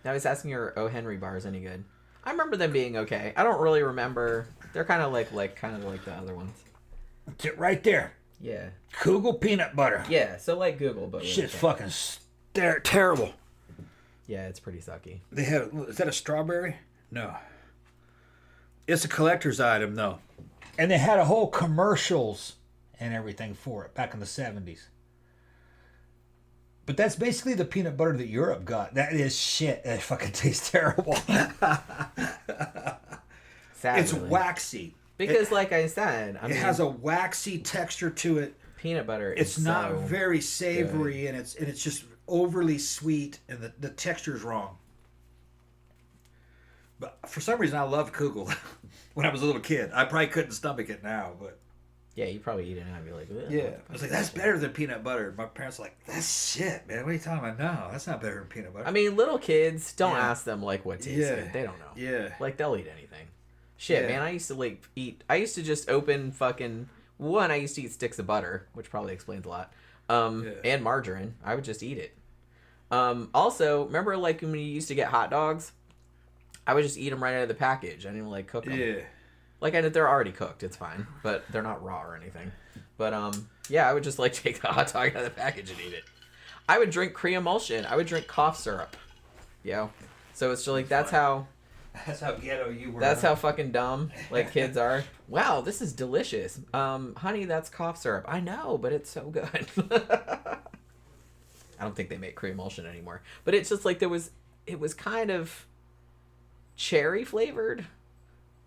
Now he's asking your O. Henry bars any good. I remember them being okay. I don't really remember. They're kind of like the other ones. It's it right there. Yeah. Kugel peanut butter. Yeah, so like Google, but with a Shit's K. fucking terrible. Yeah, it's pretty sucky. They had, is that a strawberry? No. It's a collector's item, though. And they had a whole commercials and everything for it back in the 70s. But that's basically the peanut butter that Europe got. That is shit. That fucking tastes terrible. Sadly. It's waxy. Because, like I said, I It mean, has a waxy texture to it. peanut butter It's is not so very savory, and it's just overly sweet, and the texture's wrong. But for some reason, I loved Kugel when I was a little kid. I probably couldn't stomach it now, but Yeah, you probably eat it and I'd be like, ugh, Yeah. I was like, that's better than peanut butter. My parents were like, that's shit, man. What are you talking about? No, that's not better than peanut butter. I mean, little kids, don't Yeah. ask them, like, what tastes Yeah. good. They don't know. Yeah. Like, they'll eat anything. Shit, Yeah. man, I used to just open fucking... One, I used to eat sticks of butter, which probably explains a lot. And margarine. I would just eat it. Also, remember, like, when you used to get hot dogs? I would just eat them right out of the package. I didn't, like, cook them. Yeah. Like, they're already cooked. It's fine. But they're not raw or anything. But, yeah, I would just, like, take the hot dog out of the package and eat it. I would drink pre-emulsion. I would drink cough syrup. Yo. So it's just, like, that's how ghetto you were. That's how fucking dumb, like, kids are. Wow, this is delicious. Honey, that's cough syrup. I know, but it's so good. I don't think they make pre-emulsion anymore. But it's just, like, it was kind of cherry flavored.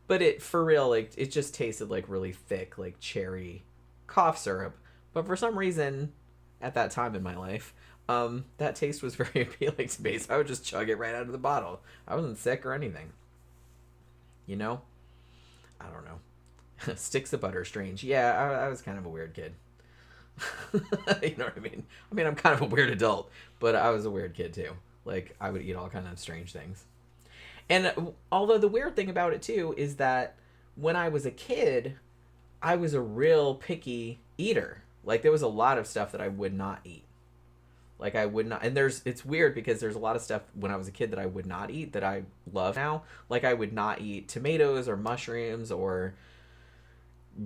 But it, for real, like, it just tasted like really thick, like cherry cough syrup. But for some reason, at that time in my life, that taste was very appealing to me. So I would just chug it right out of the bottle. I wasn't sick or anything. You know? I don't know. Sticks of butter, strange. Yeah, I was kind of a weird kid. You know what I mean? I mean, I'm kind of a weird adult, but I was a weird kid too. Like, I would eat all kind of strange things. And although the weird thing about it too is that when I was a kid, I was a real picky eater. Like, there was a lot of stuff that I would not eat. Like, I would not, and it's weird because there's a lot of stuff when I was a kid that I would not eat that I love now. Like, I would not eat tomatoes or mushrooms or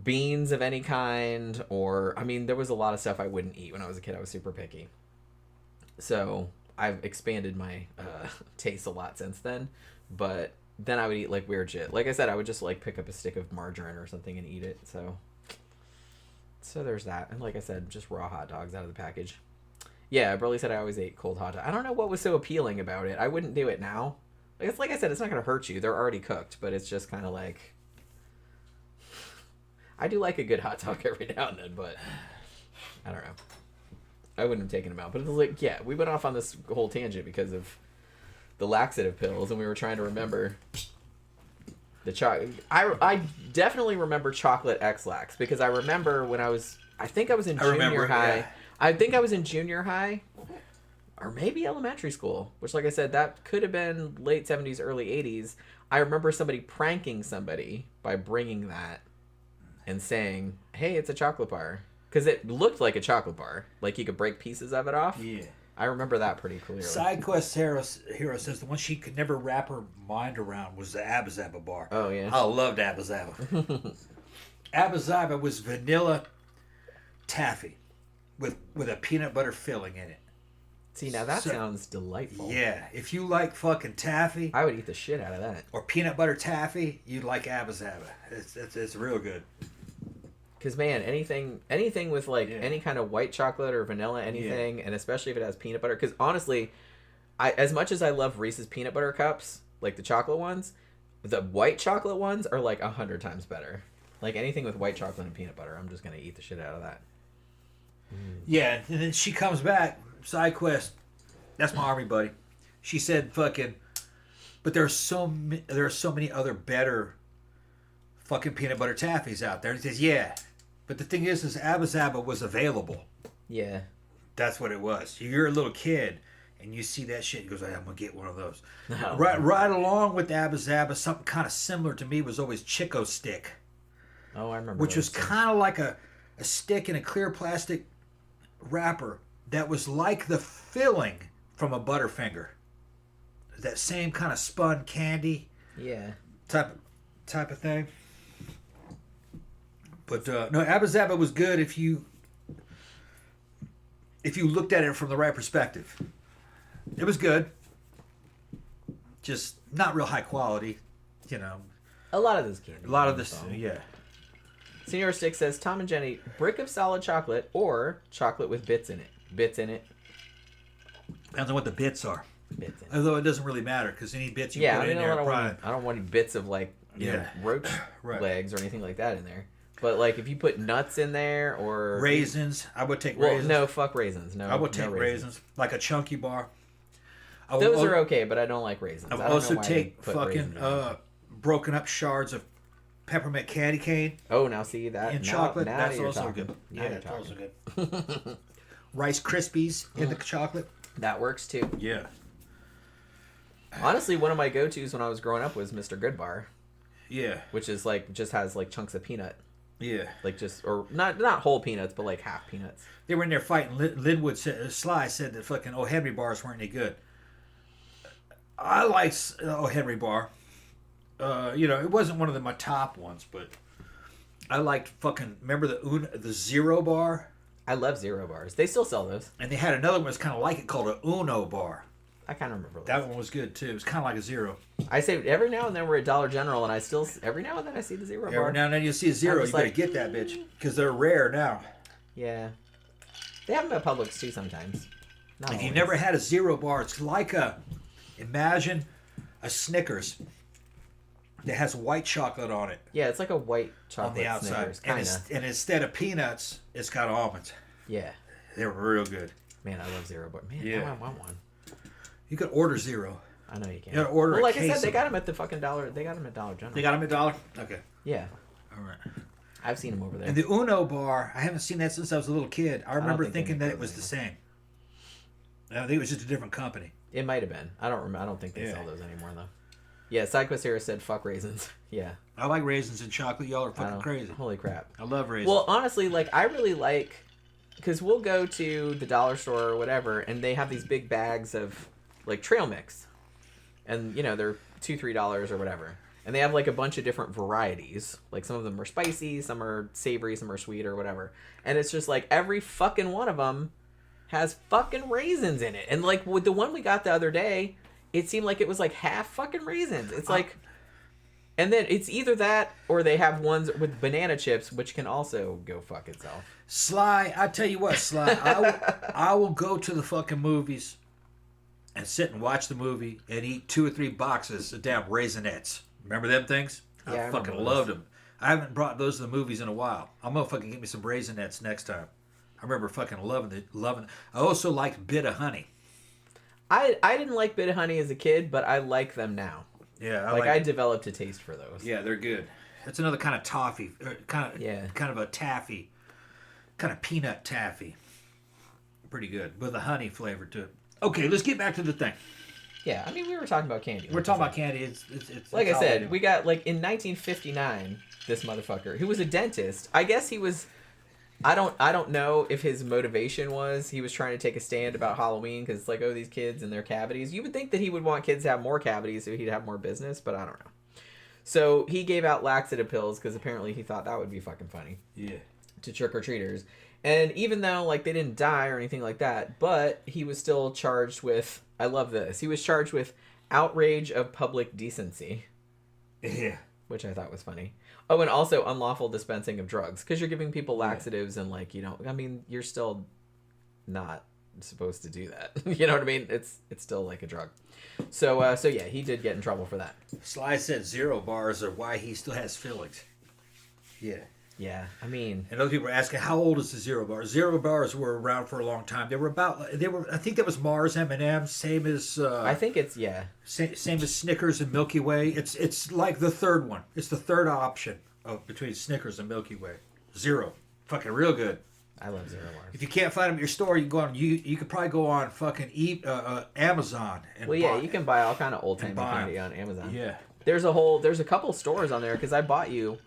beans of any kind, or, I mean, there was a lot of stuff I wouldn't eat when I was a kid. I was super picky. So I've expanded my taste a lot since then. But then I would eat, like, weird shit. Like I said, I would just, like, pick up a stick of margarine or something and eat it. So there's that. And like I said, just raw hot dogs out of the package. Yeah, Burley said I always ate cold hot dogs. I don't know what was so appealing about it. I wouldn't do it now. Like I said, it's not going to hurt you. They're already cooked. But it's just kind of like... I do like a good hot dog every now and then, but... I don't know. I wouldn't have taken them out. But it was like, yeah, we went off on this whole tangent because of the laxative pills, and we were trying to remember the chocolate. I definitely remember chocolate X-Lax because I remember when I think I was in junior high. Yeah. I think I was in junior high or maybe elementary school, which, like I said, that could have been late 70s, early 80s. I remember somebody pranking somebody by bringing that and saying, hey, it's a chocolate bar. Because it looked like a chocolate bar. Like you could break pieces of it off. Yeah. I remember that pretty clearly. SideQuest Hero says the one she could never wrap her mind around was the Abba Zaba bar. Oh, yeah. I loved Abba Zaba. Abba Zaba was vanilla taffy with a peanut butter filling in it. See, now that sounds delightful. Yeah. If you like fucking taffy... I would eat the shit out of that. Or peanut butter taffy, you'd like Abba Zaba. It's real good. Because, man, anything with, like, any kind of white chocolate or vanilla anything, and especially if it has peanut butter. Because, honestly, as much as I love Reese's peanut butter cups, like the chocolate ones, the white chocolate ones are, like, 100 times better. Like, anything with white chocolate and peanut butter, I'm just going to eat the shit out of that. Yeah, and then she comes back, SideQuest, that's my army buddy. She said, fucking, but there are so many other better fucking peanut butter taffies out there. He says, yeah. But the thing is Abba Zaba was available. Yeah. That's what it was. You're a little kid, and you see that shit, and goes, hey, I'm going to get one of those. No. Right along with Abba Zaba, something kind of similar to me was always Chico Stick. Oh, I remember. Which was kind of like a stick in a clear plastic wrapper that was like the filling from a Butterfinger. That same kind of spun candy. Yeah. Type of thing. But no, Abba Zaba was good if you looked at it from the right perspective. It was good. Just not real high quality, you know. A lot of this candy. A lot of this, yeah. Senior Stick says, Tom and Jenny, brick of solid chocolate or chocolate with bits in it. Bits in it. I don't know what the bits are. Bits in it. Although it doesn't really matter because any bits you put in there. I don't want any bits of, like, you know, roach legs or anything like that in there. But, like, if you put nuts in there or... Raisins. I would take raisins. No, fuck raisins. No, I would take raisins. Like a chunky bar. Those are okay, but I don't like raisins. I would also take fucking broken up shards of peppermint candy cane Oh, now see that in now, chocolate. Now That's you're also talking. good. Now Yeah, you're it's talking. also good. Rice Krispies in the chocolate. That works too. Yeah. Honestly, one of my go-tos when I was growing up was Mr. Goodbar, Yeah. which is like just has like chunks of peanut, Yeah. like just or not whole peanuts, but like half peanuts. They were in there fighting. Linwood said, Sly said that fucking O. Henry bars weren't any good. I liked O. Henry bar. It wasn't one of my top ones, but I liked fucking. Remember the Zero bar? I love Zero bars. They still sell those. And they had another one that's kind of like it called a Uno bar. I kind of remember those. That one was good too. It was kind of like a Zero. I say every now and then we're at Dollar General, and I still every now and then I see the Zero bar. Every now and then you see a Zero, I'm you just better like, get that bitch because they're rare now. Yeah, they have them at Publix too sometimes. Not If you always. never had a Zero bar, it's like imagine a Snickers that has white chocolate on it Yeah, it's like a white chocolate on the outside, Snickers, and, kinda. and instead of peanuts, it's got almonds. Yeah, They were real good. man, I love Zero bar. Man, Yeah. now I want one. You could order Zero. I know you can. You gotta order well, a like I case said, they of got them. them at the fucking Dollar. They got them at Dollar General. They got them $1. Okay, Yeah, all right. I've seen them over there. And the Uno bar, I haven't seen that since I was a little kid. I remember think they thinking make that it those was the same. I think it was just a different company. It might have been. I don't remember. I don't think they Yeah. sell those anymore though. Yeah, SideQuest Sarah said fuck raisins. Yeah. I like raisins and chocolate. Y'all are I fucking don't- crazy. Holy crap. I love raisins. Well, honestly, like I really like, because we'll go to the dollar store or whatever, and they have these big bags of like trail mix, and they're $2-3 or whatever, and they have like a bunch of different varieties. Like some of them are spicy, some are savory, some are sweet or whatever, and it's just like every fucking one of them has fucking raisins in it, and like with the one we got the other day, it seemed like it was like half fucking raisins. It's like. And then it's either that or they have ones with banana chips, which can also go fuck itself. Sly, I tell you what, Sly, I will go to the fucking movies and sit and watch the movie and eat 2 or 3 boxes of damn Raisinets. Remember them things? Yeah, I I remember fucking those. loved them. I haven't brought those to the movies in a while. I'm gonna fucking get me some Raisinets next time. I remember fucking loving. I also liked Bit of Honey. I didn't like Bit of Honey as a kid, but I like them now. Yeah, I developed a taste for those. Yeah, they're good. That's another kind of toffee, kind of a taffy, kind of peanut taffy. Pretty good with a honey flavor to it. Okay, let's get back to the thing. Yeah, I mean, we were talking about candy. We're talking about candy. It's Like it's I said, all- we got, like, in 1959, this motherfucker, who was a dentist. I guess he was... I don't know if his motivation was he was trying to take a stand about Halloween because it's like, oh, these kids and their cavities. You would think that he would want kids to have more cavities so he'd have more business, but I don't know. So he gave out laxative pills because apparently he thought that would be fucking funny. Yeah. To trick-or-treaters. And even though, like, they didn't die or anything like that, but he was still charged with... I love this. He was charged with outrage of public decency. Yeah. Which I thought was funny. Oh, and also unlawful dispensing of drugs. Because you're giving people laxatives and, like, I mean, you're still not supposed to do that. You know what I mean? It's still like a drug. So yeah, he did get in trouble for that. Sly said 0 bars are why he still has fillings. Yeah. Yeah, I mean... And other people are asking, how old is the 0 bars? 0 bars were around for a long time. I think that was Mars, M&M's, same as... I think it's, yeah. Same as Snickers and Milky Way. It's like the third one. It's the third option between Snickers and Milky Way. 0. Fucking real good. I love 0 bars. If you can't find them at your store, you can go on. You could probably go on fucking Amazon. And Well, yeah, buy, you can buy all kind of old-timey buy 'em. candy on Amazon. Yeah. There's a couple stores on there because I bought you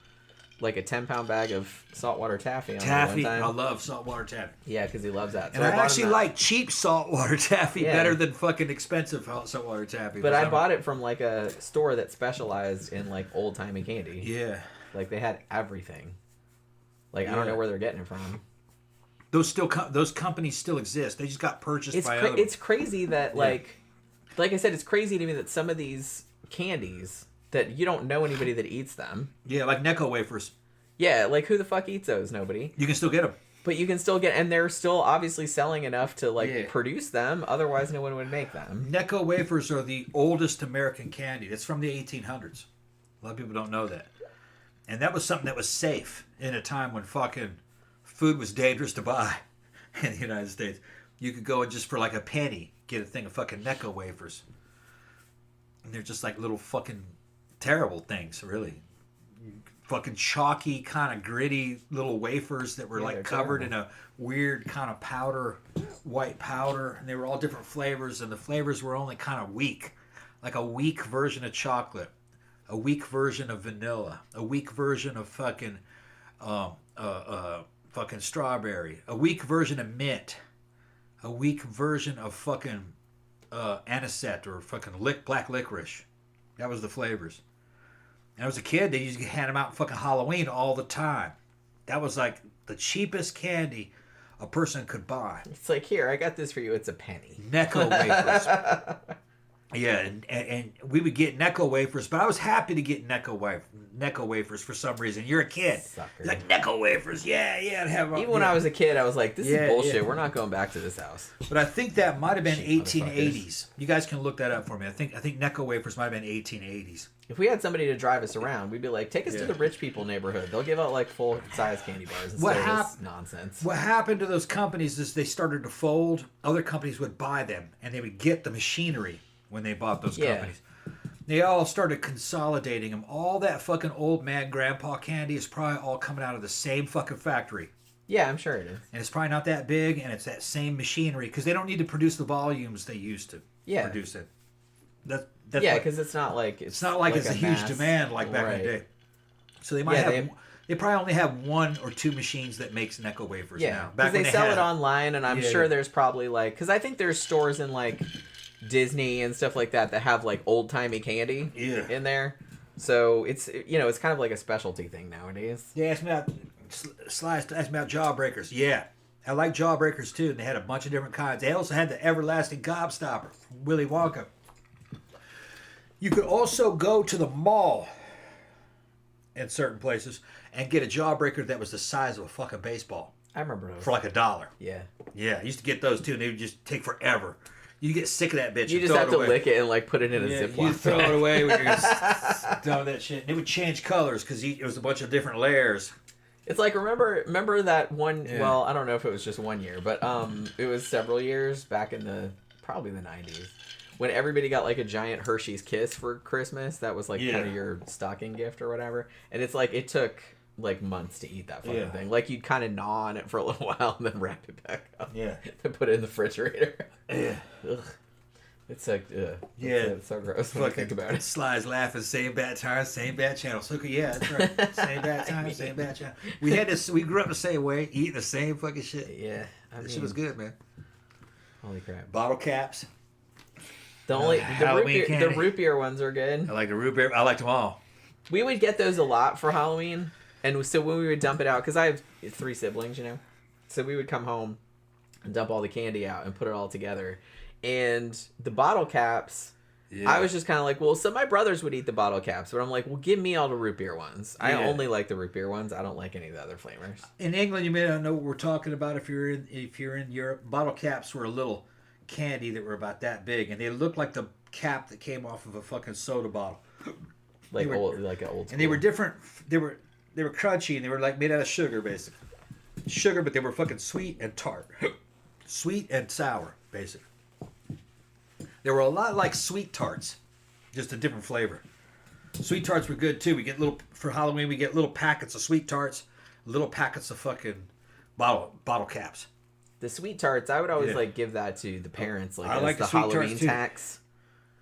like a 10-pound bag of saltwater taffy on there Taffy. one I time. love saltwater taffy. Yeah, because he loves that. So And I bought actually him that. like cheap saltwater taffy Yeah. better than fucking expensive saltwater taffy. But I I'm- bought it from like a store that specialized in like old-timey candy. Yeah. Like they had everything. Like I don't Yeah. know where they're getting it from. Those companies still exist. They just got purchased by other. It's crazy that like I said, it's crazy to me that some of these candies that you don't know anybody that eats them. Yeah, like Necco wafers. Yeah, like who the fuck eats those? Nobody. You can still get them. But you can still get, and they're still obviously selling enough to like Yeah. produce them. Otherwise, no one would make them. Necco wafers are the oldest American candy. It's from the 1800s. A lot of people don't know that. And that was something that was safe in a time when fucking food was dangerous to buy in the United States. You could go and just for like a penny get a thing of fucking Necco wafers. And they're just like little fucking terrible things, really. fucking chalky, kind of gritty little wafers that were Yeah, like they're covered terrible. in a weird kind of powder, white powder, and they were all different flavors, and the flavors were only kind of weak, like a weak version of chocolate, a weak version of vanilla, a weak version of fucking fucking strawberry, a weak version of mint, a weak version of fucking anisette or fucking black licorice. That was the flavors. And as a kid, they used to hand them out on fucking Halloween all the time. That was like the cheapest candy a person could buy. It's like, here, I got this for you. It's a penny. Necco wafers. Yeah, and we would get Necco wafers, but I was happy to get Necco wafers for some reason. You're a kid. Sucker. You're like, Necco wafers, yeah, I'd have Even when I was a kid, I was like, this Yeah, is bullshit. yeah. We're not going back to this house. But I think that might have been Shit, 1880s. You guys can look that up for me. I think Necco wafers might have been 1880s. If we had somebody to drive us around, we'd be like, take us to Yeah. the rich people neighborhood. They'll give out like full-size candy bars instead What of hap- this nonsense. What happened to those companies is they started to fold. Other companies would buy them, and they would get the machinery when they bought those Yeah. companies. They all started consolidating them. All that fucking old man grandpa candy is probably all coming out of the same fucking factory. Yeah, I'm sure it is. And it's probably not that big, and it's that same machinery because they don't need to produce the volumes they used to Yeah. produce it. That's Yeah, like- because it's not like it's not like it's a huge mass- demand like back in the Right. day. So they might Yeah, have. They probably only have 1 or 2 machines that makes Necco wafers Yeah, now. because they sell had it online, and I'm Yeah, sure yeah. there's probably like, because I think there's stores in like Disney and stuff like that have like old timey candy Yeah. in there. So it's it's kind of like a specialty thing nowadays. Yeah, ask me about Slice. Ask me about Jawbreakers. Yeah, I like Jawbreakers too, and they had a bunch of different kinds. They also had the everlasting Gobstopper, from Willy Wonka. You could also go to the mall in certain places and get a Jawbreaker that was the size of a fucking baseball I remember those. for like $1. Yeah, Yeah, I used to get those too, and they would just take forever. You get sick of that bitch. you and just throw have it to away. lick it and like put it in a Yeah, Ziploc. you throw bag. it away when you're just done with that shit. It would change colors because it was a bunch of different layers. It's like remember that one. Yeah. Well, I don't know if it was just 1 year, but it was several years back in probably the 90s when everybody got like a giant Hershey's Kiss for Christmas. That was like Yeah. kind of your stocking gift or whatever. And it's like it took like months to eat that fucking Yeah. thing. Like you'd kind of gnaw on it for a little while and then wrap it back up. Yeah. And put it in the refrigerator. Yeah. Ugh. It's like Yeah. It's so gross when I think about it. Slides laughing, same bad time, same bad channel. So yeah, that's right. Same bad time, I mean- same bad channel. We had this. We grew up the same way, eating the same fucking shit. Yeah, I That mean, shit was good, man. holy crap. Bottle caps. The Halloween the candy. root beer ones are good. I like the root beer. I liked them all. We would get those a lot for Halloween, and so when we would dump it out, because I have 3 siblings, so we would come home and dump all the candy out and put it all together. And the bottle caps, Yeah. I was just kind of like, well, so my brothers would eat the bottle caps, but I'm like, well, give me all the root beer ones. I Yeah. only like the root beer ones. I don't like any of the other flavors. In England, you may not know what we're talking about if you're in Europe. Bottle caps were a little candy that were about that big, and they looked like the cap that came off of a fucking soda bottle. Like were- like an old school. And they were different. They were crunchy, and they were like made out of sugar, basically. Sugar, but they were fucking sweet and tart, sweet and sour, basically. They were a lot like sweet tarts, just a different flavor. Sweet tarts were good too. We get for Halloween. We get little packets of sweet tarts, little packets of fucking bottle caps. The sweet tarts, I would always Yeah. like give that to the parents, like I as like the the sweet tarts, Halloween too. tax.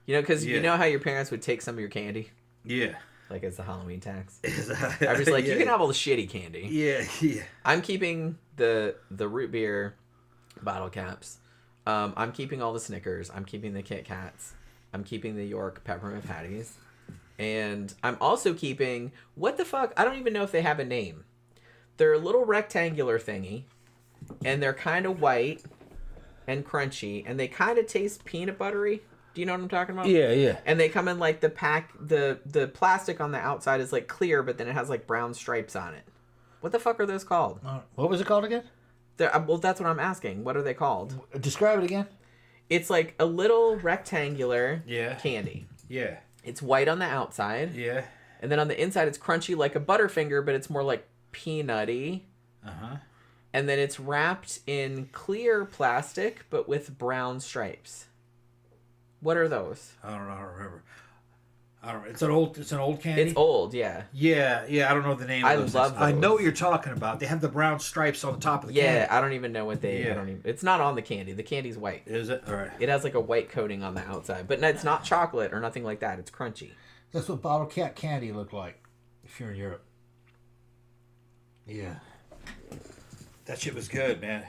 Because Yeah. you know how your parents would take some of your candy, Yeah. like as the Halloween tax. I'm I'm just like, you can have all the shitty candy. Yeah, yeah. I'm keeping the root beer bottle caps. I'm keeping all the Snickers. I'm keeping the Kit Kats. I'm keeping the York peppermint patties. And I'm also keeping, what the fuck? I don't even know if they have a name. They're a little rectangular thingy. And they're kind of white and crunchy. And they kind of taste peanut buttery. Do you know what I'm talking about? Yeah. And they come in like the plastic on the outside is like clear, but then it has like brown stripes on it. What the fuck are those called? What was it called again? Well, that's what I'm asking. What are they called? Describe it again. It's like a little rectangular Yeah. candy. Yeah. It's white on the outside, Yeah. and then on the inside it's crunchy like a Butterfinger, but it's more like peanutty. Uh-huh. And then it's wrapped in clear plastic, but with brown stripes. What are those? I don't remember. I don't know. It's an old candy. It's old, yeah. Yeah. I don't know the name. I of those love things. I know those. what you're talking about. They have the brown stripes on the top of the Yeah, candy. I don't even know what they. Yeah. I don't even. It's not on the candy. The candy's white. Is it? All right. It has like a white coating on the outside, but it's not chocolate or nothing like that. It's crunchy. That's what bottle cap candy looked like if you're in Europe. Yeah. That shit was good, man.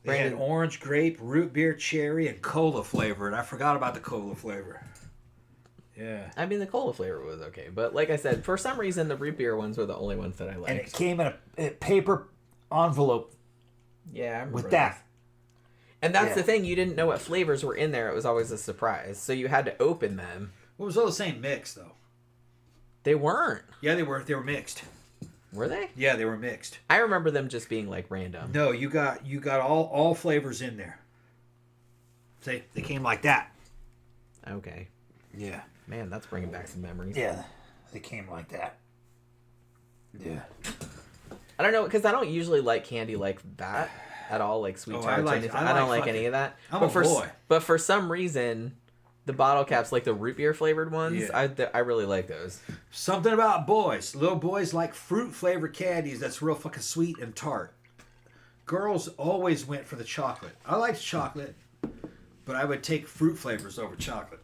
They had Brandon- orange, grape, root beer, cherry, and cola flavor. And I forgot about the cola flavor. Yeah. I mean, the cola flavor was okay, but like I said, for some reason, the root beer ones were the only ones that I liked. And it came in a paper envelope Yeah, I remember with those. that. And that's Yeah. the thing, you didn't know what flavors were in there. It was always a surprise. So you had to open them. Well, it was all the same mix, though. They weren't. Yeah, they were. They were mixed. Were they? Yeah, they were mixed. I remember them just being like random. No, you got all flavors in there. See, they came like that. Okay. Yeah. Man, that's bringing back some memories. Yeah, they came like that. Yeah. I don't know, because I don't usually like candy like that at all, like sweet Oh, tarts. I don't like like any of that. I'm but a boy. But for some reason, the bottle caps, like the root beer flavored ones, Yeah. I really like those. Something about boys. Little boys like fruit flavored candies that's real fucking sweet and tart. Girls always went for the chocolate. I liked chocolate, but I would take fruit flavors over chocolate.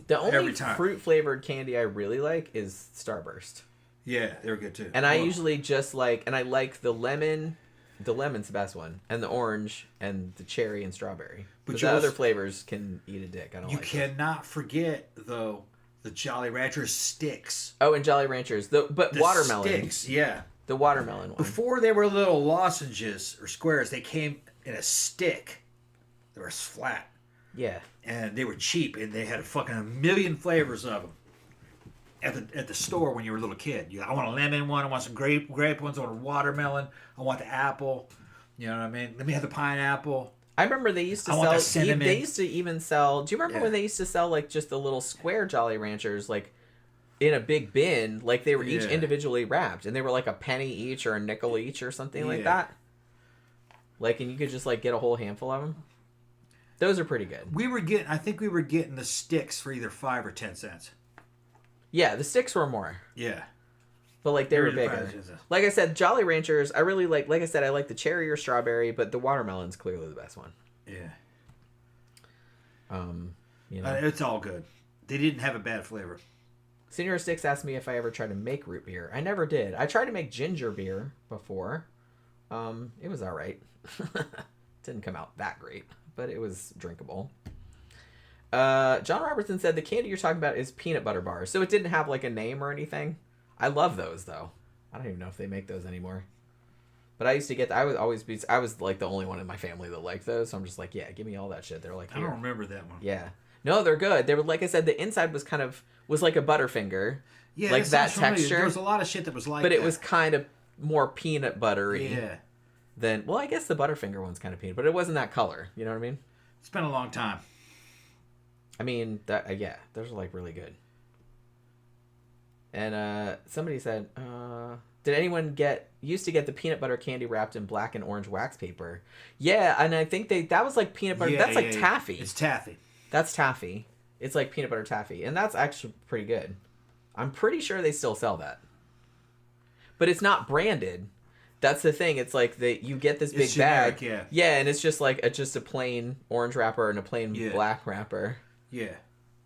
The only Every time. fruit flavored candy I really like is Starburst. Yeah, they were good too. And I Well, usually just like, and I like the lemon. The lemon's the best one, and the orange, and the cherry and strawberry. But But you the also- other flavors can eat a dick. I don't you like those. cannot forget though the Jolly Ranchers sticks. Oh, and Jolly Ranchers, but The watermelon, sticks, yeah. the watermelon one. Before they were little lozenges or squares, they came in a stick. They were flat. Yeah, And they were cheap, and they had a fucking a million flavors of them at the store when you were a little kid. I want a lemon one. I want some grape ones. I want a watermelon. I want the apple. You know what I mean? Let me have the pineapple. I remember they used to I want the sell. cinnamon. They used to even sell. Do you remember Yeah. when they used to sell like just the little square Jolly Ranchers, like in a big bin, like they were each Yeah. individually wrapped, and they were like a penny each or a nickel each or something like Yeah. that. Like, and you could just like get a whole handful of them. Those are pretty good. I think we were getting the sticks for either 5 or 10 cents. Yeah, the sticks were more, Yeah. but like they were Really bigger. 5 cents. Like I said, Jolly Ranchers, I really like. Like I said, I like the cherry or strawberry, but the watermelon's clearly the best one. Yeah. You know. It's all good. They didn't have a bad flavor. Senior Sticks asked me if I ever tried to make root beer. I never did. I tried to make ginger beer before. It was all right. Didn't come out that great, but it was drinkable. John Robertson said the candy you're talking about is peanut butter bars, so it didn't have like a name or anything. I love those though. I don't even know if they make those anymore. But I used to get. I was like the only one in my family that liked those, so I'm just like, yeah, give me all that shit. They're like, I here. don't remember that one. Yeah. No, they're good. They were, like I said, the inside was like a Butterfinger. Yeah, Like that sounds familiar. texture. There was a lot of shit that was like But that. it was kind of more peanut buttery Yeah. than, well, I guess the Butterfinger one's kind of peanut, but it wasn't that color. You know what I mean? It's been a long time. I mean, yeah, those are like really good. And somebody said, did anyone used to get the peanut butter candy wrapped in black and orange wax paper? Yeah, and I think that was like peanut butter. That's like taffy. It's taffy. That's taffy. It's like peanut butter taffy, and that's actually pretty good. I'm pretty sure they still sell that. But it's not branded. That's the thing. It's like you get this big It's generic, bag. yeah. and it's just like just a plain orange wrapper and a plain Yeah. black wrapper. Yeah.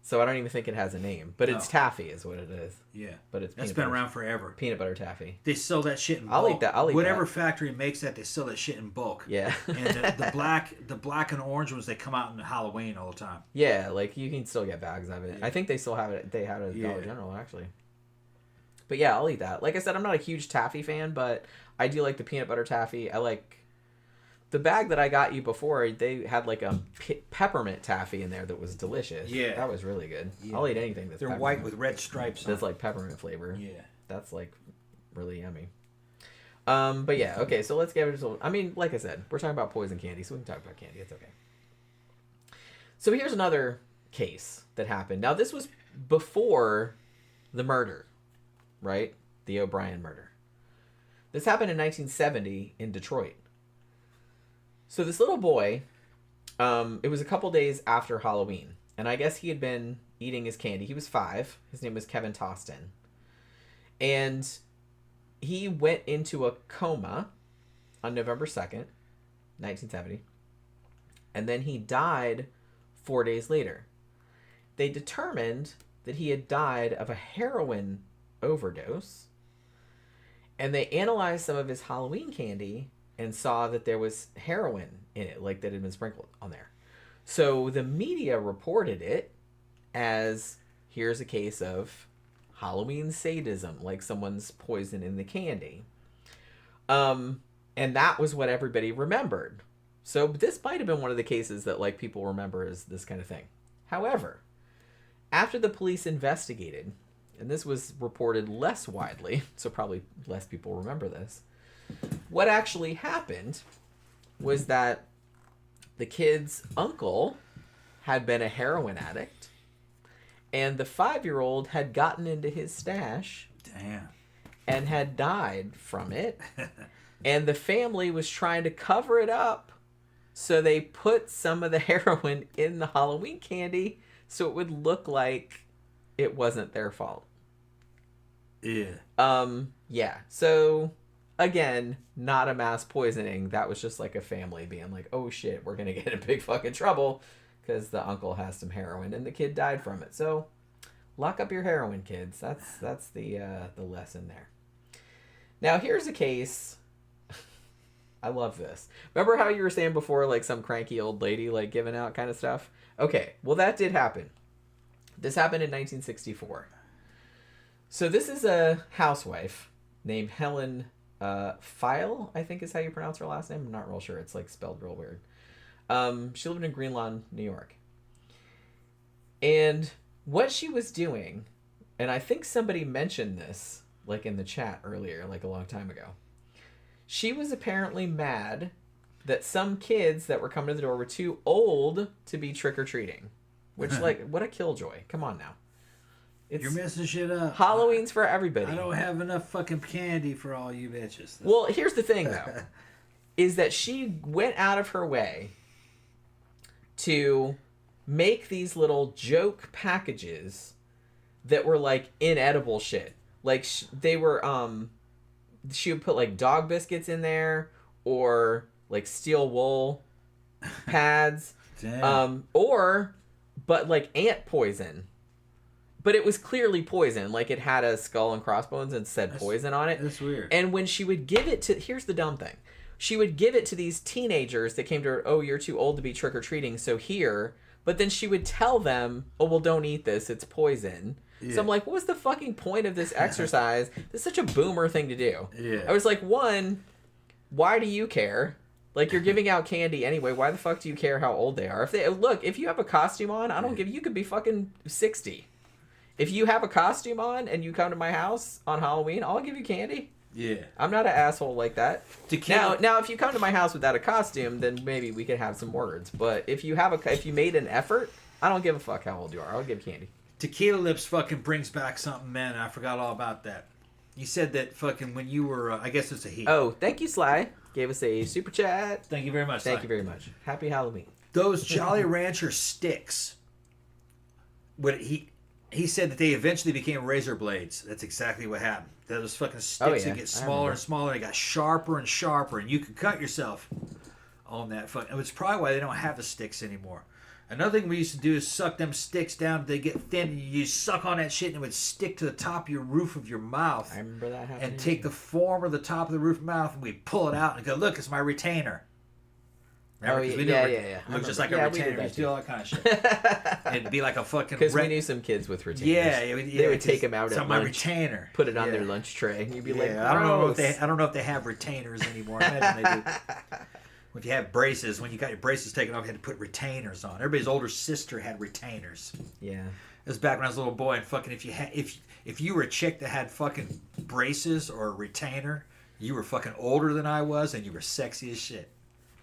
So I don't even think it has a name. But it's No. taffy is what it is. Yeah. But it's That's peanut been butter, around forever. peanut butter taffy. They sell that shit in bulk. I'll eat that. I'll eat Whatever that. factory makes that, they sell that shit in bulk. Yeah. And the black and orange ones, they come out in Halloween all the time. Yeah, like you can still get bags of it. Yeah. I think they still have it. They have it at Dollar Yeah. General actually. But yeah, I'll eat that. Like I said, I'm not a huge taffy fan, but I do like the peanut butter taffy. I like the bag that I got you before. They had like a peppermint taffy in there that was delicious. Yeah. that was really good. Yeah. I'll eat anything that's They're peppermint. white with red stripes on That's like peppermint flavor. them. Yeah. That's like really yummy. But yeah, okay. So let's get into. I mean, like I said, we're talking about poison candy, so we can talk about candy. It's okay. So here's another case that happened. Now this was before the murder, right? The O'Brien murder. This happened in 1970 in Detroit. So this little boy, it was a couple days after Halloween, And I guess he had been eating his candy. He was 5. His name was Kevin Toston. And he went into a coma on November 2nd, 1970. And then he died 4 days later. They determined that he had died of a heroin overdose. And they analyzed some of his Halloween candy and saw that there was heroin in it, like that had been sprinkled on there. So the media reported it as, here's a case of Halloween sadism, like someone's poisoning the candy. And that was what everybody remembered. So this might have been one of the cases that like people remember as this kind of thing. However, after the police investigated, and this was reported less widely, so probably less people remember this, what actually happened was that the kid's uncle had been a heroin addict, and the 5-year-old had gotten into his stash. Damn. And had died from it. And the family was trying to cover it up, so they put some of the heroin in the Halloween candy so it would look like it wasn't their fault. Yeah. Yeah. So again, not a mass poisoning. That was just like a family being like, "Oh shit, we're gonna get in big fucking trouble because the uncle has some heroin and the kid died from it." So lock up your heroin, kids. That's the lesson there. Now here's a case. I love this. Remember how you were saying before, like some cranky old lady like giving out kind of stuff? Okay, well that did happen. This happened in 1964. So this is a housewife named Helen File, I think is how you pronounce her last name. I'm not real sure. It's like spelled real weird. She lived in Green Lawn, New York. And what she was doing, and I think somebody mentioned this like in the chat earlier, like a long time ago. She was apparently mad that some kids that were coming to the door were too old to be trick-or-treating. Which, like, what a killjoy. Come on now. You're messing shit up. Halloween's for everybody. I don't have enough fucking candy for all you bitches. Well, here's the thing, though. Is that she went out of her way to make these little joke packages that were, like, inedible shit. Like, they were, she would put, like, dog biscuits in there or, like, steel wool pads. Damn. But, like, ant poison. But it was clearly poison. Like, it had a skull and crossbones and said poison on it. That's weird. And when she would give it to... Here's the dumb thing. She would give it to these teenagers that came to her, "Oh, you're too old to be trick-or-treating, so here." But then she would tell them, "Oh, well, don't eat this. It's poison." Yeah. So I'm like, what was the fucking point of this exercise? This is such a boomer thing to do. Yeah. I was like, one, why do you care? Like, you're giving out candy anyway. Why the fuck do you care how old they are? If you have a costume on, I don't give... You could be fucking 60. If you have a costume on and you come to my house on Halloween, I'll give you candy. Yeah. I'm not an asshole like that. Now, if you come to my house without a costume, then maybe we could have some words. But if you made an effort, I don't give a fuck how old you are. I'll give candy. Tequila Lips fucking brings back something, man. I forgot all about that. You said that fucking when you were, I guess it's a he. Oh, thank you, Sly. Gave us a super chat. Thank you very much, Sly. Thank you very much. Happy Halloween. Those Jolly Rancher sticks. He said that they eventually became razor blades. That's exactly what happened. Those fucking sticks that get smaller and smaller. They got sharper and sharper, and you could cut yourself on that. It's probably why they don't have the sticks anymore. Another thing we used to do is suck them sticks down. They get thin, and you suck on that shit, and it would stick to the top of your roof of your mouth. I remember that happening. And take the form of the top of the roof of the mouth, and we'd pull it out and go, "Look, it's my retainer." Remember? Yeah. It looked just like a retainer. We used to do all that kind of shit. It'd be like a fucking... Because we knew some kids with retainers. Yeah. They would take them out at lunch. My retainer. Put it on their lunch tray. And you'd be like, I don't know if they have retainers anymore. I imagine they do. If you have braces, when you got your braces taken off, you had to put retainers on. Everybody's older sister had retainers. Yeah. It was back when I was a little boy, and fucking if you were a chick that had fucking braces or a retainer, you were fucking older than I was, and you were sexy as shit.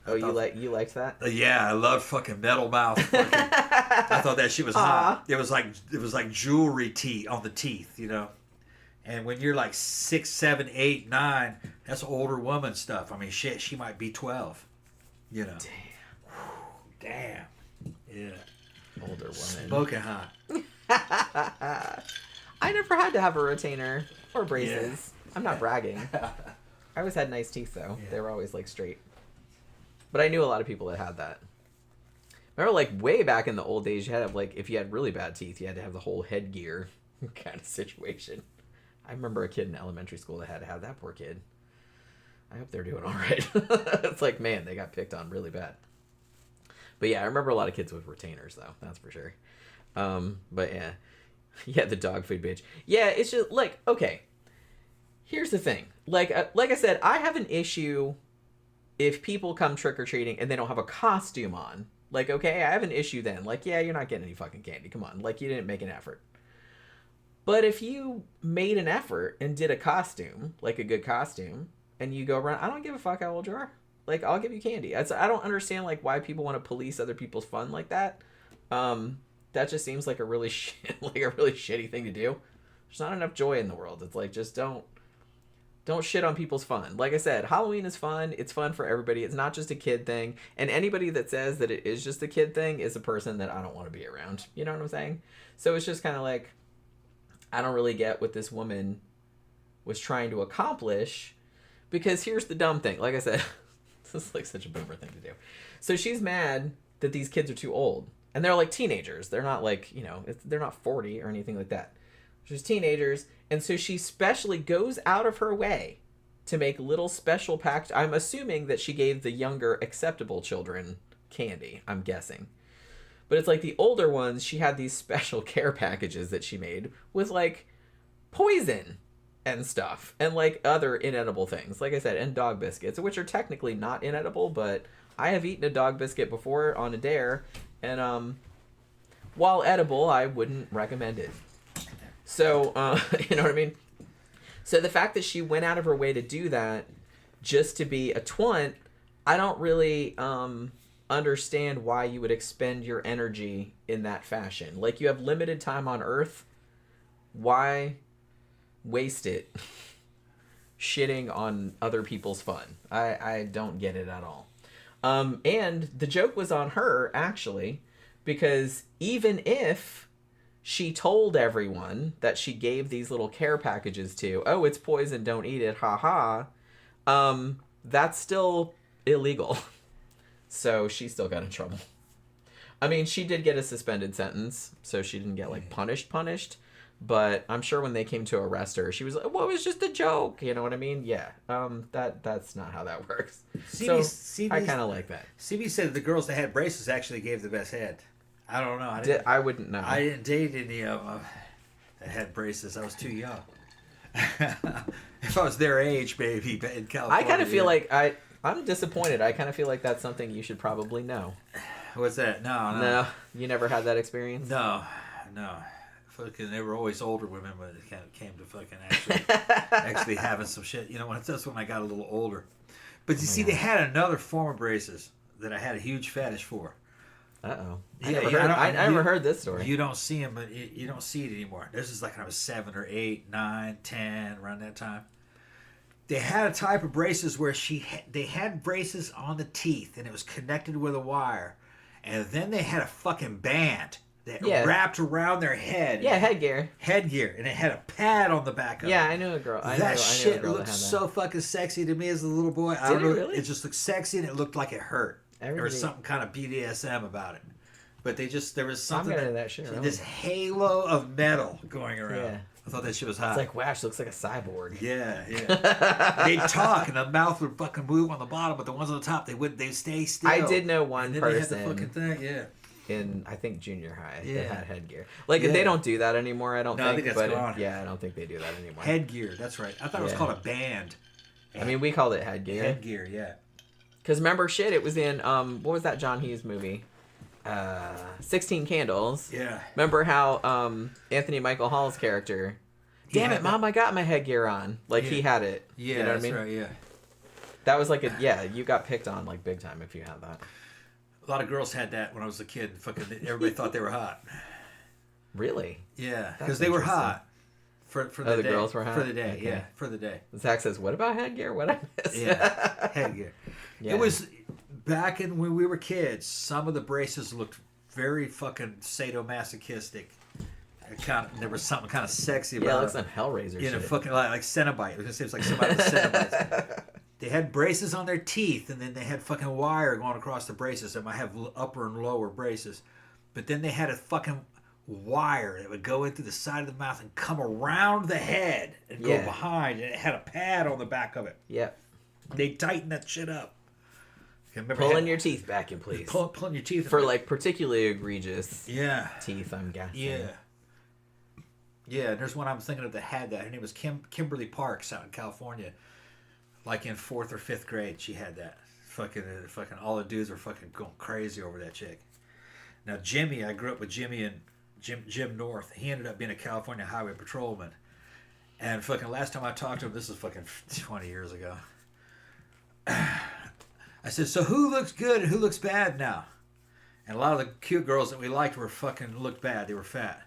You liked that? Yeah, I loved fucking metal mouth. I thought that shit was hot. It was like jewelry on the teeth, you know. And when you're like 6, 7, 8, 9, that's older woman stuff. I mean, shit, she might be 12. You know. Damn. Yeah. older woman. Smoking hot. I never had to have a retainer or braces. Yeah. I'm not bragging. I always had nice teeth, though. Yeah. They were always, like, straight. But I knew a lot of people that had that. Remember, like, way back in the old days, you had to have, like, if you had really bad teeth, you had to have the whole headgear kind of situation. I remember a kid in elementary school that had to have that. Poor kid. I hope they're doing all right. It's like, man, they got picked on really bad. But yeah, I remember a lot of kids with retainers, though. That's for sure. But yeah. Yeah, the dog food bitch. Yeah, it's just, like, okay. Here's the thing. Like I said, I have an issue if people come trick-or-treating and they don't have a costume on. Like, okay, I have an issue then. Like, yeah, you're not getting any fucking candy. Come on. Like, you didn't make an effort. But if you made an effort and did a costume, like a good costume, and you go around, I don't give a fuck how old you are. Like, I'll give you candy. I don't understand, like, why people want to police other people's fun like that. That just seems like a really shitty thing to do. There's not enough joy in the world. It's like, just don't shit on people's fun. Like I said, Halloween is fun. It's fun for everybody. It's not just a kid thing. And anybody that says that it is just a kid thing is a person that I don't want to be around. You know what I'm saying? So it's just kind of like, I don't really get what this woman was trying to accomplish, because here's the dumb thing. Like I said, this is like such a boomer thing to do. So she's mad that these kids are too old. And they're like teenagers. They're not like, you know, they're not 40 or anything like that. She's teenagers. And so she specially goes out of her way to make little special packed. I'm assuming that she gave the younger acceptable children candy, I'm guessing. But it's like the older ones, she had these special care packages that she made with like poison and stuff and like other inedible things. Like I said, and dog biscuits, which are technically not inedible, but I have eaten a dog biscuit before on a dare, and while edible, I wouldn't recommend it. So, you know what I mean? So the fact that she went out of her way to do that just to be a twant, I don't really understand why you would expend your energy in that fashion. Like, you have limited time on Earth. Why waste it shitting on other people's fun? I don't get it at all. And the joke was on her, actually, because even if she told everyone that she gave these little care packages to, oh, it's poison, don't eat it, haha, that's still illegal. So she still got in trouble. I mean, she did get a suspended sentence, so she didn't get, like, punished. But I'm sure when they came to arrest her, she was like, well, it was just a joke. You know what I mean? Yeah. That's not how that works. CB, I kind of like that. CB said the girls that had braces actually gave the best head. I don't know. I wouldn't know. I didn't date any of them that had braces. I was too young. If I was their age, maybe, in California. I kind of feel like I'm disappointed. I kind of feel like that's something you should probably know. What's that? No. You never had that experience? No. Fucking, they were always older women, but it kind of came to fucking actually having some shit. You know, that's when I got a little older. But you see, they had another form of braces that I had a huge fetish for. Uh-oh. I never heard this story. You don't see them, but you don't see it anymore. This is like when I was 7 or 8, 9, 10, around that time. They had a type of braces where they had braces on the teeth, and it was connected with a wire. And then they had a fucking band that wrapped around their head. Yeah, headgear. And it had a pad on the back of it. Yeah, I knew a girl. That shit looked so fucking sexy to me as a little boy. Did it really? It just looked sexy, and it looked like it hurt. There was something kind of BDSM about it. But there was something, this halo of metal going around. Yeah. I thought that shit was hot. It's like, wow, she looks like a cyborg. Yeah. They'd talk, and the mouth would fucking move on the bottom, but the ones on the top, they'd stay still. I did know one person. They had the fucking thing, in, I think, junior high, that had headgear. Like, they don't do that anymore, I don't think. I think that's gone. I don't think they do that anymore. Headgear, that's right. I thought it was called a band. I mean, we called it headgear. Headgear, yeah. Because remember, it was in, what was that John Hughes movie? 16 Candles. Yeah. Remember how Anthony Michael Hall's character, damn it, Mom, I got my headgear on. Like, he had it. Yeah, you know what I mean? Right, yeah. That was like you got picked on, like, big time if you had that. A lot of girls had that when I was a kid. Fucking everybody thought they were hot. Really? Yeah, because they were hot for the day. Girls were hot? For the day, okay. for the day. Zach says, what about headgear? What I missed? Yeah, headgear. Yeah. It was back when we were kids. Some of the braces looked very fucking sadomasochistic. There was something kind of sexy about Yeah, it it. looks like Hellraiser You know, shit. fucking like Cenobite. I was gonna say it was like somebody with Cenobites. They had braces on their teeth, and then they had fucking wire going across the braces. They might have upper and lower braces, but then they had a fucking wire that would go into the side of the mouth and come around the head and go behind, and it had a pad on the back of it. Yep. They tightened that shit up. Pulling your teeth back in place. Pulling your teeth For like particularly egregious yeah teeth, I'm guessing. Yeah, there's one I'm thinking of that had that. Her name was Kimberly Parks out in California. Like in 4th or 5th grade, she had that. Fucking all the dudes were fucking going crazy over that chick. Now Jimmy, I grew up with Jimmy and Jim North. He ended up being a California highway patrolman. And fucking last time I talked to him, this is fucking 20 years ago. I said, so who looks good and who looks bad now? And a lot of the cute girls that we liked were fucking looked bad. They were fat.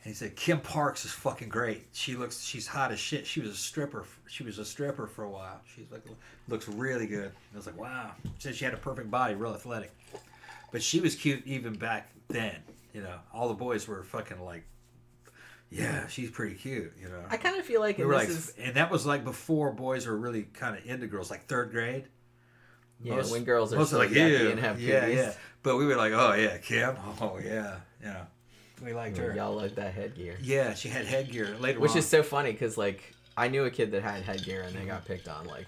And he said, Kim Parks is fucking great. She's hot as shit. She was a stripper. She was a stripper for a while. She's like, looks really good. I was like, wow. She said she had a perfect body, real athletic. But she was cute even back then. You know, all the boys were fucking like, yeah, she's pretty cute. You know, I kind of feel like, and that was like before boys were really kind of into girls, like 3rd grade. Yeah, when girls are still like, and have cooties. Yeah. But we were like, oh yeah, Kim. Oh yeah, you know. We liked her. Y'all liked that headgear. Yeah, she had headgear later Which on. is so funny because, like, I knew a kid that had headgear and they got picked on, like,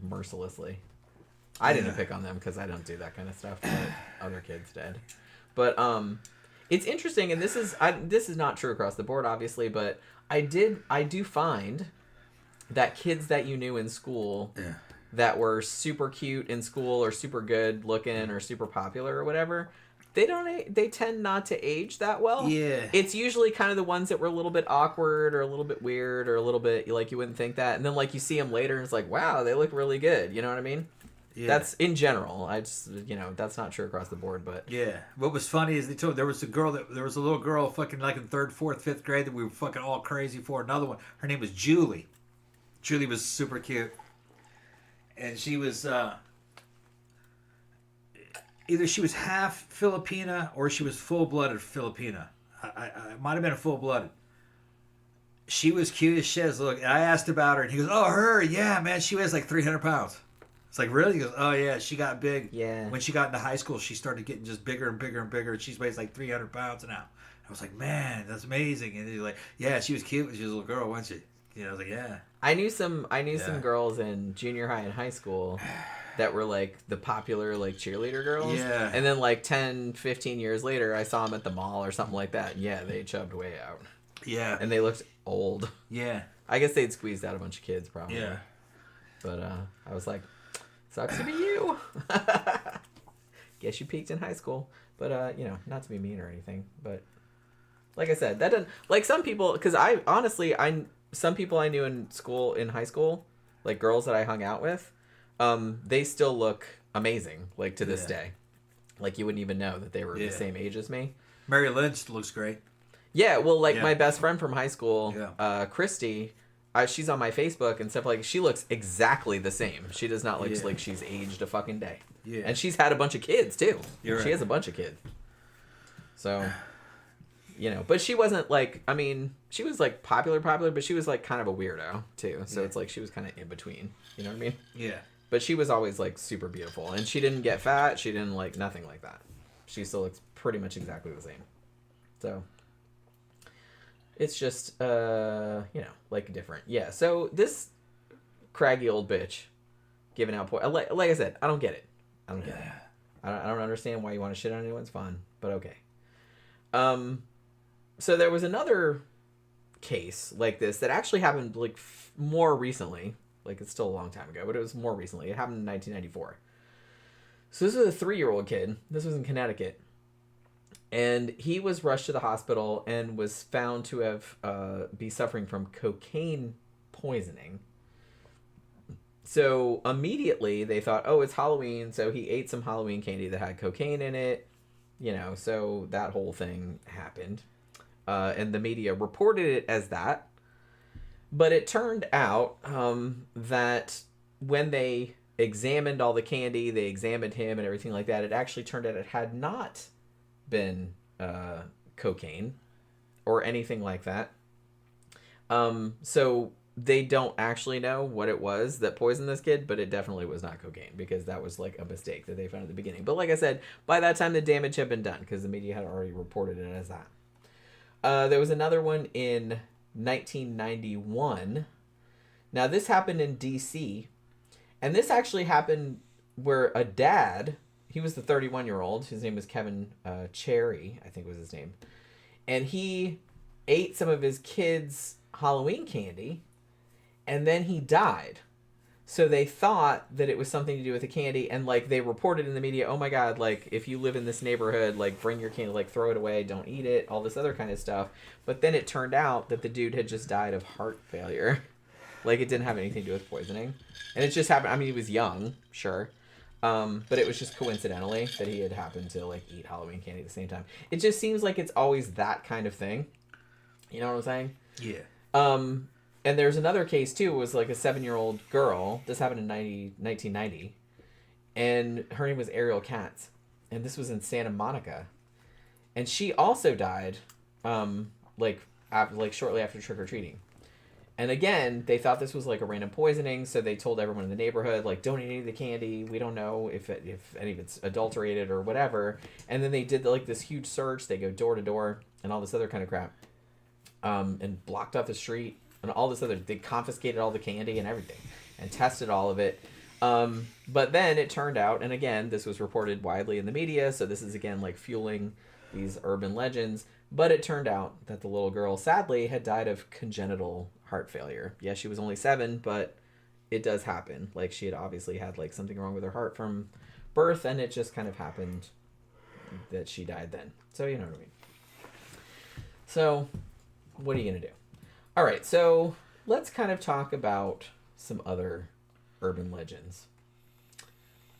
mercilessly. I didn't pick on them because I don't do that kind of stuff, but other kids did. But it's interesting, and this is not true across the board, obviously, but I do find that kids that you knew in school that were super cute in school or super good looking or super popular or whatever, they tend not to age that well. Yeah. It's usually kind of the ones that were a little bit awkward or a little bit weird or a little bit like you wouldn't think that. And then like you see them later and it's like, wow, they look really good. You know what I mean? Yeah. That's in general. I just, that's not true across the board, but yeah. What was funny is there was a little girl fucking like in 3rd, 4th, 5th grade that we were fucking all crazy for. Another one. Her name was Julie. Julie was super cute. And she was either she was half Filipina or she was full-blooded Filipina. I might have been a full-blooded. She was cute as shit. Look, and I asked about her, and he goes, "Oh, her, yeah, man, she weighs like 300 pounds." It's like, really? He goes, "Oh yeah, she got big. Yeah. When she got into high school, she started getting just bigger and bigger and bigger. And she weighs like 300 pounds now." I was like, "Man, that's amazing." And he's like, "Yeah, she was cute when she was a little girl, wasn't she?" I was like, "Yeah." I knew some girls in junior high and high school that were like the popular like cheerleader girls. Yeah. And then like 10, 15 years later, I saw them at the mall or something like that. Yeah, they chubbed way out. Yeah. And they looked old. Yeah. I guess they'd squeezed out a bunch of kids probably. Yeah. But I was like, sucks to be you. Guess you peaked in high school. But, not to be mean or anything. But like I said, that doesn't... Like some people... Because some people I knew in high school, like girls that I hung out with, they still look amazing, like to this day. Like you wouldn't even know that they were the same age as me. Mary Lynch looks great. Yeah, well, like my best friend from high school, Christy, she's on my Facebook and stuff. Like she looks exactly the same. She does not look like she's aged a fucking day. Yeah, and she's had a bunch of kids too. She has a bunch of kids. So, but she wasn't like. I mean, she was like popular, but she was like kind of a weirdo too. So it's like she was kind of in between. You know what I mean? Yeah. But she was always like super beautiful, and she didn't get fat. She didn't like nothing like that. She still looks pretty much exactly the same. So. It's just, like different. Yeah, so this craggy old bitch giving out points. Like I said, I don't get it. I don't understand why you want to shit on anyone's fun, but okay. So there was another case like this that actually happened like more recently. Like it's still a long time ago, but it was more recently. It happened in 1994. So this was a 3-year-old kid. This was in Connecticut. And he was rushed to the hospital and was found to have be suffering from cocaine poisoning. So immediately they thought, oh, it's Halloween. So he ate some Halloween candy that had cocaine in it. So that whole thing happened. And the media reported it as that. But it turned out that when they examined all the candy, they examined him and everything like that, it actually turned out it had not been cocaine or anything like that. So they don't actually know what it was that poisoned this kid, but it definitely was not cocaine because that was like a mistake that they found at the beginning. But like I said, by that time the damage had been done because the media had already reported it as that. There was another one in 1991. Now this happened in DC, and this actually happened where a dad, he was the 31-year-old, his name was Kevin Cherry, I think was his name, and he ate some of his kids' Halloween candy, and then he died. So they thought that it was something to do with the candy, and like they reported in the media, oh my god, like if you live in this neighborhood, like bring your candy, like throw it away, don't eat it, all this other kind of stuff. But then it turned out that the dude had just died of heart failure. Like it didn't have anything to do with poisoning. And it just happened, I mean he was young, sure. But it was just coincidentally that he had happened to like eat Halloween candy at the same time. It just seems like it's always that kind of thing. You know what I'm saying? Yeah. And there's another case too. It was like a 7-year-old girl. This happened in 1990, and her name was Ariel Katz, and this was in Santa Monica, and she also died, like shortly after trick or treating. And again, they thought this was like a random poisoning, so they told everyone in the neighborhood, like, don't eat any of the candy. We don't know if any of it's adulterated or whatever. And then they did like this huge search. They go door to door and all this other kind of crap, and blocked off the street. And all this other, they confiscated all the candy and everything and tested all of it. But then it turned out, and again, this was reported widely in the media, so this is again like fueling these urban legends. But it turned out that the little girl, sadly, had died of congenital heart failure. Yeah, she was only 7, but it does happen. Like she had obviously had like something wrong with her heart from birth, and it just kind of happened that she died then. So you know what I mean. So what are you gonna do? All right, so let's kind of talk about some other urban legends.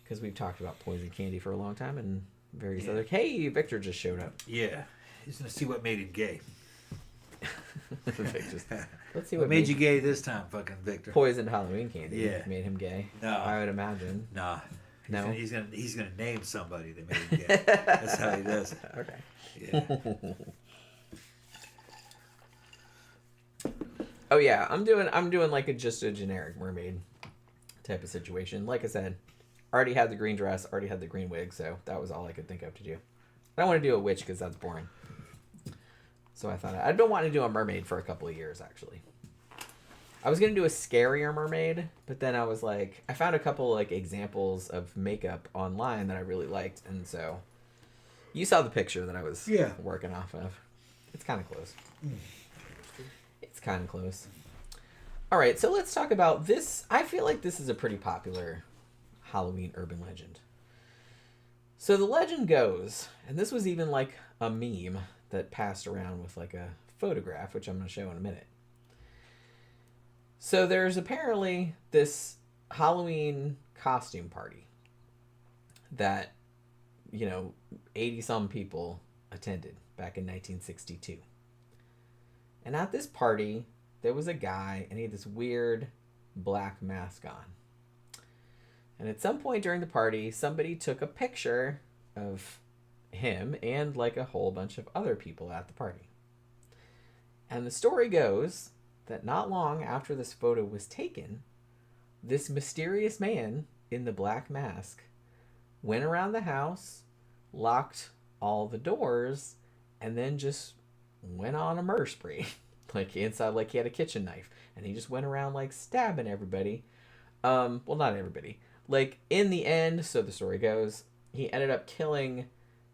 Because we've talked about poison candy for a long time and various other... Hey, Victor just showed up. Yeah. He's going to see what made him gay. Let's see what made you gay this time, fucking Victor. Poisoned Halloween candy. Yeah. Made him gay. No. I would imagine. Nah. No. He's gonna name somebody that made him gay. That's how he does it. Okay. Yeah. Oh yeah, I'm doing like just a generic mermaid type of situation. Like I said, already had the green dress, already had the green wig, so that was all I could think of to do. I don't want to do a witch because that's boring. So I thought I'd been wanting to do a mermaid for a couple of years actually. I was gonna do a scarier mermaid, but then I was like, I found a couple like examples of makeup online that I really liked, and so you saw the picture that I was working off of. It's kind of close. It's kind of close. All right, so let's talk about this. I feel like this is a pretty popular Halloween urban legend. So the legend goes, and this was even like a meme that passed around with like a photograph, which I'm going to show in a minute. So there's apparently this Halloween costume party that, 80-some people attended back in 1962. And at this party, there was a guy, and he had this weird black mask on. And at some point during the party, somebody took a picture of him and like a whole bunch of other people at the party. And the story goes that not long after this photo was taken, this mysterious man in the black mask went around the house, locked all the doors, and then just went on a murder spree. Like inside, like he had a kitchen knife, and he just went around like stabbing everybody. Well, not everybody. Like in the end, so the story goes, he ended up killing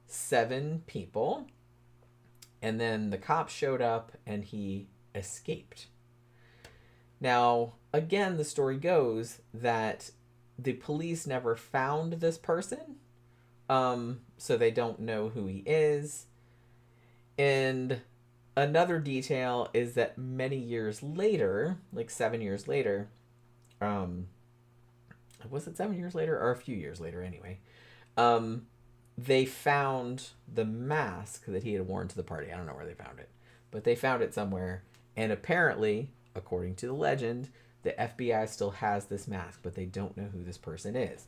7 people, and then the cops showed up and he escaped. Now, again, the story goes that the police never found this person, so they don't know who he is. And another detail is that many years later, like 7 years later, was it 7 years later or a few years later anyway, they found the mask that he had worn to the party. I don't know where they found it, but they found it somewhere. And apparently, according to the legend, the FBI still has this mask, but they don't know who this person is.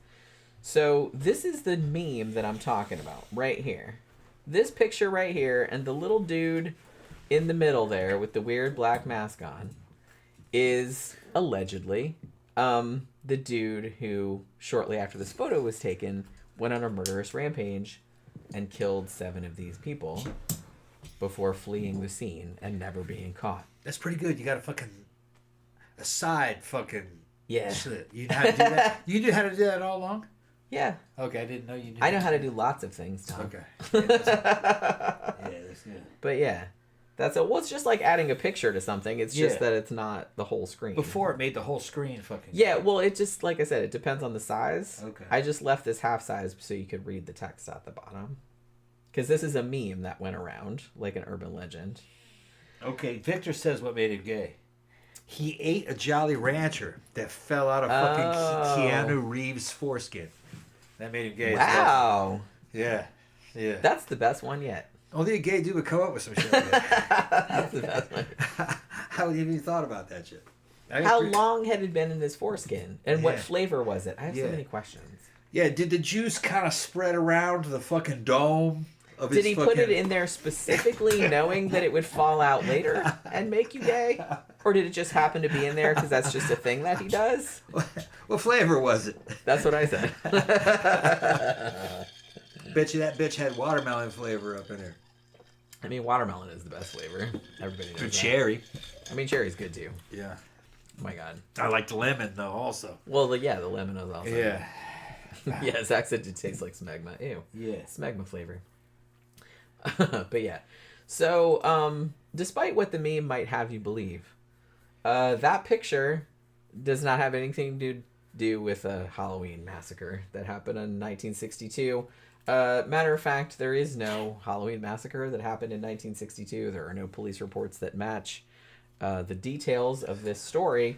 So this is the meme that I'm talking about right here. this picture right here and the little dude in the middle there with the weird black mask on is allegedly the dude who, shortly after this photo was taken, went on a murderous rampage and killed 7 of these people before fleeing the scene and never being caught. That's pretty good. You got a side fucking Yeah. shit. You know how to do that? You knew how to do that all along? Yeah. Okay, I didn't know you knew. I know how to do lots of things, Tom. Okay. Yeah, that's good. But yeah. Well, it's just like adding a picture to something. It's just Yeah. that it's not the whole screen. Before it made the whole screen fucking. Yeah, well, it just, like I said, it depends on the size. Okay. I just left this half size so you could read the text at the bottom. Because this is a meme that went around, like an urban legend. Okay, Victor says what made him gay. He ate a Jolly Rancher that fell out of fucking Keanu Reeves' foreskin. That made him gay. Wow. Yeah. Yeah. That's the best one yet. Only a gay dude would come up with some shit like that. That's the best one. How have you thought about that shit? How long had it been in his foreskin? And what Yeah. flavor was it? I have so Yeah. many questions. Yeah, did the juice kind of spread around the fucking dome of his Did he put it in there specifically knowing that it would fall out later and make you gay? Or did it just happen to be in there because that's just a thing that he does? What flavor was it? That's what I said. Bet you that bitch had watermelon flavor up in there. I mean, watermelon is the best flavor. Everybody knows Or that. cherry. I mean, cherry's good too. Yeah. Oh my god. I like the lemon though also. Well, the lemon is also. Yeah. Yeah, Zach said it tastes like smegma. Ew. Yeah. Smegma flavor. But yeah. So, despite what the meme might have you believe, that picture does not have anything to do with a Halloween massacre that happened in 1962. Matter of fact, there is no Halloween massacre that happened in 1962. There are no police reports that match the details of this story.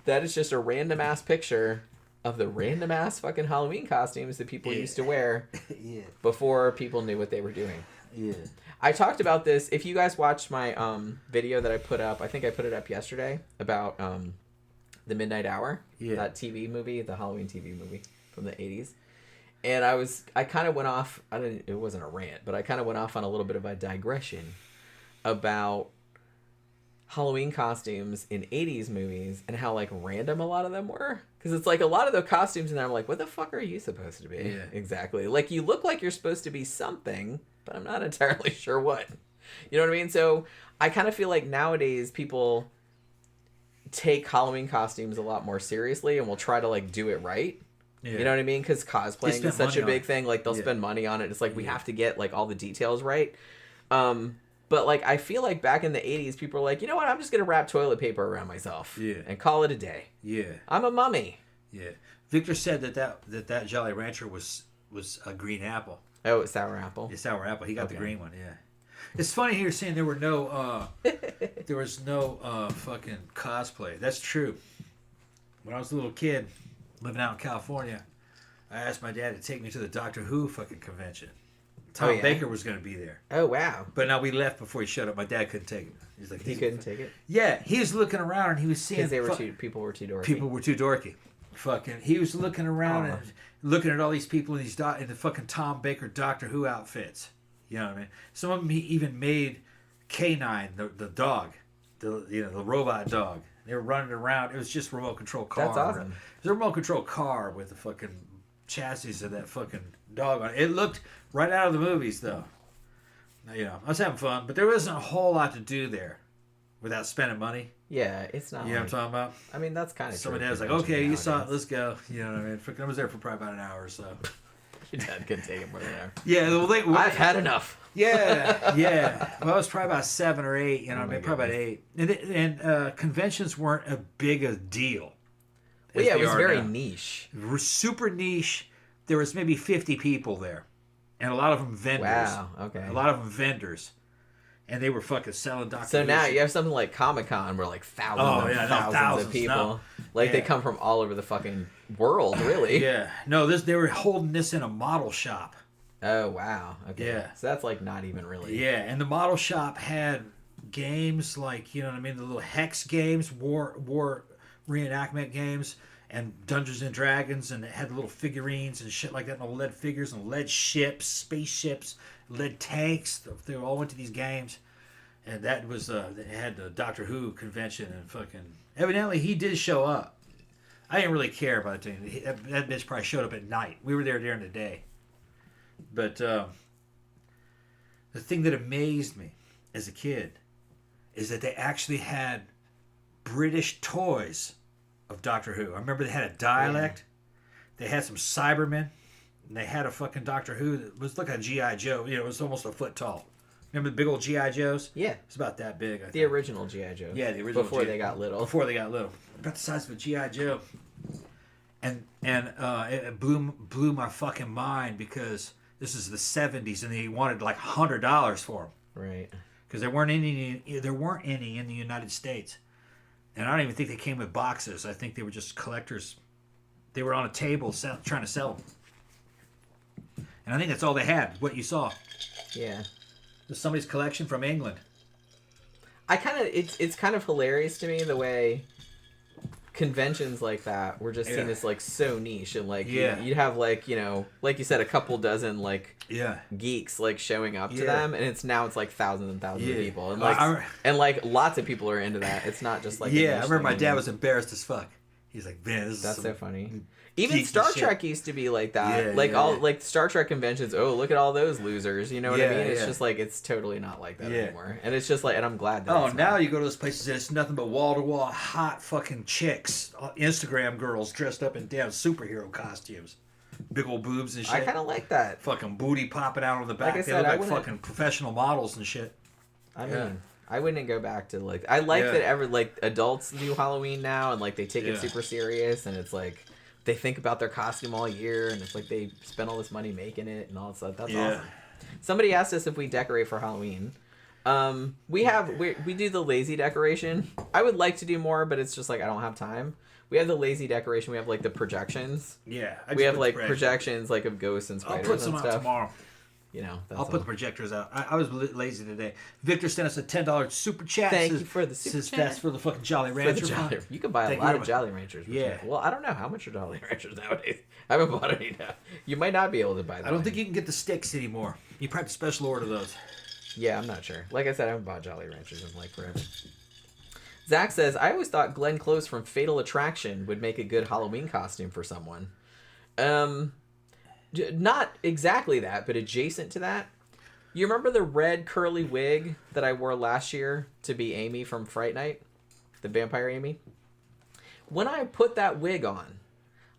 That is just a random ass picture of the random ass fucking Halloween costumes that people used to wear Yeah. before people knew what they were doing. Yeah. I talked about this. If you guys watched my video that I put up, I think I put it up yesterday about the Midnight Hour, that TV movie, the Halloween TV movie from the 80s. And I kind of went off, it wasn't a rant, but I kind of went off on a little bit of a digression about Halloween costumes in 80s movies and how, like, random a lot of them were. Because it's like a lot of the costumes in there, I'm like, what the fuck are you supposed to be? Yeah. Exactly. Like, you look like you're supposed to be something, but I'm not entirely sure what. You know what I mean? So I kind of feel like nowadays people take Halloween costumes a lot more seriously and will try to, like, do it right. Yeah. You know what I mean? Because cosplaying is such a big thing. Like, they'll spend money on it. It's like, we have to get, like, all the details right. But, like, I feel like back in the 80s, people were like, you know what? I'm just going to wrap toilet paper around myself. Yeah. And call it a day. Yeah. I'm a mummy. Yeah. Victor said that Jolly Rancher was a green apple. Oh, it's sour apple. Yeah, sour apple. He got the Okay. green one, yeah. It's funny here saying there was no fucking cosplay. That's true. When I was a little kid living out in California, I asked my dad to take me to the Doctor Who fucking convention. Tom yeah? Baker was going to be there. Oh, wow. But now we left before he shut up. My dad couldn't take it. He's like, He couldn't take it? Yeah, he was looking around and he was seeing Because people were too dorky. people were too dorky. Fucking, he was looking around and looking at all these people in in the fucking Tom Baker Doctor Who outfits. You know what I mean? Some of them he even made K9, the dog, the robot dog. They were running around. It was just a remote control car. That's awesome. It was a remote control car with the fucking chassis of that fucking dog on it. It looked right out of the movies though. You know, I was having fun, but there wasn't a whole lot to do there without spending money. Yeah, it's not You know what I'm talking about? I mean, that's kind of true. Somebody was like, okay, you saw it, let's go. You know what I mean? Fucking, I was there for probably about an hour or so. Your dad couldn't take it more than an hour. Yeah, I've had enough. Yeah. Well, it was probably about 7 or 8. You know what I mean? Probably about 8. And conventions weren't as big a deal. Well, yeah, it was very now. niche. Super niche. There was maybe 50 people there, and a lot of them vendors. Wow. Okay. A lot of them vendors, and they were fucking selling Doctor So Who now shit. you have something like Comic-Con where like thousands of people. no. Like Yeah. they come from all over the fucking world, really. Yeah. No, they were holding this in a model shop. Oh, wow. Okay. Yeah. So that's like not even really. Yeah, and the model shop had games like, you know what I mean, the little hex games, war reenactment games, and Dungeons and Dragons, and it had little figurines and shit like that, and lead figures and lead ships, spaceships, led tanks. They all went to these games. And that was, they had the Doctor Who convention and fucking... Evidently, he did show up. I didn't really care about it. That bitch probably showed up at night. We were there during the day. But the thing that amazed me as a kid is that they actually had British toys of Doctor Who. I remember they had a dialect. Yeah. They had some Cybermen. And they had a fucking Doctor Who that was like a G.I. Joe. You know, it was almost a foot tall. Remember the big old G.I. Joes? Yeah. It's about that big, I think. The original G.I. Joe. Yeah, the original Before they got little. Before they got little. About the size of a G.I. Joe. And it blew my fucking mind because this is the 70s and they wanted like $100 for them. Right. Because there weren't any in the United States. And I don't even think they came with boxes. I think they were just collectors. They were on a table trying to sell them. And I think that's all they had, what you saw. Yeah. Somebody's collection from England. It's kind of hilarious to me the way conventions like that were just seen as like so niche and like you'd have like, you know, like you said, a couple dozen like geeks like showing up to them, and it's like thousands and thousands of people, and like lots of people are into that. It's not just like I remember my dad was embarrassed as fuck. He's like, man, that's so funny. Even Star Trek used to be like that. Like Star Trek conventions, oh, look at all those losers. You know what I mean? It's just like, it's totally not like that anymore. And it's just like, and I'm glad that now you go to those places and it's nothing but wall-to-wall hot fucking chicks, Instagram girls dressed up in damn superhero costumes. Big old boobs and shit. I kind of like that. Fucking booty popping out on the back. Like I said, they look like fucking professional models and shit. I mean... I wouldn't go back to like... I like that adults do Halloween now and like they take it super serious and it's like they think about their costume all year and it's like they spend all this money making it and all that stuff. That's awesome. Somebody asked us if we decorate for Halloween. We do the lazy decoration. I would like to do more, but it's just like I don't have time. We have the lazy decoration. We have like the projections. Yeah. We have like projections like of ghosts and spiders and stuff. I'll put some out tomorrow. You know, I'll put the projectors out. I was lazy today. Victor sent us a $10 super chat. Thank you for the super chat. That's for the fucking Jolly Rancher. You can buy a lot of Jolly Ranchers. Well, I don't know how much are Jolly Ranchers nowadays. I haven't bought any now. You might not be able to buy them. I don't think you can get the sticks anymore. You probably have to special order those. Yeah, I'm not sure. Like I said, I haven't bought Jolly Ranchers in like forever. Zach says, I always thought Glenn Close from Fatal Attraction would make a good Halloween costume for someone. Not exactly that, but adjacent to that. You remember the red curly wig that I wore last year to be Amy from Fright Night? The vampire Amy? When I put that wig on,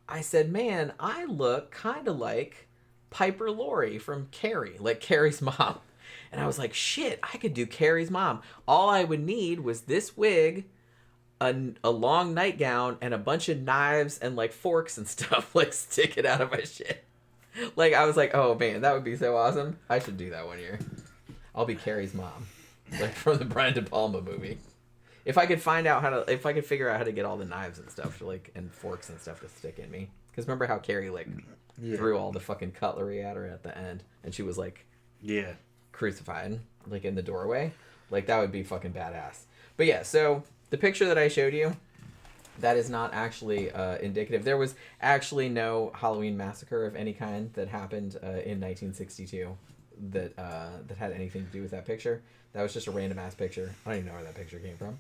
I said, man, I look kind of like Piper Laurie from Carrie, like Carrie's mom. And I was like, shit, I could do Carrie's mom. All I would need was this wig, a long nightgown, and a bunch of knives and like forks and stuff like sticking out of my shit. Like, I was like, oh, man, that would be so awesome. I should do that one year. I'll be Carrie's mom. Like, from the Brian De Palma movie. If I could figure out how to get all the knives and stuff, to, like, and forks and stuff to stick in me. Because remember how Carrie, like, threw all the fucking cutlery at her at the end? And she was, like, crucified, like, in the doorway? Like, that would be fucking badass. But, yeah, so, the picture that I showed you... That is not actually indicative. There was actually no Halloween massacre of any kind that happened in 1962 that had anything to do with that picture. That was just a random ass picture. I don't even know where that picture came from.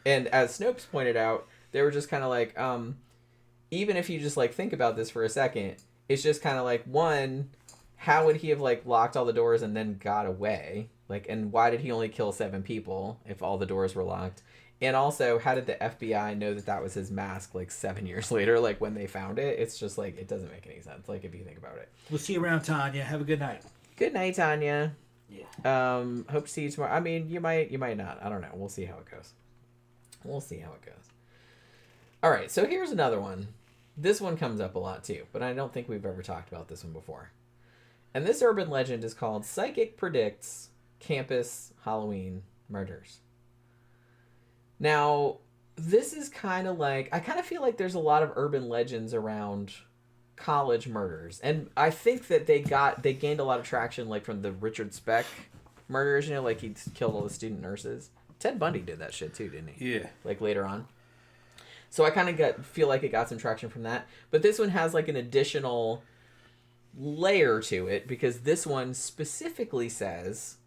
And as Snopes pointed out, they were just kind of like, even if you just like think about this for a second, it's just kind of like, one, how would he have like locked all the doors and then got away? Like, and why did he only kill 7 people if all the doors were locked? And also, how did the FBI know that that was his mask, like, 7 years later, like, when they found it? It's just, like, it doesn't make any sense, like, if you think about it. We'll see you around, Tanya. Have a good night. Good night, Tanya. Yeah. Hope to see you tomorrow. I mean, you might not. I don't know. We'll see how it goes. All right, so here's another one. This one comes up a lot, too, but I don't think we've ever talked about this one before. And this urban legend is called Psychic Predicts Campus Halloween Murders. Now, this is kind of like... I kind of feel like there's a lot of urban legends around college murders. And I think that they gained a lot of traction, like, from the Richard Speck murders, you know, like he killed all the student nurses. Ted Bundy did that shit too, didn't he? Yeah. Like, later on. So I kind of feel like it got some traction from that. But this one has, like, an additional layer to it, because this one specifically says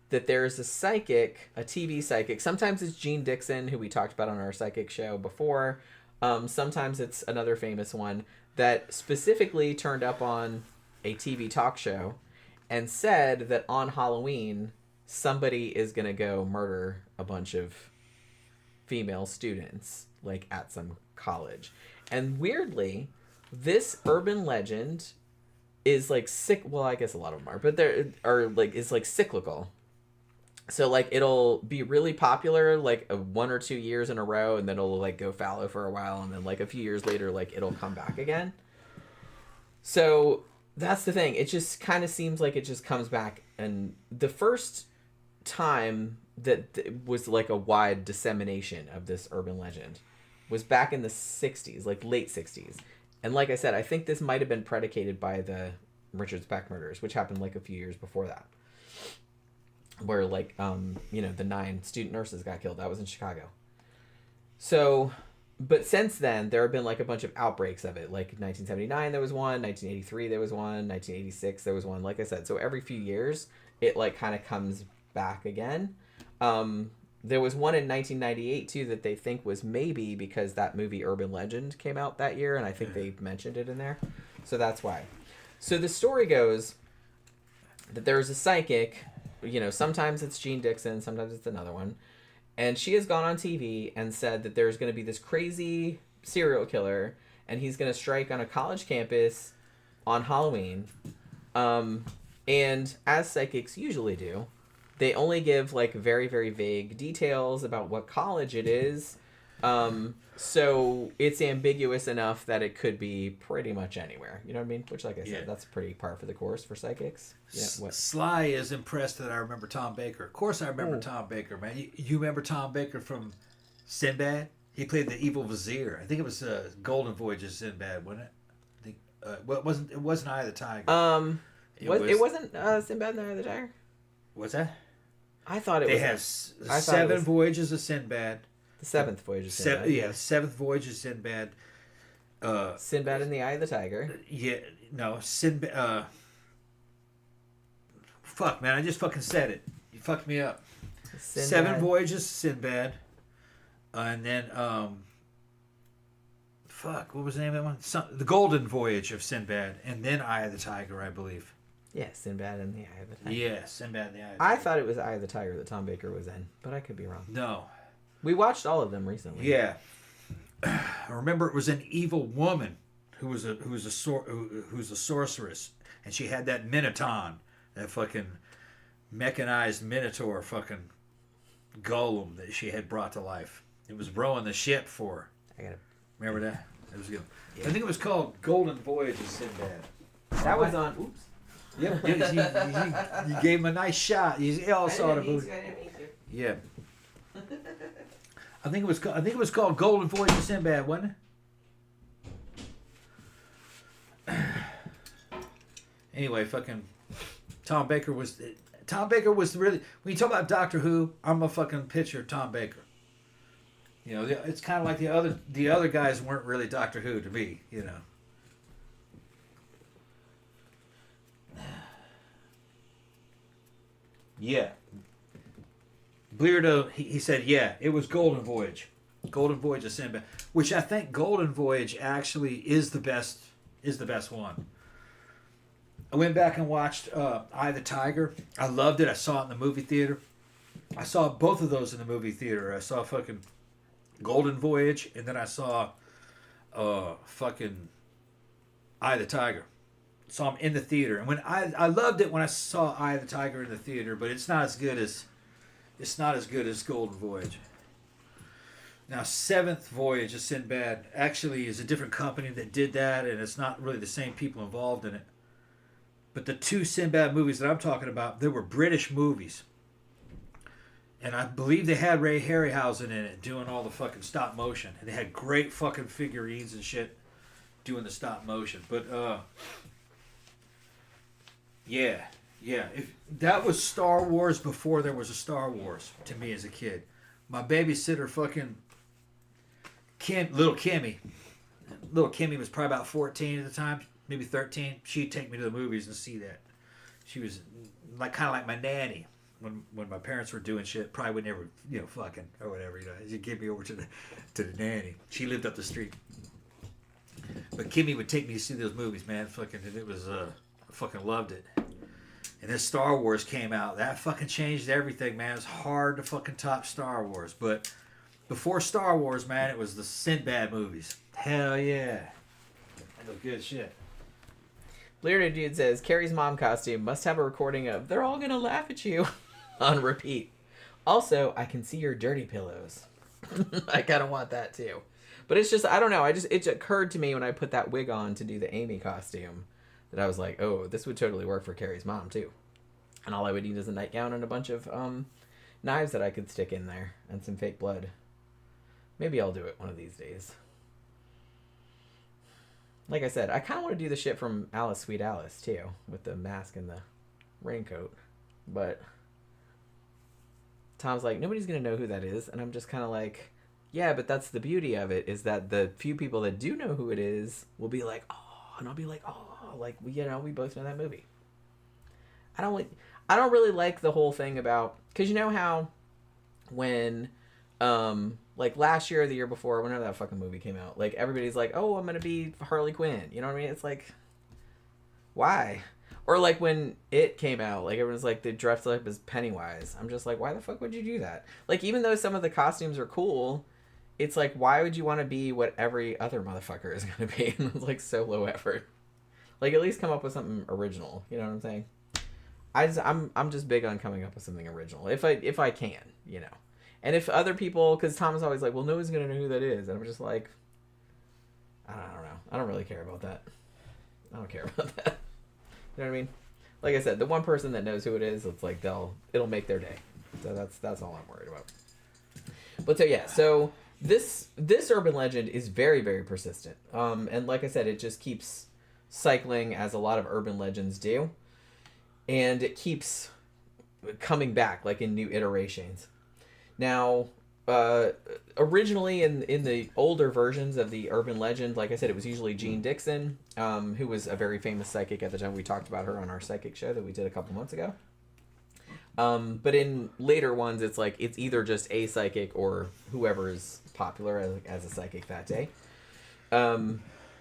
that there's a psychic, a TV psychic. Sometimes it's Jean Dixon, who we talked about on our psychic show before. Sometimes it's another famous one that specifically turned up on a TV talk show and said that on Halloween, somebody is going to go murder a bunch of female students, like at some college. And weirdly, this urban legend is like well, I guess a lot of them are, but there are like, is like cyclical. So like it'll be really popular like 1 or 2 years in a row, and then it'll like go fallow for a while, and then like a few years later like it'll come back again. So that's the thing. It just kind of seems like it just comes back. And the first time that was like a wide dissemination of this urban legend was back in the 60s, like late 60s. And like I said, I think this might have been predicated by the Richard Speck murders, which happened like a few years before that, where like the 9 student nurses got killed. That was in Chicago. So, but since then there have been like a bunch of outbreaks of it. Like 1979 there was one, 1983 there was one, 1986 there was one. Like I said, so every few years it like kind of comes back again. There was one in 1998 too that they think was maybe because that movie Urban Legend came out that year, and I think they mentioned it in there, so that's why. So the story goes that there's a psychic. Sometimes it's Jean Dixon, sometimes it's another one. And she has gone on TV and said that there's going to be this crazy serial killer, and he's going to strike on a college campus on Halloween. And as psychics usually do, they only give like very, very vague details about what college it is. So it's ambiguous enough that it could be pretty much anywhere. You know what I mean? Which, like I said, that's pretty par for the course for psychics. Yeah. Sly is impressed that I remember Tom Baker. Of course I remember Tom Baker, man. You remember Tom Baker from Sinbad? He played the evil vizier. I think it was Golden Voyage of Sinbad, wasn't it? I think, it wasn't Eye of the Tiger. It wasn't Sinbad and the Eye of the Tiger? What's that? I thought it was. They have 7 voyages of Sinbad. The 7th voyage of Sinbad. The 7th voyage of Sinbad. Sinbad and the Eye of the Tiger. Yeah, no, Sinbad. Fuck, man, I just fucking said it. You fucked me up. Sinbad. 7 voyages of Sinbad. And then, fuck, what was the name of that one? The Golden Voyage of Sinbad. And then Eye of the Tiger, I believe. Yeah, Sinbad and the Eye of the Tiger. Yeah, Sinbad and the Eye of the Tiger. I thought it was Eye of the Tiger that Tom Baker was in, but I could be wrong. No. We watched all of them recently. Yeah. I remember it was an evil woman who was a sorceress, and she had that Minotaur, that fucking mechanized Minotaur fucking golem that she had brought to life. It was rowing the ship for her. Remember that? It was good. Yeah. I think it was called Golden Voyage of Sinbad. That was on. Oops. Yep. You gave him a nice shot. You all saw the movie. Yeah. I think it was called Golden Voyage of Sinbad, wasn't it? Anyway, fucking Tom Baker was really, when you talk about Doctor Who, I'm a fucking picture of Tom Baker. It's kind of like the other guys weren't really Doctor Who to me, Yeah. Bleardo, he said, yeah, it was Golden Voyage. Golden Voyage of Sinbad. Which I think Golden Voyage actually is the best one. I went back and watched Eye of the Tiger. I loved it. I saw it in the movie theater. I saw both of those in the movie theater. I saw fucking Golden Voyage, and then I saw fucking Eye of the Tiger. Saw them in the theater. And when I loved it when I saw Eye of the Tiger in the theater, but it's not as good as Golden Voyage. Now, 7th Voyage of Sinbad actually is a different company that did that, and it's not really the same people involved in it. But the 2 Sinbad movies that I'm talking about, they were British movies. And I believe they had Ray Harryhausen in it doing all the fucking stop motion. And they had great fucking figurines and shit doing the stop motion. But, yeah. If that was Star Wars before there was a Star Wars to me as a kid. My babysitter fucking little Kimmy was probably about 14 at the time. maybe 13. She'd take me to the movies and see that. She was like kind of like my nanny when my parents were doing shit. Probably would never, fucking or whatever. She'd give me over to the nanny. She lived up the street. But Kimmy would take me to see those movies, man. Fucking, and it was I fucking loved it. And then Star Wars came out. That fucking changed everything, man. It was hard to fucking top Star Wars. But before Star Wars, man, it was the Sinbad movies. Hell yeah. That was good shit. Leonard Dude says, Carrie's mom costume must have a recording of "They're all gonna laugh at you" on repeat. Also, I can see your dirty pillows. I kind of want that too. But it's just, I don't know. It occurred to me when I put that wig on to do the Amy costume that I was like, oh, this would totally work for Carrie's mom too. And all I would need is a nightgown and a bunch of knives that I could stick in there and some fake blood. Maybe I'll do it one of these days. Like I said, I kind of want to do the shit from Alice, Sweet Alice too, with the mask and the raincoat. But Tom's like, nobody's going to know who that is. And I'm just kind of like, yeah, but that's the beauty of it, is that the few people that do know who it is will be like, oh, and I'll be like, oh, like, we both know that movie. I don't really like the whole thing about, because you know how when, like last year or the year before, whenever that fucking movie came out, like everybody's like, oh, I'm going to be Harley Quinn. You know what I mean? It's like, why? Or like when It came out, like everyone's like, they dressed up as Pennywise. I'm just like, why the fuck would you do that? Like, even though some of the costumes are cool, it's like, why would you want to be what every other motherfucker is going to be? And it's like so low effort. Like, at least come up with something original. You know what I'm saying? I'm just big on coming up with something original if I can, you know. And if other people, because Tom is always like, well, no one's gonna know who that is, and I'm just like, I don't know. I don't really care about that. I don't care about that. You know what I mean? Like I said, the one person that knows who it is, it's like it'll make their day. So that's all I'm worried about. But so yeah, so this urban legend is very, very persistent. And like I said, it just keeps cycling, as a lot of urban legends do. And it keeps coming back, like in new iterations. Now, originally in the older versions of the urban legend, like I said, it was usually Jean Dixon, who was a very famous psychic at the time. We talked about her on our psychic show that we did a couple months ago. But in later ones, it's like, it's either just a psychic or whoever is popular as a psychic that day.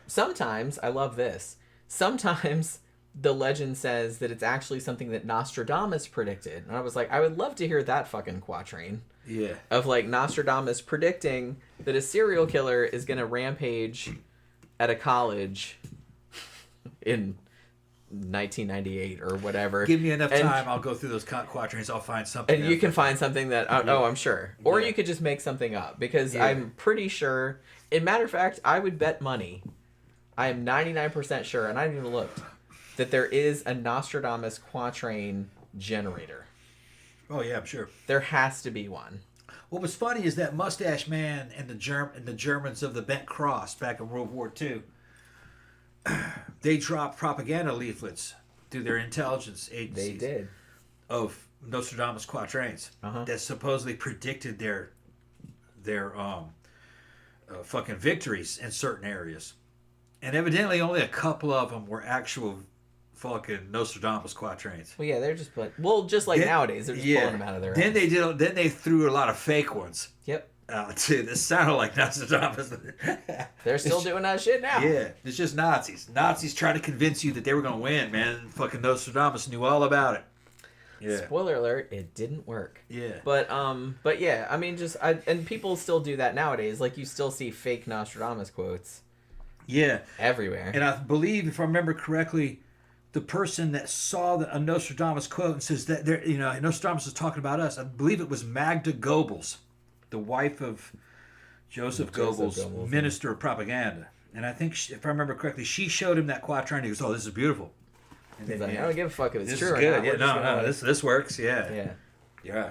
Sometimes, I love this, sometimes the legend says that it's actually something that Nostradamus predicted. And I was like, I would love to hear that fucking quatrain. Yeah. Of like Nostradamus predicting that a serial killer is going to rampage at a college in 1998 or whatever. Give me enough time, I'll go through those quatrains, I'll find something. And you can find something that, I'm sure. Or you could just make something up, because I'm pretty sure, in matter of fact, I would bet money, I am 99% sure, and I haven't even looked, that there is a Nostradamus quatrain generator. Oh yeah, I'm sure. There has to be one. What was funny is that Mustache Man and the Germans of the Bent Cross back in World War II, they dropped propaganda leaflets through their intelligence agencies. They did. Of Nostradamus quatrains that supposedly predicted their fucking victories in certain areas. And evidently only a couple of them were actual fucking Nostradamus quatrains. Well, yeah, they're just just like nowadays, they're just pulling them out of their Then they threw a lot of fake ones. Yep. Too. That sounded like Nostradamus. They're still doing that shit now. Yeah, it's just Nazis. Nazis trying to convince you that they were going to win, man. Fucking Nostradamus knew all about it. Yeah. Spoiler alert, it didn't work. Yeah. But yeah, I mean, and people still do that nowadays. Like, you still see fake Nostradamus quotes. Yeah. Everywhere. And I believe, if I remember correctly, the person that saw a Nostradamus quote and says that Nostradamus is talking about us, I believe it was Magda Goebbels, the wife of Joseph Goebbels, minister of propaganda. And I think, if I remember correctly, she showed him that quatrain. He goes, "Oh, this is beautiful." And he's like, I don't give a fuck if it's this true is good. or not. Yeah, this works. Yeah. Yeah. Yeah.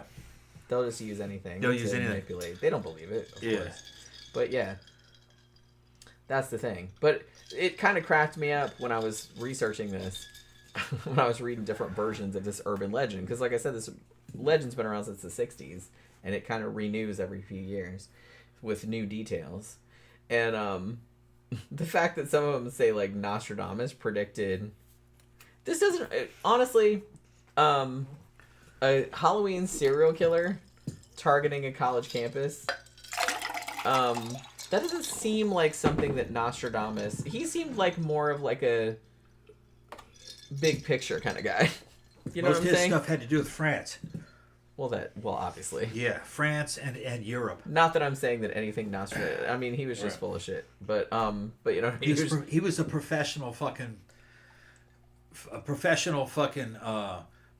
They'll just use anything. They'll use anything. Manipulate. They don't believe it, of course. But yeah. That's the thing. But it kind of cracked me up when I was researching this, when I was reading different versions of this urban legend. Because like I said, this legend's been around since the 60s, and it kind of renews every few years with new details. And the fact that some of them say like Nostradamus predicted. This doesn't honestly, a Halloween serial killer targeting a college campus. That doesn't seem like something that Nostradamus. He seemed like more of like a big picture kind of guy. You know Most what I'm of his saying? stuff had to do with France. Well, obviously. Yeah, France and Europe. Not that I'm saying that anything Nostradamus. I mean, he was just full of shit. But you know, He was a professional fucking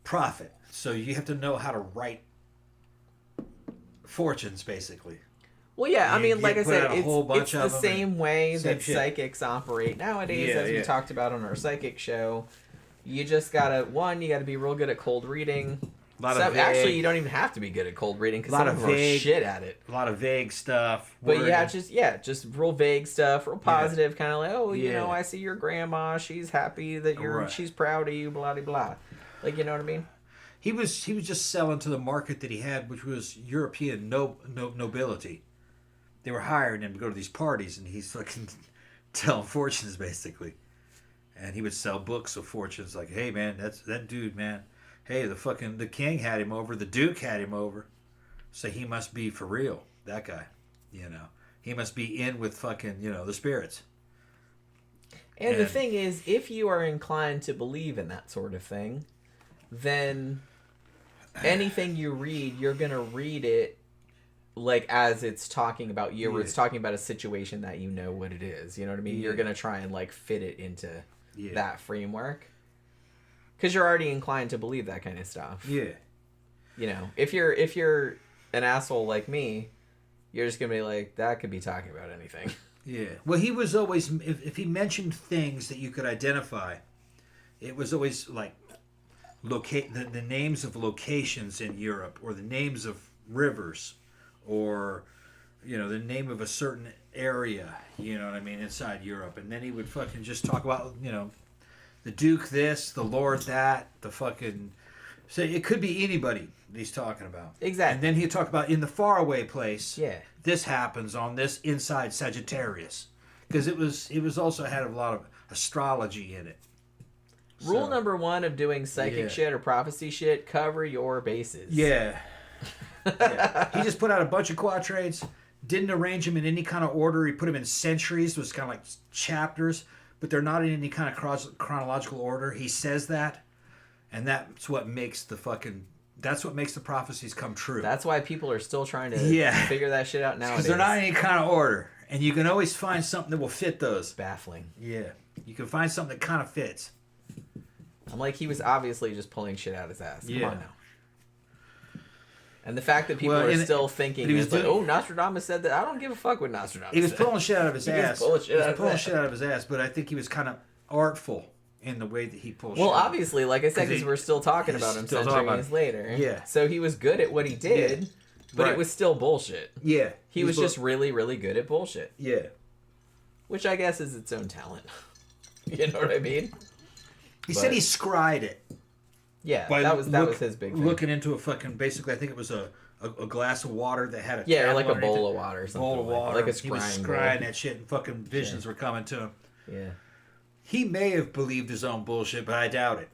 prophet. So you have to know how to write fortunes, basically. Well, yeah, I mean, like I said, a whole bunch it's the of them same way same that shit. psychics operate nowadays, Yeah, as we yeah. talked about on our psychic show. You just gotta be real good at cold reading. Actually, you don't even have to be good at cold reading because some of them are shit at it. A lot of vague stuff. But wording. just real vague stuff, real positive, kind of like, oh, you Yeah. know, I see your grandma. She's happy that Right. she's proud of you, blah blah blah. Like, you know what I mean? He was just selling to the market that he had, which was European nobility. They were hiring him to go to these parties, and he's fucking telling fortunes basically. And he would sell books of fortunes, like, hey man, that's that dude, man. Hey, the king had him over, the duke had him over, so he must be for real. That guy, you know, he must be in with fucking, you know, the spirits. And the thing is, if you are inclined to believe in that sort of thing, then anything you read, you're gonna read it like as it's talking about you, or it's talking about a situation that you know what it is. You know what I mean? You're gonna try and like fit it into that framework because you're already inclined to believe that kind of stuff. Yeah. You know, if you're an asshole like me, you're just gonna be like, that could be talking about anything. Yeah. Well, he was always, if he mentioned things that you could identify, it was always like the names of locations in Europe, or the names of rivers, or, you know, the name of a certain area, you know what I mean, inside Europe. And then he would fucking just talk about, you know, the Duke this, the Lord that, the fucking... So it could be anybody that he's talking about. Exactly. And then he'd talk about in the faraway place, Yeah. this happens on this inside Sagittarius. Because it was also had a lot of astrology in it. Rule So, number 1 of doing psychic shit or prophecy shit: cover your bases. Yeah. Yeah. He just put out a bunch of quatrains, didn't arrange them in any kind of order. He put them in centuries, was kind of like chapters, but they're not in any kind of chronological order. He says that, and that's what makes the prophecies come true. That's why people are still trying to figure that shit out nowadays. Because they're not in any kind of order, and you can always find something that will fit those. Baffling. Yeah, you can find something that kind of fits. I'm like, he was obviously just pulling shit out his ass. Come Yeah. on now. And the fact that people are still thinking, it's like, oh, Nostradamus said that. I don't give a fuck what Nostradamus He was said. pulling shit out of his ass. He was pulling shit out of his ass. But I think he was kind of artful in the way that he pulled shit Well, out. obviously, like I said, because we're still talking about him still talking about centuries later. Yeah. So he was good at what he did, but Right. it was still bullshit. Yeah. He was just really, really good at bullshit. Yeah. Which I guess is its own talent. You know what I mean? He said he scried it. Yeah, By that was his big thing. Looking into a fucking, basically, I think it was a glass of water that had a Yeah, or candle like a underneath bowl it. of water or something. Bowl of water. Like a He was scrying scrying bowl. that shit, and fucking visions were coming to him. Yeah. He may have believed his own bullshit, but I doubt it.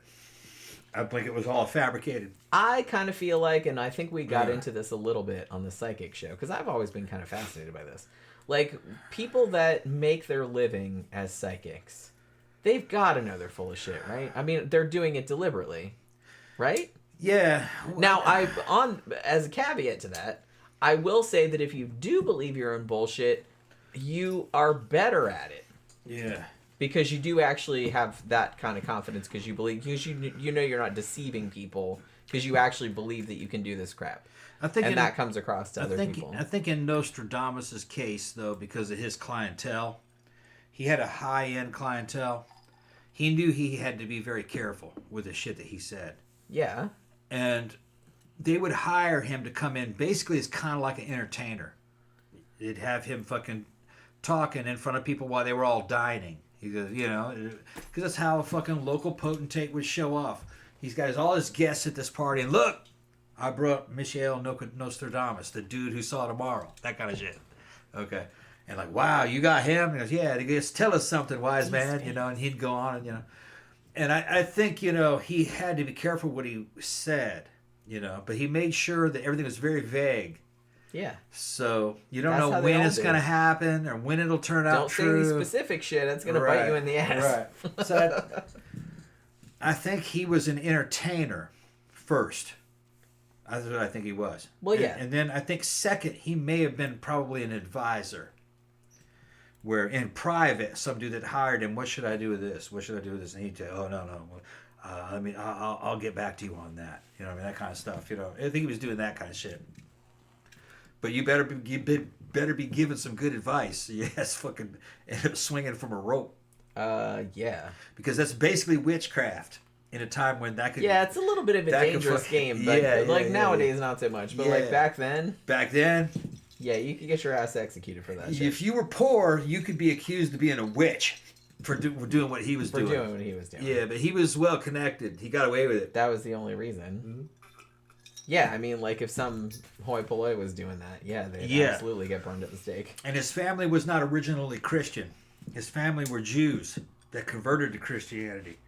I think it was all fabricated. I kind of feel like, and I think we got into this a little bit on the psychic show, because I've always been kind of fascinated by this. Like, people that make their living as psychics, they've got to know they're full of shit, right? I mean, they're doing it deliberately, right? Yeah. Now, as a caveat to that, I will say that if you do believe your own bullshit, you are better at it. Yeah. Because you do actually have that kind of confidence because you believe, because you know you're not deceiving people because you actually believe that you can do this crap. That comes across to other people. I think in Nostradamus' case, though, because of his clientele, he had a high-end clientele. He knew he had to be very careful with the shit that he said. Yeah. And they would hire him to come in basically as kind of like an entertainer. They'd have him fucking talking in front of people while they were all dining. He goes, you know, because that's how a fucking local potentate would show off. He's got all his guests at this party, and look, I brought Michel Nostradamus, the dude who saw tomorrow. That kind of shit. Okay. And like, wow, you got him? He goes, yeah. And he goes, tell us something, wise man, you know. And he'd go on, and you know. And I think, you know, he had to be careful what he said, you know. But he made sure that everything was very vague. Yeah. So you don't That's know how they when all it's do. going to happen or when it'll turn out Don't say true. any specific shit. That's going to bite you in the ass. Right. So I think he was an entertainer first. That's what I think he was. Well, yeah. And then I think second, he may have been probably an advisor. Where in private, some dude that hired him, what should I do with this? What should I do with this? And he'd say, oh, no. I mean, I'll get back to you on that. You know, I mean, that kind of stuff. You know, I think he was doing that kind of shit. But you better be giving some good advice. Yes, fucking end up swinging from a rope. Yeah. Because that's basically witchcraft in a time when that could. Yeah, it's a little bit of a dangerous game, but nowadays not so much. But like back then. Back then. Yeah, you could get your ass executed for that shit. If you were poor, you could be accused of being a witch for doing what he was doing. For doing what he was doing. Yeah, but he was well connected. He got away with it. That was the only reason. Mm-hmm. Yeah, I mean, like if some hoi polloi was doing that, yeah, they'd absolutely get burned at the stake. And his family was not originally Christian. His family were Jews that converted to Christianity.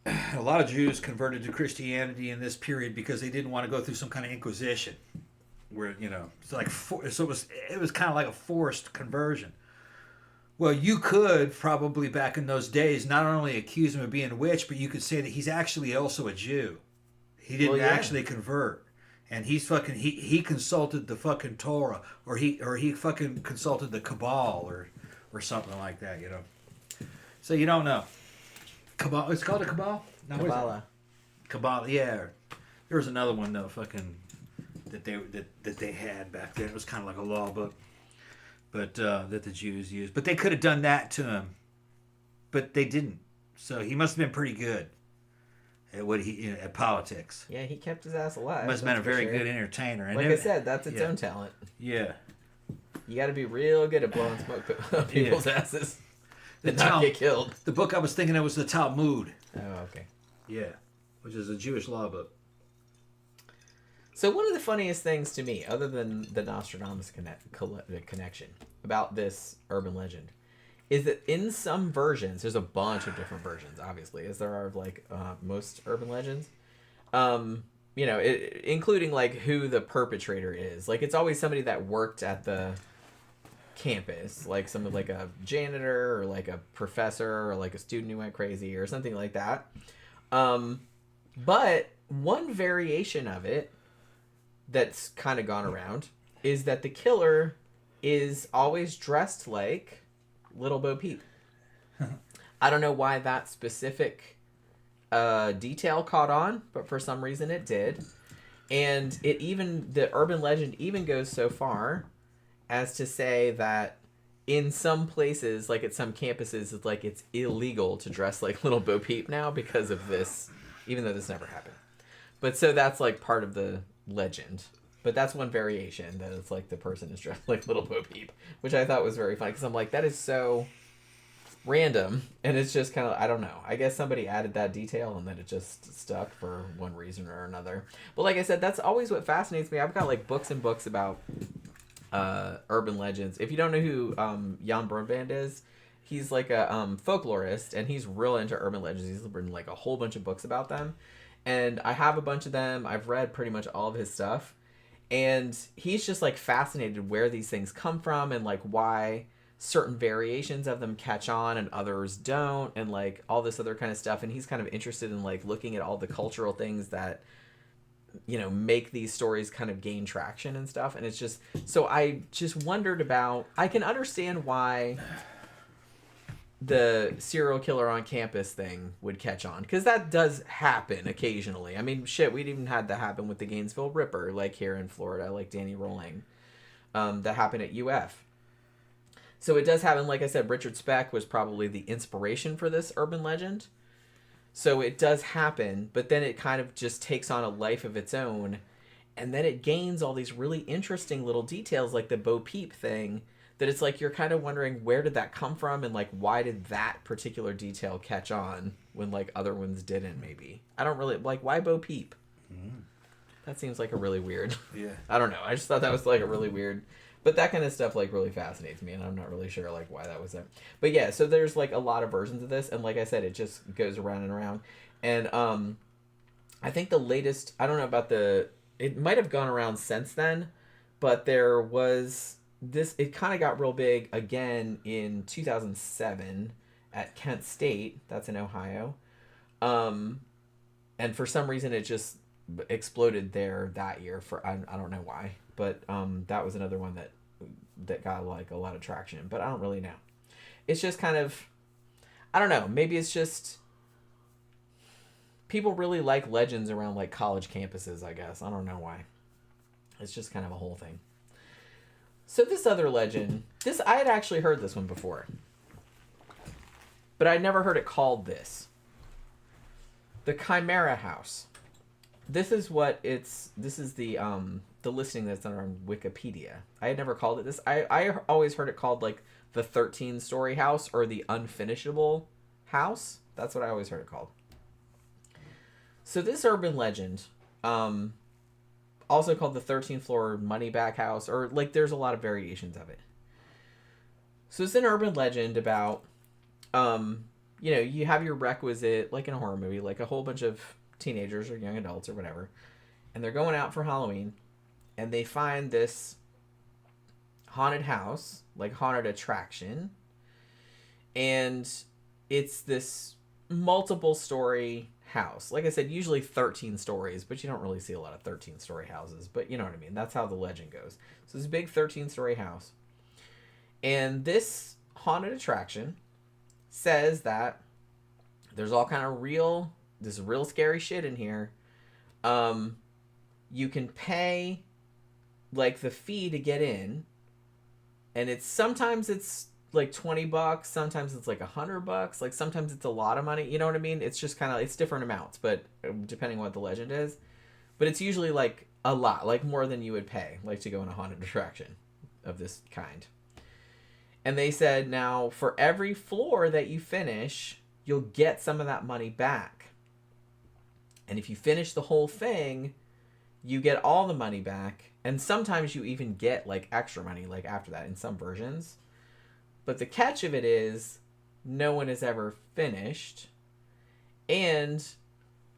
A lot of Jews converted to Christianity in this period because they didn't want to go through some kind of inquisition. Where, you know, so it was kind of like a forced conversion. Well, you could probably back in those days not only accuse him of being a witch, but you could say that he's actually also a Jew. He didn't actually convert, and he's fucking he consulted the fucking Torah, or he fucking consulted the Cabal or something like that, you know. So you don't know. Cabal, it's called a Cabal. No, Kabbalah. Cabal, yeah. There was another one though, fucking. That they had back then. It was kind of like a law book, but that the Jews used. But they could have done that to him, but they didn't. So he must have been pretty good at at politics. Yeah, he kept his ass alive. Must have been a very good entertainer. And like I said, that's its own talent. Yeah. You got to be real good at blowing smoke up people's asses and not get killed. The book I was thinking of was the Talmud. Oh, okay. Yeah, which is a Jewish law book. So one of the funniest things to me, other than the Nostradamus connection about this urban legend, is that in some versions, there's a bunch of different versions, obviously, as there are of like most urban legends. You know, including like who the perpetrator is. Like it's always somebody that worked at the campus, like someone like a janitor or like a professor or like a student who went crazy or something like that. But one variation of it that's kind of gone around is that the killer is always dressed like Little Bo Peep. I don't know why that specific detail caught on, but for some reason it did. And the urban legend even goes so far as to say that in some places, like at some campuses, it's like it's illegal to dress like Little Bo Peep now because of this, even though this never happened. But so that's like part of the legend. But that's one variation, that it's like the person is dressed like Little Bo Peep, which I thought was very funny because I'm like, that is so random, and it's just kind of, I don't know. I guess somebody added that detail and then it just stuck for one reason or another. But like I said, that's always what fascinates me. I've got like books and books about urban legends. If you don't know who Jan Brunband is, he's like a folklorist, and he's real into urban legends. He's written like a whole bunch of books about them. And I have a bunch of them. I've read pretty much all of his stuff. And he's just like fascinated where these things come from and like why certain variations of them catch on and others don't, and like all this other kind of stuff. And he's kind of interested in like looking at all the cultural things that, you know, make these stories kind of gain traction and stuff. And it's just, so I just wondered about, I can understand why the serial killer on campus thing would catch on, because that does happen occasionally. I mean, shit, we'd even had that happen with the Gainesville Ripper, like here in Florida, like Danny Rolling, that happened at UF. So it does happen. Like I said, Richard Speck was probably the inspiration for this urban legend. So it does happen, but then it kind of just takes on a life of its own, and then it gains all these really interesting little details, like the Bo Peep thing, that it's like you're kind of wondering, where did that come from, and like why did that particular detail catch on when like other ones didn't? Maybe I don't really like, why Bo Peep. That seems like a really weird, yeah, I don't know, I just thought that was like a really weird But that kind of stuff like really fascinates me, and I'm not really sure like why that was there. But yeah, so there's like a lot of versions of this, and like I said, it just goes around and around. And I think the latest, I don't know about it might have gone around since then, but there was this. It kind of got real big again in 2007 at Kent State. That's in Ohio, and for some reason it just exploded there that year. I don't know why. But that was another one that got like a lot of traction. But I don't really know. It's just kind of, I don't know. Maybe it's just people really like legends around like college campuses, I guess. I don't know why. It's just kind of a whole thing. So this other legend, I had actually heard this one before. But I'd never heard it called this. The Chimera House. This is the listing that's on Wikipedia. I had never called it this. I always heard it called like the 13-story house or the unfinishable house. That's what I always heard it called. So this urban legend, also called the 13th floor money back house, or like there's a lot of variations of it. So it's an urban legend about, you have your requisite, like in a horror movie, like a whole bunch of teenagers or young adults or whatever, and they're going out for Halloween. And they find this haunted house, like haunted attraction. And it's this multiple story house. Like I said, usually 13 stories, but you don't really see a lot of 13-story houses. But you know what I mean? That's how the legend goes. So it's a big 13-story house. And this haunted attraction says that there's all kind of real scary shit in here. You can pay like the fee to get in, and sometimes it's like $20, sometimes it's like $100, like sometimes it's a lot of money, you know what I mean? It's just kind of, it's different amounts, but depending on what the legend is, but it's usually like a lot, like more than you would pay like to go on a haunted attraction of this kind. And they said, now for every floor that you finish, you'll get some of that money back, and if you finish the whole thing, you get all the money back. And sometimes you even get like extra money like after that in some versions. But the catch of it is no one has ever finished. And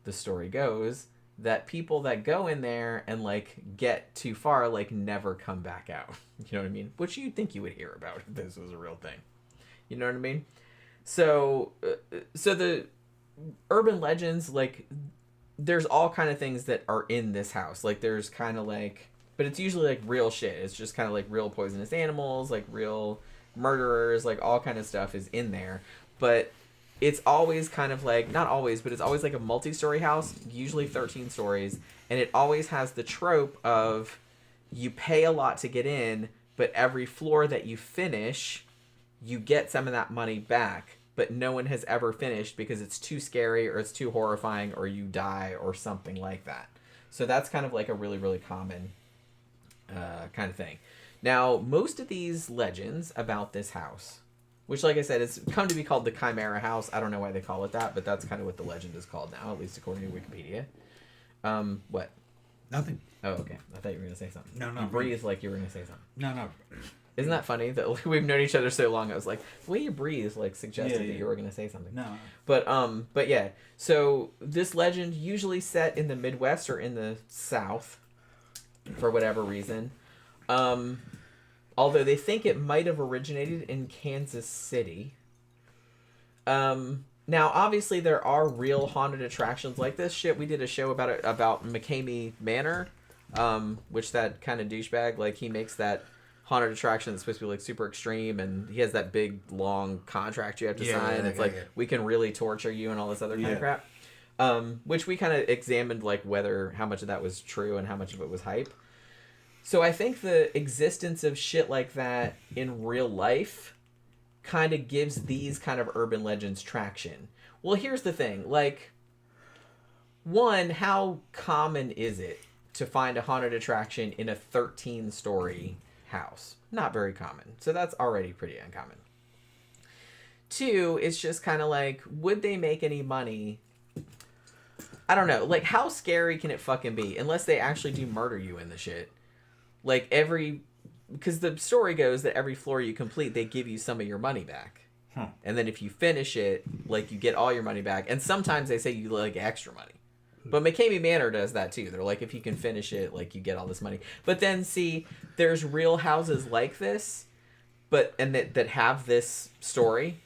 the story goes that people that go in there and like get too far like never come back out. You know what I mean? Which you'd think you would hear about if this was a real thing. You know what I mean? So the urban legends, like there's all kind of things that are in this house. Like there's kind of like, but it's usually like real shit. It's just kind of like real poisonous animals, like real murderers, like all kind of stuff is in there. But it's always kind of like, not always, but it's always like a multi-story house, usually 13 stories. And it always has the trope of you pay a lot to get in, but every floor that you finish, you get some of that money back. But no one has ever finished because it's too scary or it's too horrifying or you die or something like that. So that's kind of like a really, really common kind of thing. Now, most of these legends about this house, which like I said, it's come to be called the Chimera House. I don't know why they call it that, but that's kind of what the legend is called now, at least according to Wikipedia. What? Nothing. Oh, okay. I thought you were going to say something. No. You breathed like you were going to say something. No. Isn't that funny that we've known each other so long? I was like, the way you breathe like suggested that you were going to say something. No. But yeah. So this legend usually set in the Midwest or in the South for whatever reason. Although they think it might have originated in Kansas City. Now, obviously, there are real haunted attractions like this shit. We did a show about McCamey Manor, which that kind of douchebag, like, he makes that haunted attraction that's supposed to be, like, super extreme, and he has that big, long contract you have to sign. It's like, we can really torture you and all this other kind of crap. Which we kind of examined, like, how much of that was true and how much of it was hype. So I think the existence of shit like that in real life kind of gives these kind of urban legends traction. Well, here's the thing. Like, one, how common is it to find a haunted attraction in a 13-story house? Not very common. So that's already pretty uncommon. Two, it's just kind of like, would they make any money? I don't know. Like, how scary can it fucking be? Unless they actually do murder you in the shit. Like, every because the story goes that every floor you complete, they give you some of your money back. And then if you finish it, like, you get all your money back. And sometimes they say you like extra money. But McCamey Manor does that too. They're like, if you can finish it, like, you get all this money. But then, see, there's real houses like this, that have this story.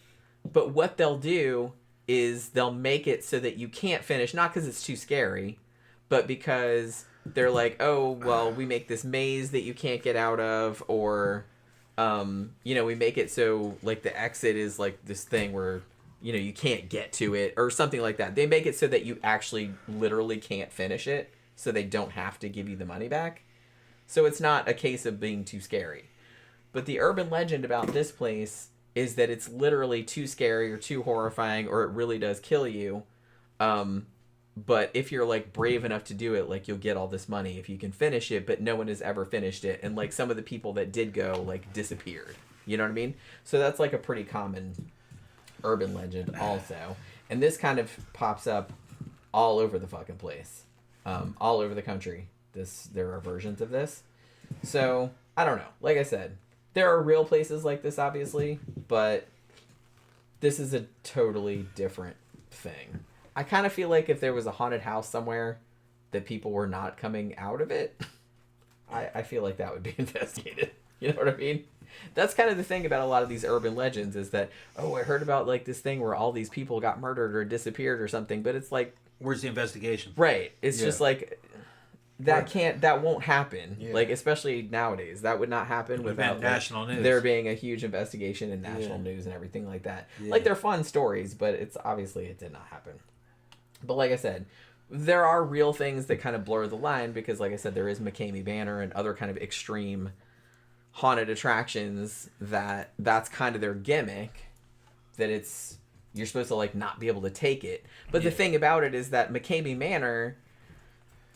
But what they'll do is they'll make it so that you can't finish, not because it's too scary, but because they're like, oh, well, we make this maze that you can't get out of, or... we make it so, like, the exit is, like, this thing where, you can't get to it, or something like that. They make it so that you actually literally can't finish it, so they don't have to give you the money back. So it's not a case of being too scary. But the urban legend about this place is that it's literally too scary or too horrifying, or it really does kill you. But if you're, like, brave enough to do it, like, you'll get all this money if you can finish it, but no one has ever finished it. And, like, some of the people that did go, like, disappeared. You know what I mean? So that's, like, a pretty common urban legend also. And this kind of pops up all over the fucking place. All over the country. There are versions of this. So, I don't know. Like I said, there are real places like this, obviously, but this is a totally different thing. I kind of feel like if there was a haunted house somewhere that people were not coming out of it, I feel like that would be investigated. You know what I mean? That's kind of the thing about a lot of these urban legends is that, oh, I heard about, like, this thing where all these people got murdered or disappeared or something, but it's like... Where's the investigation? Right. It's just like... That won't happen. Yeah. Like, especially nowadays. That would not happen without national news. There being a huge investigation in national news and everything like that. Yeah. Like, they're fun stories, but it did not happen. But like I said, there are real things that kind of blur the line because, like I said, there is McCamey Manor and other kind of extreme haunted attractions that's kind of their gimmick, that you're supposed to, like, not be able to take it. But the thing about it is that McCamey Manor,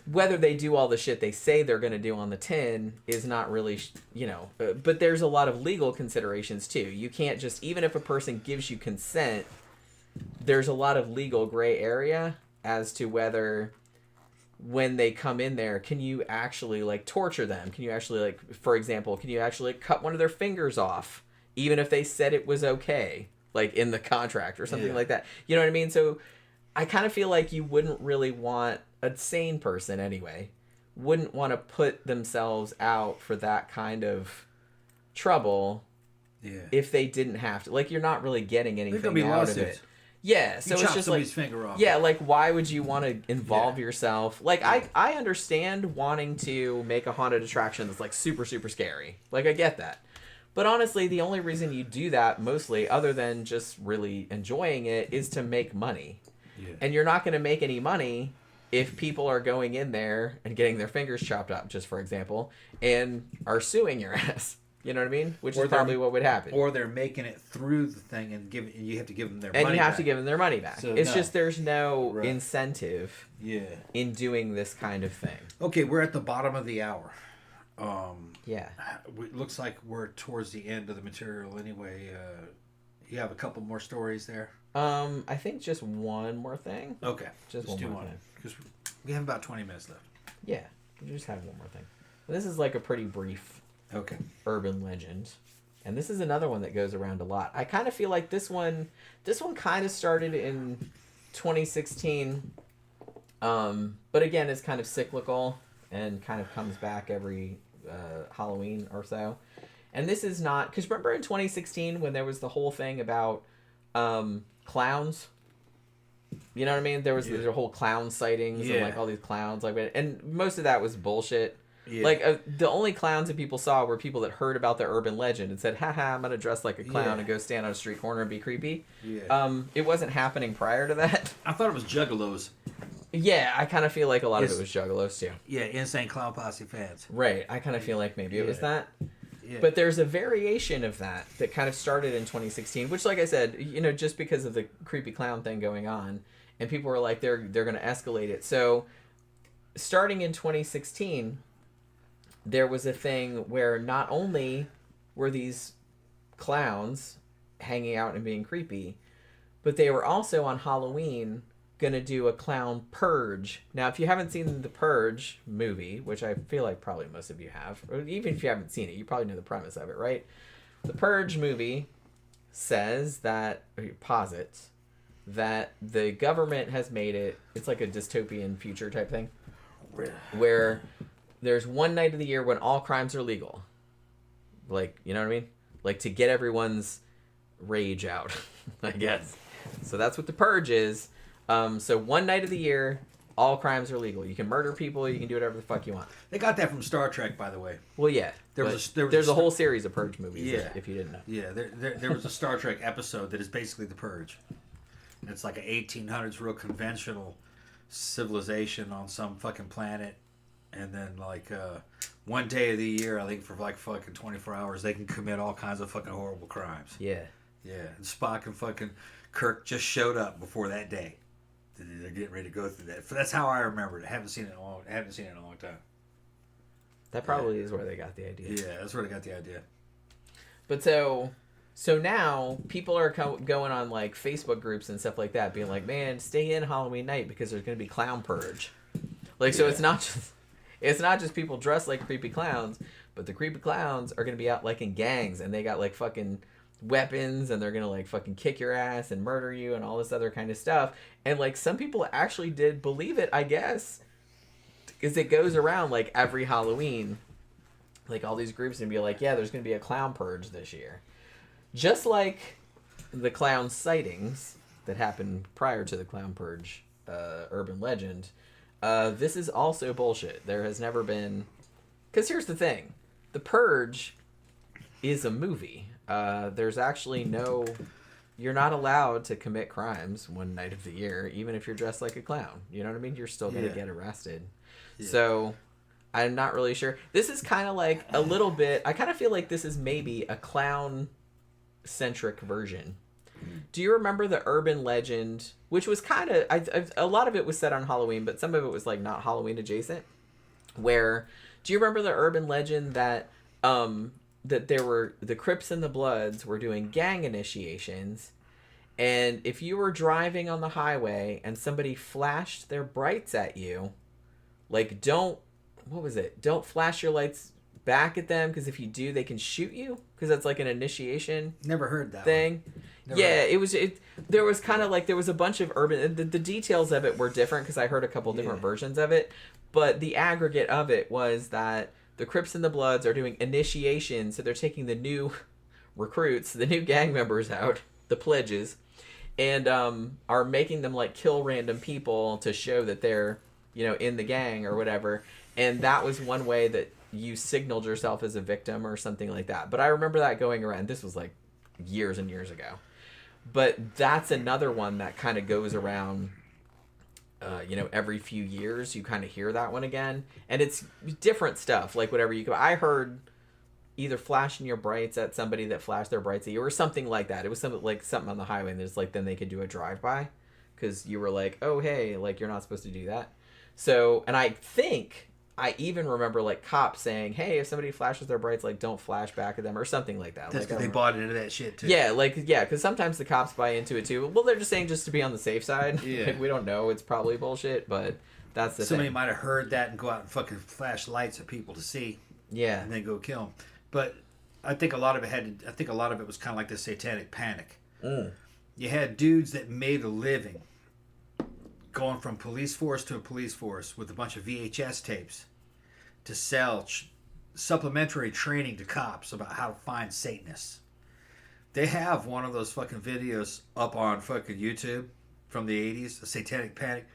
whether they do all the shit they say they're going to do on the tin is not really, but there's a lot of legal considerations too. You can't just, even if a person gives you consent, there's a lot of legal gray area as to whether when they come in there, can you actually, like, torture them? Can you actually, like, for example, can you actually cut one of their fingers off, even if they said it was okay, like, in the contract or something like that? You know what I mean? So I kind of feel like you wouldn't really want, a sane person anyway, wouldn't want to put themselves out for that kind of trouble if they didn't have to. Like, you're not really getting anything out of it. Yeah, so it's just like, finger off. Yeah, like, why would you want to involve yourself? Like, I understand wanting to make a haunted attraction that's, like, super, super scary. Like, I get that. But honestly, the only reason you do that, mostly, other than just really enjoying it, is to make money. Yeah. And you're not going to make any money if people are going in there and getting their fingers chopped up, just for example, and are suing your ass. You know what I mean? Which is probably what would happen. Or they're making it through the thing and you have to give them their money back. And you have to give them their money back. So, it's just there's no incentive in doing this kind of thing. Okay, we're at the bottom of the hour. It looks like we're towards the end of the material anyway. You have a couple more stories there? I think just one more thing. Okay. Just one more thing. Because we have about 20 minutes left. Yeah, we just have one more thing. This is like a pretty brief urban legend. And this is another one that goes around a lot. I kind of feel like this one kind of started in 2016. But again, it's kind of cyclical and kind of comes back every Halloween or so. And this is not... Because remember in 2016 when there was the whole thing about clowns? You know what I mean? There was the whole clown sightings and, like, all these clowns. And most of that was bullshit. Yeah. Like, the only clowns that people saw were people that heard about the urban legend and said, haha, I'm going to dress like a clown and go stand on a street corner and be creepy. Yeah. It wasn't happening prior to that. I thought it was juggalos. Yeah, I kind of feel like a lot of it was juggalos, too. Yeah, Insane Clown Posse fans. Right. I kind of feel like maybe it was that. Yeah. But there's a variation of that kind of started in 2016, which, like I said, just because of the creepy clown thing going on, and people were like, they're going to escalate it. So, starting in 2016, there was a thing where not only were these clowns hanging out and being creepy, but they were also on Halloween gonna do a Clown Purge. Now, if you haven't seen the Purge movie, which I feel like probably most of you have, or even if you haven't seen it, you probably know the premise of it, right? The Purge movie says that, or posits, that the government has made it, it's like a dystopian future type thing, where there's one night of the year when all crimes are legal. Like, you know what I mean? Like, to get everyone's rage out, I guess. So that's what the Purge is. So one night of the year, all crimes are legal. You can murder people, you can do whatever the fuck you want. They got that from Star Trek, by the way. Well, yeah. There's a whole series of Purge movies, yeah, if you didn't know. Yeah, there was a Star Trek episode that is basically the Purge. It's like an 1800s real conventional civilization on some fucking planet. And then, like, one day of the year, I think for like fucking 24 hours, they can commit all kinds of fucking horrible crimes. Yeah. Yeah, and Spock and fucking Kirk just showed up before that day. They're getting ready to go through that. That's how I remember it. I haven't seen it in a long time. That probably is where they got the idea. Yeah, that's where they got the idea. But so now people are going on like Facebook groups and stuff like that, being like, "Man, stay in Halloween night because there's going to be Clown Purge." Like, so it's not just people dressed like creepy clowns, but the creepy clowns are going to be out like in gangs, and they got like fucking weapons, and they're going to like fucking kick your ass and murder you and all this other kind of stuff. And like some people actually did believe it, I guess, because it goes around like every Halloween, like all these groups and be like, yeah, there's going to be a Clown Purge this year. Just like the clown sightings that happened prior to the Clown Purge urban legend, this is also bullshit. There has never been... Because here's the thing. The Purge is a movie. There's actually no... You're not allowed to commit crimes one night of the year, even if you're dressed like a clown. You know what I mean? You're still going to get arrested. Yeah. So... I'm not really sure. This is kind of like a little bit... I kind of feel like this is maybe a clown-centric version. Do you remember the urban legend, which was kind of... a lot of it was set on Halloween, but some of it was like not Halloween adjacent, where... Do you remember the urban legend that that there were... The Crips and the Bloods were doing gang initiations, and if you were driving on the highway and somebody flashed their brights at you, like, don't... What was it? Don't flash your lights back at them, because if you do, they can shoot you, because that's like an initiation. Never heard that thing. It was. There was kind of like there was a bunch of urban. The details of it were different because I heard a couple different versions of it, but the aggregate of it was that the Crips and the Bloods are doing initiation, so they're taking the new recruits, the new gang members out, the pledges, and are making them like kill random people to show that they're, you know, in the gang or whatever. And that was one way that you signaled yourself as a victim or something like that. But I remember that going around. This was like years and years ago. But that's another one that kind of goes around, you know, every few years. You kind of hear that one again. And it's different stuff, like whatever you go. I heard either flashing your brights at somebody that flashed their brights at you or something like that. It was something like something on the highway. And there's like, then they could do a drive-by because you were like, oh, hey, like you're not supposed to do that. So, and I think... I even remember, like, cops saying, hey, if somebody flashes their brights, like, don't flash back at them or something like that. That's because like, they bought into that shit, too. Yeah, because sometimes the cops buy into it, too. Well, they're just saying just to be on the safe side. Yeah. Like, we don't know. It's probably bullshit, but that's the Somebody thing. might have heard that and go out and fucking flash lights at people to see. Yeah. And then go kill them. But I think a lot of it was kind of like the satanic panic. Mm. You had dudes that made a living going from police force to a police force with a bunch of VHS tapes to sell supplementary training to cops about how to find Satanists. They have one of those fucking videos up on fucking YouTube from the 80s, the Satanic Panic,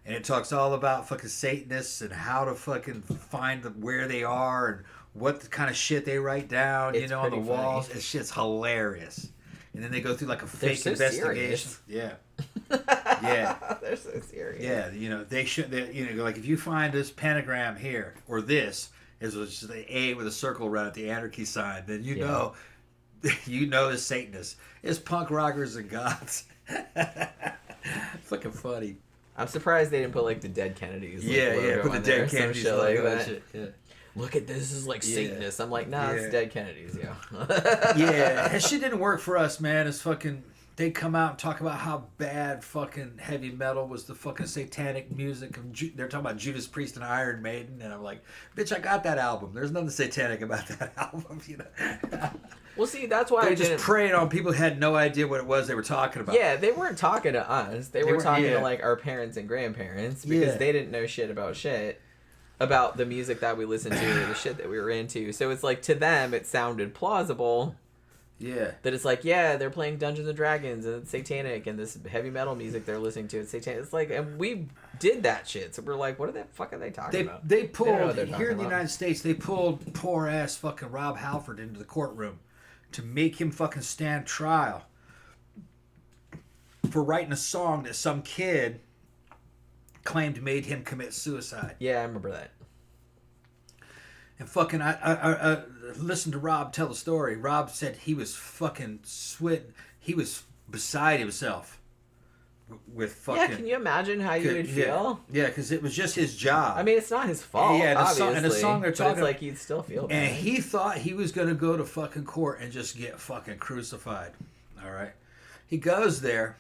and it talks all about fucking Satanists and how to fucking find where they are and what the kind of shit they write down, It's you know, on the pretty walls. funny. It's shit's hilarious. And then they go through like a They're fake so investigation. serious. Yeah. Yeah. They're so serious. Yeah, you know, like if you find this pentagram here, or this is just the A with a circle around it, the anarchy sign, then you know the Satanists. It's punk rockers and goths. Fucking funny. I'm surprised they didn't put, like, the dead Kennedys. Like, logo put the on dead there, some Kennedys shit like that. shit. Yeah. Look at this is like Satanists. I'm like, nah, it's dead Kennedys, yeah. Yeah, that shit didn't work for us, man. It's fucking they come out and talk about how bad fucking heavy metal was, the fucking satanic music. They're talking about Judas Priest and Iron Maiden, and I'm like, bitch, I got that album. There's nothing satanic about that album, you know. Well, see, that's why they I just didn't... preyed on people who had no idea what it was they were talking about. Yeah, they weren't talking to us. They were talking yeah. to like our parents and grandparents because they didn't know shit about the music that we listened to or the shit that we were into. So it's like, to them, it sounded plausible. Yeah. That it's like, yeah, they're playing Dungeons and Dragons and it's satanic, and this heavy metal music they're listening to, it's satanic. It's like, and we did that shit. So we're like, what the fuck are they talking about? They pulled, they here in the United States, they pulled poor ass fucking Rob Halford into the courtroom to make him fucking stand trial for writing a song that some kid claimed made him commit suicide. Yeah, I remember that. And fucking, I listened to Rob tell the story. Rob said he was fucking sweating. He was beside himself with fucking... Yeah, can you imagine how you would feel? Yeah, because it was just his job. I mean, it's not his fault, obviously. And the song they're talking but it's like you'd still feel bad. And he thought he was going to go to fucking court and just get fucking crucified. All right? He goes there,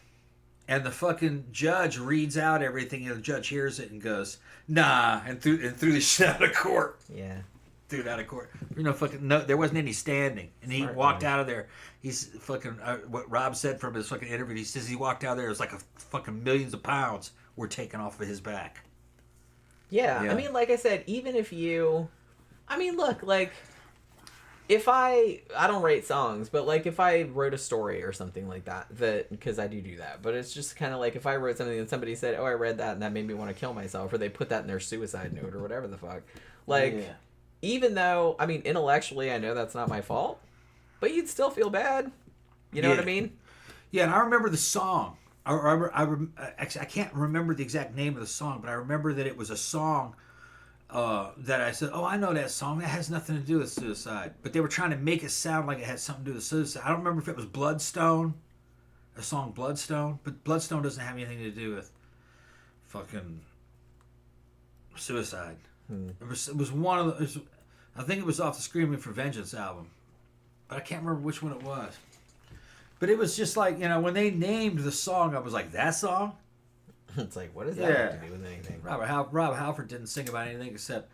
and the fucking judge reads out everything, and the judge hears it and goes, nah, and threw the shit out of court. Yeah. Threw it out of court. No, there wasn't any standing, and he walked out of there. He's fucking what Rob said from his fucking interview. He says he walked out there. It was like a fucking millions of pounds were taken off of his back. Yeah, I mean, like I said, even if you, I mean, look, like, if I don't write songs, but like if I wrote a story or something like that, because I do that, but it's just kind of like if I wrote something and somebody said, oh, I read that and that made me want to kill myself, or they put that in their suicide note or whatever the fuck, like. Yeah. Even though, I mean, intellectually, I know that's not my fault, but you'd still feel bad. You know what I mean? Yeah, and I remember the song. I can't remember the exact name of the song, but I remember that it was a song that I said, oh, I know that song. That has nothing to do with suicide. But they were trying to make it sound like it had something to do with suicide. I don't remember if it was Bloodstone, the song Bloodstone, but Bloodstone doesn't have anything to do with fucking suicide. It was one of the... I think it was off the Screaming for Vengeance album. But I can't remember which one it was. But it was just like, you know, when they named the song, I was like, that song? It's like, what does that have to do with anything? Rob Halford didn't sing about anything except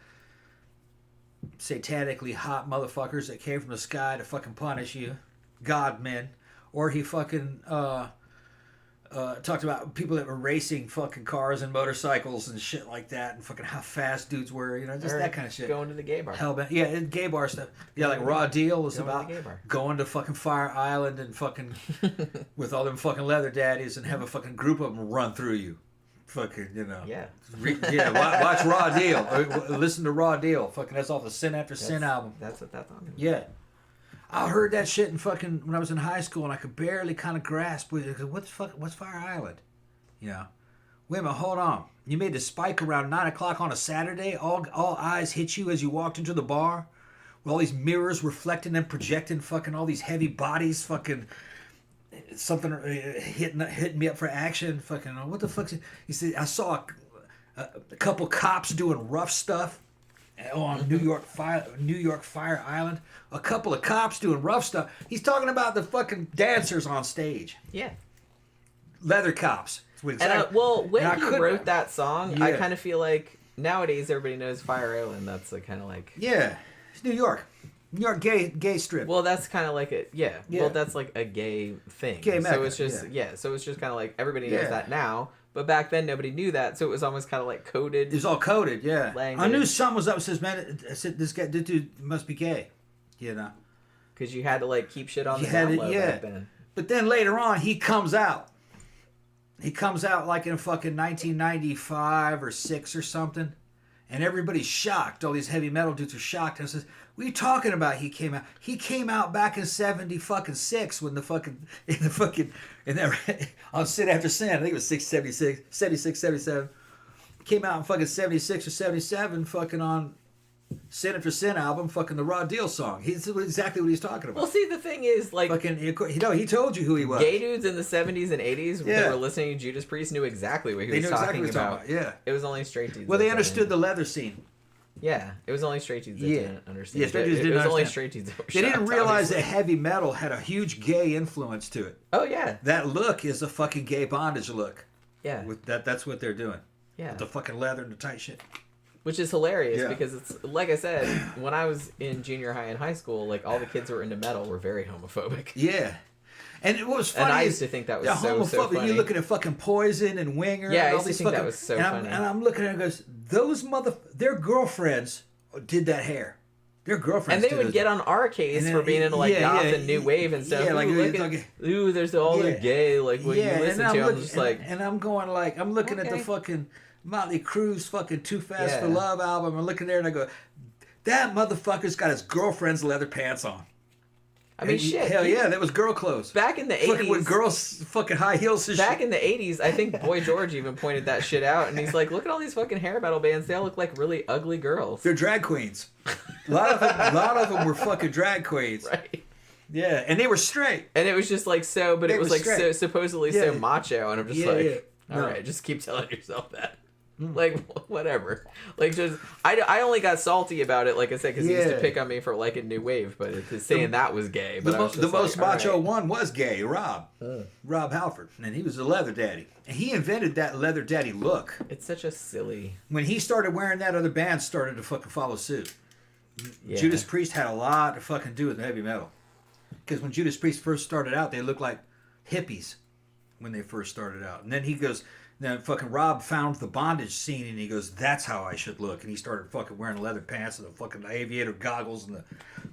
satanically hot motherfuckers that came from the sky to fucking punish you. God men. Or he fucking... talked about people that were racing fucking cars and motorcycles and shit like that, and fucking how fast dudes were, you know, just that kind of shit. Going to the gay bar. Hellbent. Yeah, gay bar stuff. Yeah, like Raw Deal was about going to fucking Fire Island and fucking with all them fucking leather daddies and have a fucking group of them run through you. Fucking, you know. Yeah. Watch Raw Deal. Listen to Raw Deal. Fucking, that's off the Sin After Sin album. That's what that's on. Yeah. I heard that shit in fucking when I was in high school, and I could barely kind of grasp what's Fire Island, you know. Wait a minute, hold on. You made the spike around 9 o'clock on a Saturday. All eyes hit you as you walked into the bar, with all these mirrors reflecting and projecting fucking all these heavy bodies, fucking something hitting me up for action. Fucking what the fuck? You see, I saw a couple cops doing rough stuff on New York Fire Island. A couple of cops doing rough stuff. He's talking about the fucking dancers on stage. Yeah. Leather cops. When he wrote that song, I kind of feel like nowadays everybody knows Fire Island. That's kind of like... Yeah. It's New York. New York gay strip. Well, that's kind of like a... Yeah. Well, that's like a gay thing. Gay Mecca. So it's just... So it's just kind of like everybody knows that now. But back then, nobody knew that, so it was almost kind of like coded. It was all coded, yeah. Language. I knew something was up. Says, man, I said, this dude must be gay, you know. Because you had to like keep shit on the down low back then. But then later on, he comes out. He comes out like in fucking 1995 or 6 or something, and everybody's shocked. All these heavy metal dudes are shocked. And says, "What are you talking about?" He came out. He came out back in 76 when on Sin After Sin. I think it was 76, 77. Came out in fucking 76 or 77, fucking on Sin After Sin album, fucking the Raw Deal song. He's exactly what he's talking about. Well, see, the thing is, like, fucking, he told you who he was. Gay dudes in the 70s and 80s that were listening to Judas Priest knew exactly what he was talking about. Yeah, it was only straight dudes. Well, they understood the leather scene. Yeah, it was only straight dudes that Yeah. didn't understand. Yeah, straight dudes it didn't was only understand. straight dudes that were They didn't shocked, realize that obviously. heavy metal had a huge gay influence to it. Oh yeah, That look is a fucking gay bondage look. yeah, With that's what they're doing. yeah. With the fucking leather and the tight shit. Which is hilarious Yeah. because it's like I said, when I was in junior high and high school, like all the kids who were into metal were very homophobic. Yeah. And what was funny And I is used to think that was the so homophobic. funny. You're looking at fucking Poison and Winger. Yeah, I and all used to these think that fucking, was so and funny. I'm looking at it and goes, those their girlfriends did that hair. Their girlfriends And they did would those- get on our case And then- for being into like yeah, goth yeah, and new wave and stuff. yeah, like, ooh, look it's at, like- ooh, there's all the Yeah. gay, like what you listen and to. I'm looking, just like, and I'm going like, I'm looking at the Okay. fucking Motley Crue's fucking Too Fast for Yeah. Love album. I'm looking there and I go, that motherfucker's got his girlfriend's leather pants on. I mean, And shit. Hell yeah, that was girl clothes. Back in the Fucking with 80s, girls fucking high heels and back shit. in the 80s, I think Boy George even pointed that shit out, and he's like, look at all these fucking hair metal bands. They all look like really ugly girls. They're drag queens. A lot of them were fucking drag queens. Right. Yeah, and they were straight. And it was just like so, but They it was were like so straight. supposedly Yeah. so macho, and I'm just Yeah, like, yeah. all No. right, just keep telling yourself that. Like whatever, like just I only got salty about it, like I said, because he used to Yeah. pick on me for liking new wave, but it's saying that was gay. But The, I was the just most like, all macho right. one was gay, Rob Halford, and he was a leather daddy. And he invented that leather daddy look. It's such a silly. When he started wearing that, other bands started to fucking follow suit. Yeah. Judas Priest had a lot to fucking do with heavy metal. Because when Judas Priest first started out, they looked like hippies when they first started out. And then he goes, then fucking Rob found the bondage scene and he goes, that's how I should look. And he started fucking wearing leather pants and the fucking aviator goggles and the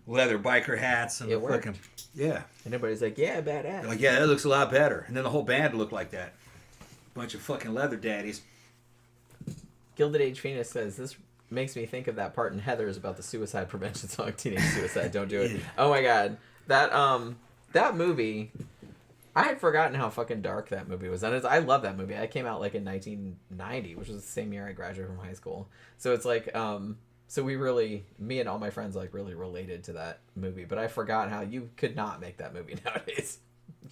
leather biker hats and It the worked. fucking, yeah. And everybody's like, yeah, badass. They're like, yeah, that looks a lot better. And then the whole band looked like that. Bunch of fucking leather daddies. Gilded Age Phoenix says this makes me think of that part in Heathers about the suicide prevention song, Teenage Suicide. Don't do it. Yeah. Oh my god, that movie. I had forgotten how fucking dark that movie was. And I love that movie. I came out like in 1990, which was the same year I graduated from high school. So it's like, so we really, me and all my friends like really related to that movie. But I forgot how you could not make that movie nowadays.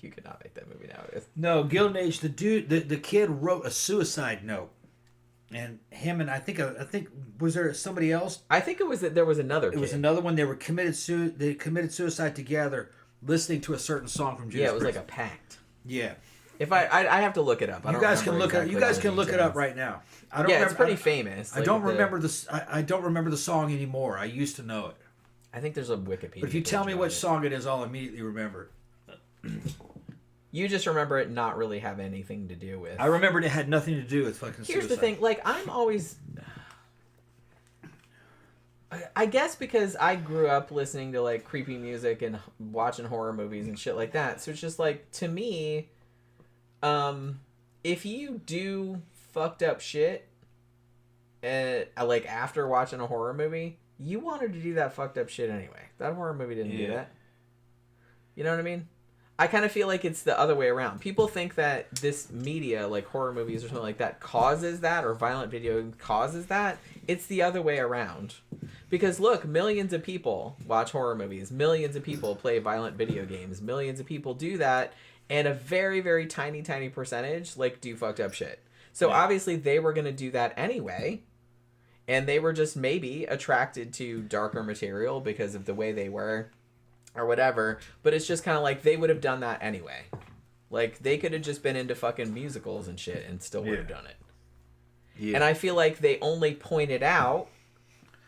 You could not make that movie nowadays. No, Gilded Age, the kid wrote a suicide note. And him and I think was there somebody else? I think it was that there was another kid. It was another one. They were committed suicide together, listening to a certain song from Judas Yeah, it was Priest. like a pact. Yeah. If I have to look it up. I You don't guys can remember look it. exactly You guys all can the look it details. up right now. I don't Yeah, remember, it's pretty famous. I like, don't the- remember this. I don't remember the song anymore. I used to know it. I think there's a Wikipedia. But if you tell page me about which it. song it is, I'll immediately remember it. You just remember it not really have anything to do with. I remembered it had nothing to do with fucking Here's suicide. the thing, like I'm always. I guess because I grew up listening to like creepy music and watching horror movies and shit like that, so it's just like to me, if you do fucked up shit, like after watching a horror movie, you wanted to do that fucked up shit anyway. That horror movie didn't do that. You know what I mean? I kind of feel like it's the other way around. People think that this media, like horror movies or something like that, causes that, or violent video causes that. It's the other way around. Because look, millions of people watch horror movies. Millions of people play violent video games. Millions of people do that. And a very, very tiny, tiny percentage, like, do fucked up shit. So obviously they were going to do that anyway. And they were just maybe attracted to darker material because of the way they were. Or whatever, but it's just kind of like they would have done that anyway. Like they could have just been into fucking musicals and shit and still would have done it. Yeah. And I feel like they only point it out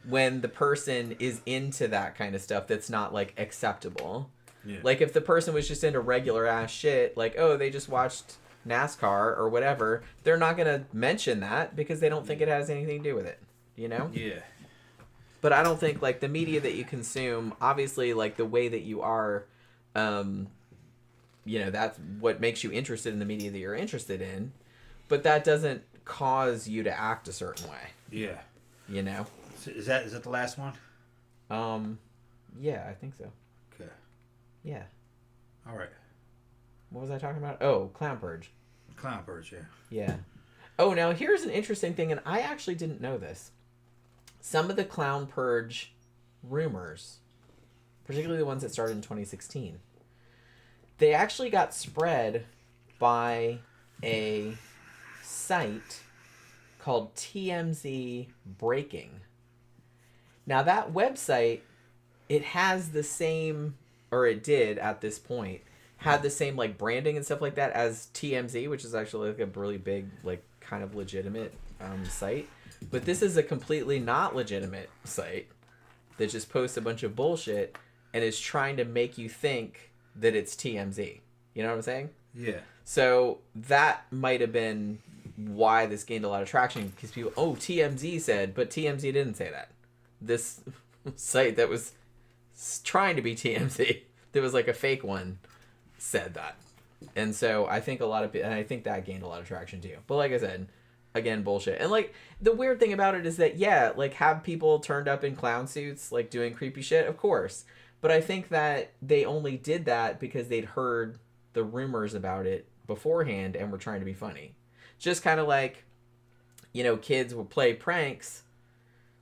when the person is into that kind of stuff that's not like acceptable. Yeah. Like if the person was just into regular ass shit, like oh they just watched NASCAR or whatever, they're not gonna mention that because they don't think it has anything to do with it. You know? Yeah. But I don't think, like, the media that you consume, obviously, like, the way that you are, you know, that's what makes you interested in the media that you're interested in. But that doesn't cause you to act a certain way. Yeah. You know? So is that the last one? Yeah, I think so. Okay. Yeah. All right. What was I talking about? Oh, Clown Purge. Clown Purge, yeah. Yeah. Oh, now here's an interesting thing, and I actually didn't know this. Some of the Clown Purge rumors, particularly the ones that started in 2016, they actually got spread by a site called TMZ Breaking. Now that website, it has the same, or it did at this point, had the same like branding and stuff like that as TMZ, which is actually like a really big, like kind of legitimate site. But this is a completely not legitimate site that just posts a bunch of bullshit and is trying to make you think that it's TMZ. You know what I'm saying? Yeah. So that might have been why this gained a lot of traction, because people, oh, TMZ said, but TMZ didn't say that. This site that was trying to be TMZ, that was like a fake one, said that. And so I think and I think that gained a lot of traction too. But like I said, again, bullshit. And like the weird thing about it is that, yeah, like have people turned up in clown suits, like doing creepy shit, of course. But I think that they only did that because they'd heard the rumors about it beforehand and were trying to be funny. Just kind of like, you know, kids will play pranks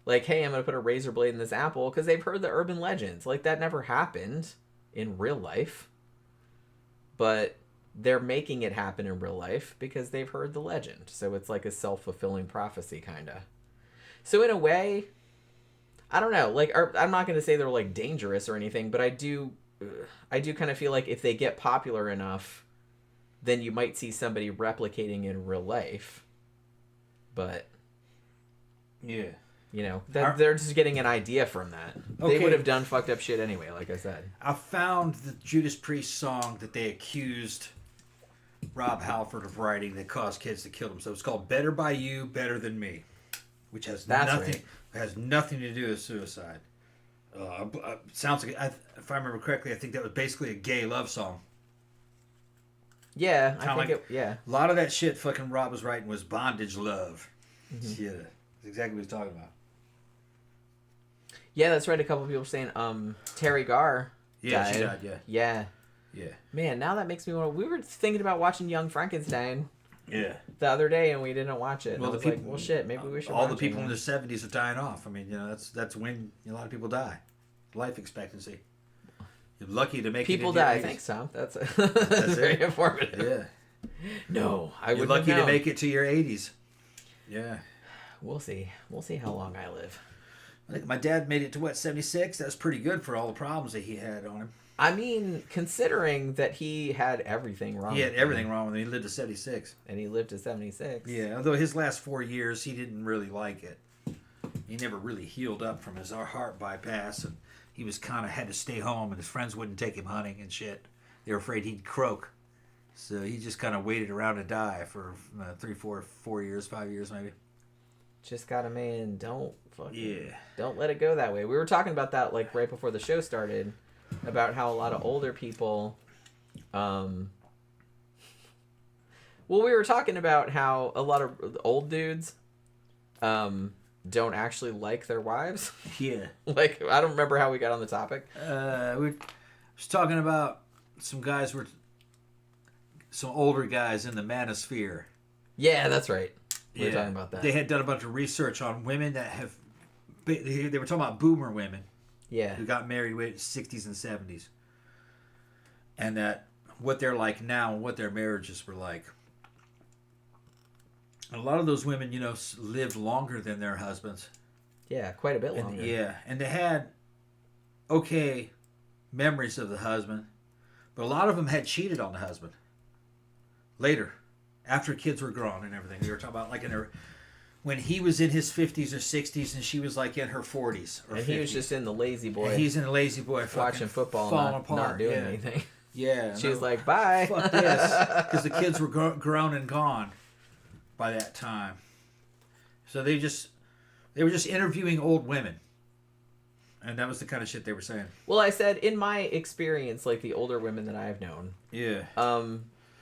like, hey, I'm going to put a razor blade in this apple, because they've heard the urban legends. Like, that never happened in real life. But they're making it happen in real life because they've heard the legend. So it's like a self-fulfilling prophecy, kind of. So in a way, I don't know. Like, I'm not going to say they're, like, dangerous or anything, but I do kind of feel like if they get popular enough, then you might see somebody replicating in real life. But, yeah, you know, they're just getting an idea from that. Okay. They would have done fucked up shit anyway, like I said. I found the Judas Priest song that they accused Rob Halford of writing that caused kids to kill themselves. It's called "Better by You, Better Than Me," which has nothing to do with suicide. Sounds like, if I remember correctly, I think that was basically a gay love song. Yeah, I think like, yeah. A lot of that shit fucking Rob was writing was bondage love. Mm-hmm. Yeah, that's exactly what he's talking about. Yeah, that's right. A couple of people were saying Terry Garr died. She died, Yeah. Yeah. Man, now that makes me want to... We were thinking about watching Young Frankenstein the other day, and we didn't watch it. Well, I was like, well, shit, maybe we should all watch the people it. in their 70s are dying off. I mean, you know, that's when a lot of people die. Life expectancy. You're lucky to make people it into die. your 80s. Thanks, Tom. That's very informative. Yeah. No, I You're would lucky to make it to your 80s. Yeah. We'll see. We'll see how long I live. I think my dad made it to, 76? That's pretty good for all the problems that he had on him. I mean, considering that he had everything wrong. He had everything wrong with him. He lived to 76. And he lived to 76. Yeah, although his last 4 years, he didn't really like it. He never really healed up from his heart bypass, and he was kind of had to stay home, and his friends wouldn't take him hunting and shit. They were afraid he'd croak. So he just kind of waited around to die for 3, 4 years, 5 years maybe. Just gotta, man, don't let it go that way. We were talking about that like right before the show started, about how a lot of older people, well, we were talking about how a lot of old dudes, don't actually like their wives. Yeah. Like, I don't remember how we got on the topic. We were talking about some older guys in the manosphere. Yeah, that's right. We were talking about that. They had done a bunch of research on women that have... They were talking about boomer women. Yeah. Who got married in the 60s and 70s. And that what they're like now and what their marriages were like. And a lot of those women, you know, lived longer than their husbands. Yeah, quite a bit longer. And they had okay memories of the husband. But a lot of them had cheated on the husband. Later. After kids were grown and everything. We were talking about like when he was in his 50s or 60s and she was like in her 40s or 50s. He was just in the lazy boy. And he's in the lazy boy watching football, not doing anything. Yeah. She was like, bye. Fuck this. Because the kids were grown and gone by that time. So they were just interviewing old women. And that was the kind of shit they were saying. Well, I said, in my experience, like the older women that I've known. Yeah.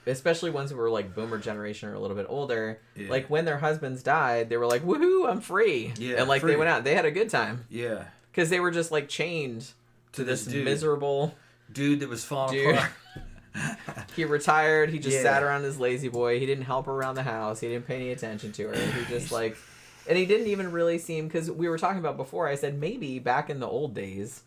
Especially ones who were like boomer generation or a little bit older, like when their husbands died, they were like, woohoo, I'm free. Yeah, and like free. They went out, they had a good time. Yeah. Because they were just like chained to this miserable dude that was falling apart. He retired, he just sat around his lazy boy, he didn't help her around the house, he didn't pay any attention to her, he just like, and he didn't even really seem, because we were talking about before, I said maybe back in the old days,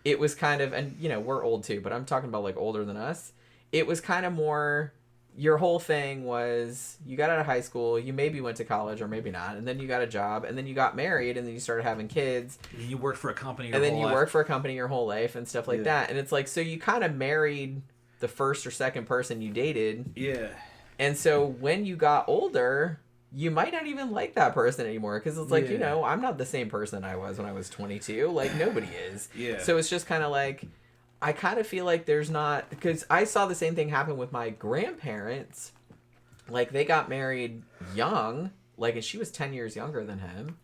it was kind of, and you know, we're old too, but I'm talking about like older than us, it was kind of more your whole thing was you got out of high school, you maybe went to college or maybe not, and then you got a job, and then you got married, and then you started having kids. And you worked for a company and then you worked for a company your whole life and stuff like that. And it's like, so you kind of married the first or second person you dated. Yeah. And so when you got older, you might not even like that person anymore, because it's like, you know, I'm not the same person I was when I was 22. Like, nobody is. Yeah. So it's just kind of like, I kind of feel like there's not, because I saw the same thing happen with my grandparents. Like, they got married young, like, and she was 10 years younger than him.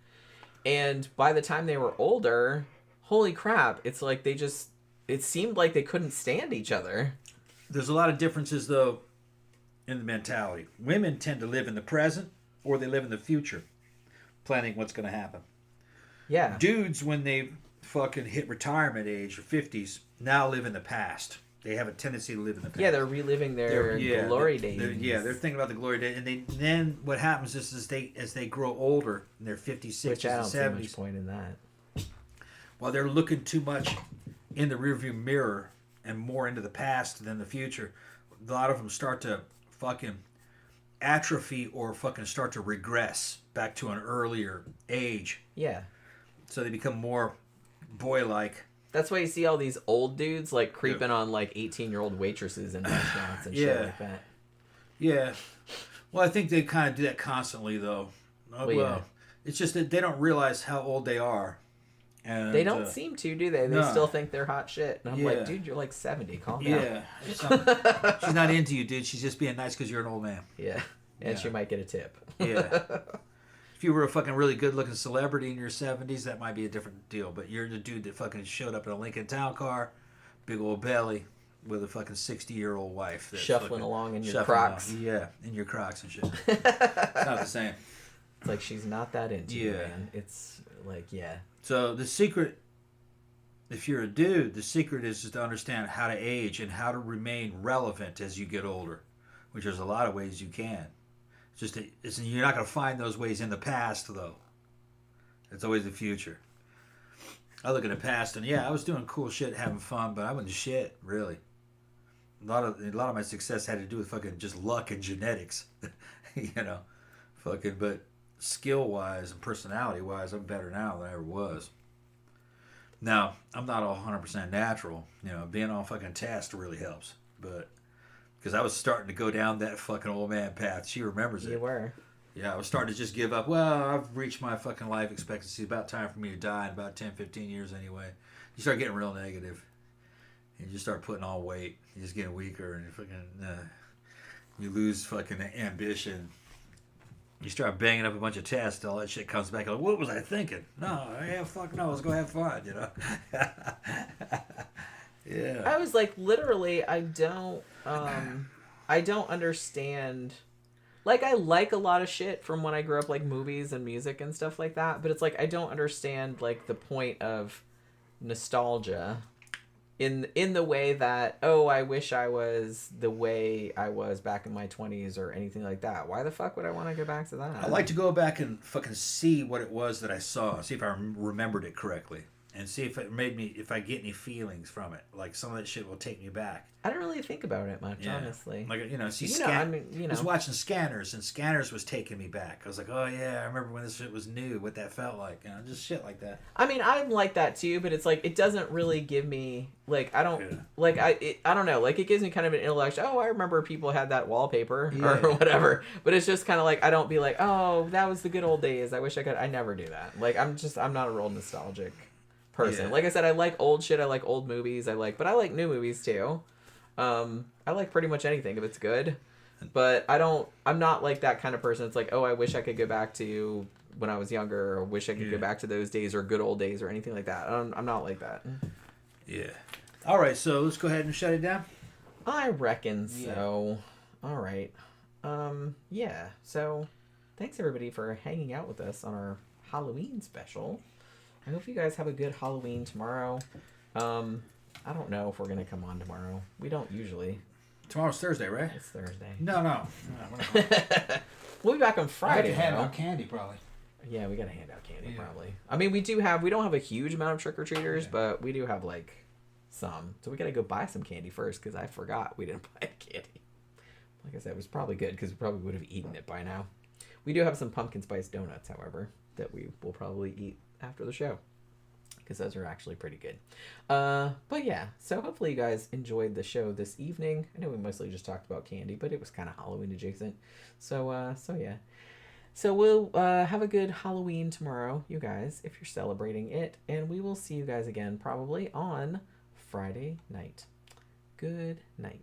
And by the time they were older, holy crap, it's like they just, it seemed like they couldn't stand each other. There's a lot of differences, though, in the mentality. Women tend to live in the present, or they live in the future, planning what's going to happen. Yeah. Dudes, when they fucking hit retirement age or 50s, now live in the past. They have a tendency to live in the past. Yeah, they're reliving their glory days. They're thinking about the glory days. And then what happens is as they grow older, in their 50s, 60s, Which I don't and see 70s, much point in that. while they're looking too much in the rearview mirror and more into the past than the future, a lot of them start to fucking atrophy or fucking start to regress back to an earlier age. Yeah. So they become more boy-like. That's why you see all these old dudes like creeping on like 18-year-old waitresses in restaurants and shit like that. Yeah. Well, I think they kind of do that constantly, though. It's just that they don't realize how old they are. And they don't seem to, do they? They no. still think they're hot shit. And I'm like, dude, you're like 70. Calm down. Yeah. She's not into you, dude. She's just being nice because you're an old man. Yeah. And she might get a tip. Yeah. If you were a fucking really good-looking celebrity in your 70s, that might be a different deal. But you're the dude that fucking showed up in a Lincoln Town car, big old belly, with a fucking 60-year-old wife. That's shuffling along in your Crocs. Yeah, in your Crocs and shit. It's not the same. It's like she's not that into you, man. It's like, So the secret, if you're a dude, the secret is to understand how to age and how to remain relevant as you get older, which there's a lot of ways you can. You're not going to find those ways in the past, though. It's always the future. I look at the past, and I was doing cool shit, having fun, but I wasn't shit, really. A lot of my success had to do with fucking just luck and genetics, But skill-wise and personality-wise, I'm better now than I ever was. Now, I'm not all 100% natural. Being on fucking test really helps, but. Because I was starting to go down that fucking old man path. She remembers it. You were. Yeah, I was starting to just give up. Well, I've reached my fucking life expectancy. About time for me to die in about 10, 15 years anyway. You start getting real negative. And you start putting on weight. You're just getting weaker. And you fucking, you lose fucking ambition. You start banging up a bunch of tests. All that shit comes back. Like, what was I thinking? No, fuck no. Let's go have fun, Yeah. I was like, literally, I don't understand. Like, I like a lot of shit from when I grew up, like movies and music and stuff like that. But it's like, I don't understand like the point of nostalgia in the way that, I wish I was the way I was back in my 20s or anything like that. Why the fuck would I want to go back to that? I like to go back and fucking see what it was that I saw. See if I remembered it correctly. And see if if I get any feelings from it. Like, some of that shit will take me back. I don't really think about it much, honestly. Like, I was watching Scanners, and Scanners was taking me back. I was like, oh, yeah, I remember when this shit was new, what that felt like. Just shit like that. I mean, I'm like that, too, but it's like, it doesn't really give me, like, I don't, I don't know. Like, it gives me kind of an intellectual, I remember people had that wallpaper or whatever. But it's just kind of like, I don't be like, that was the good old days. I wish I could. I never do that. Like, I'm not a real nostalgic person. Like I said, I like old shit. I like old movies. But I like new movies too. I like pretty much anything if it's good. But I'm not like that kind of person. It's like, I wish I could go back to when I was younger, or wish I could go back to those days or good old days or anything like that. I'm not like that. Yeah. All right, so let's go ahead and shut it down. I reckon so. All right. So thanks everybody for hanging out with us on our Halloween special. I hope you guys have a good Halloween tomorrow. I don't know if we're going to come on tomorrow. We don't usually. Tomorrow's Thursday, right? It's Thursday. No. We'll be back on Friday. I have to hand out candy, probably. Yeah, we got to hand out candy, probably. I mean, we don't have a huge amount of trick-or-treaters, but we do have, like, some. So we got to go buy some candy first, because I forgot we didn't buy candy. like I said, it was probably good because we probably would have eaten it by now. We do have some pumpkin spice donuts, however, that we will probably eat after the show because those are actually pretty good. But yeah, so hopefully you guys enjoyed the show this evening. I know we mostly just talked about candy, but it was kind of Halloween adjacent. So yeah. So we'll have a good Halloween tomorrow, you guys, if you're celebrating it. And we will see you guys again probably on Friday night. Good night.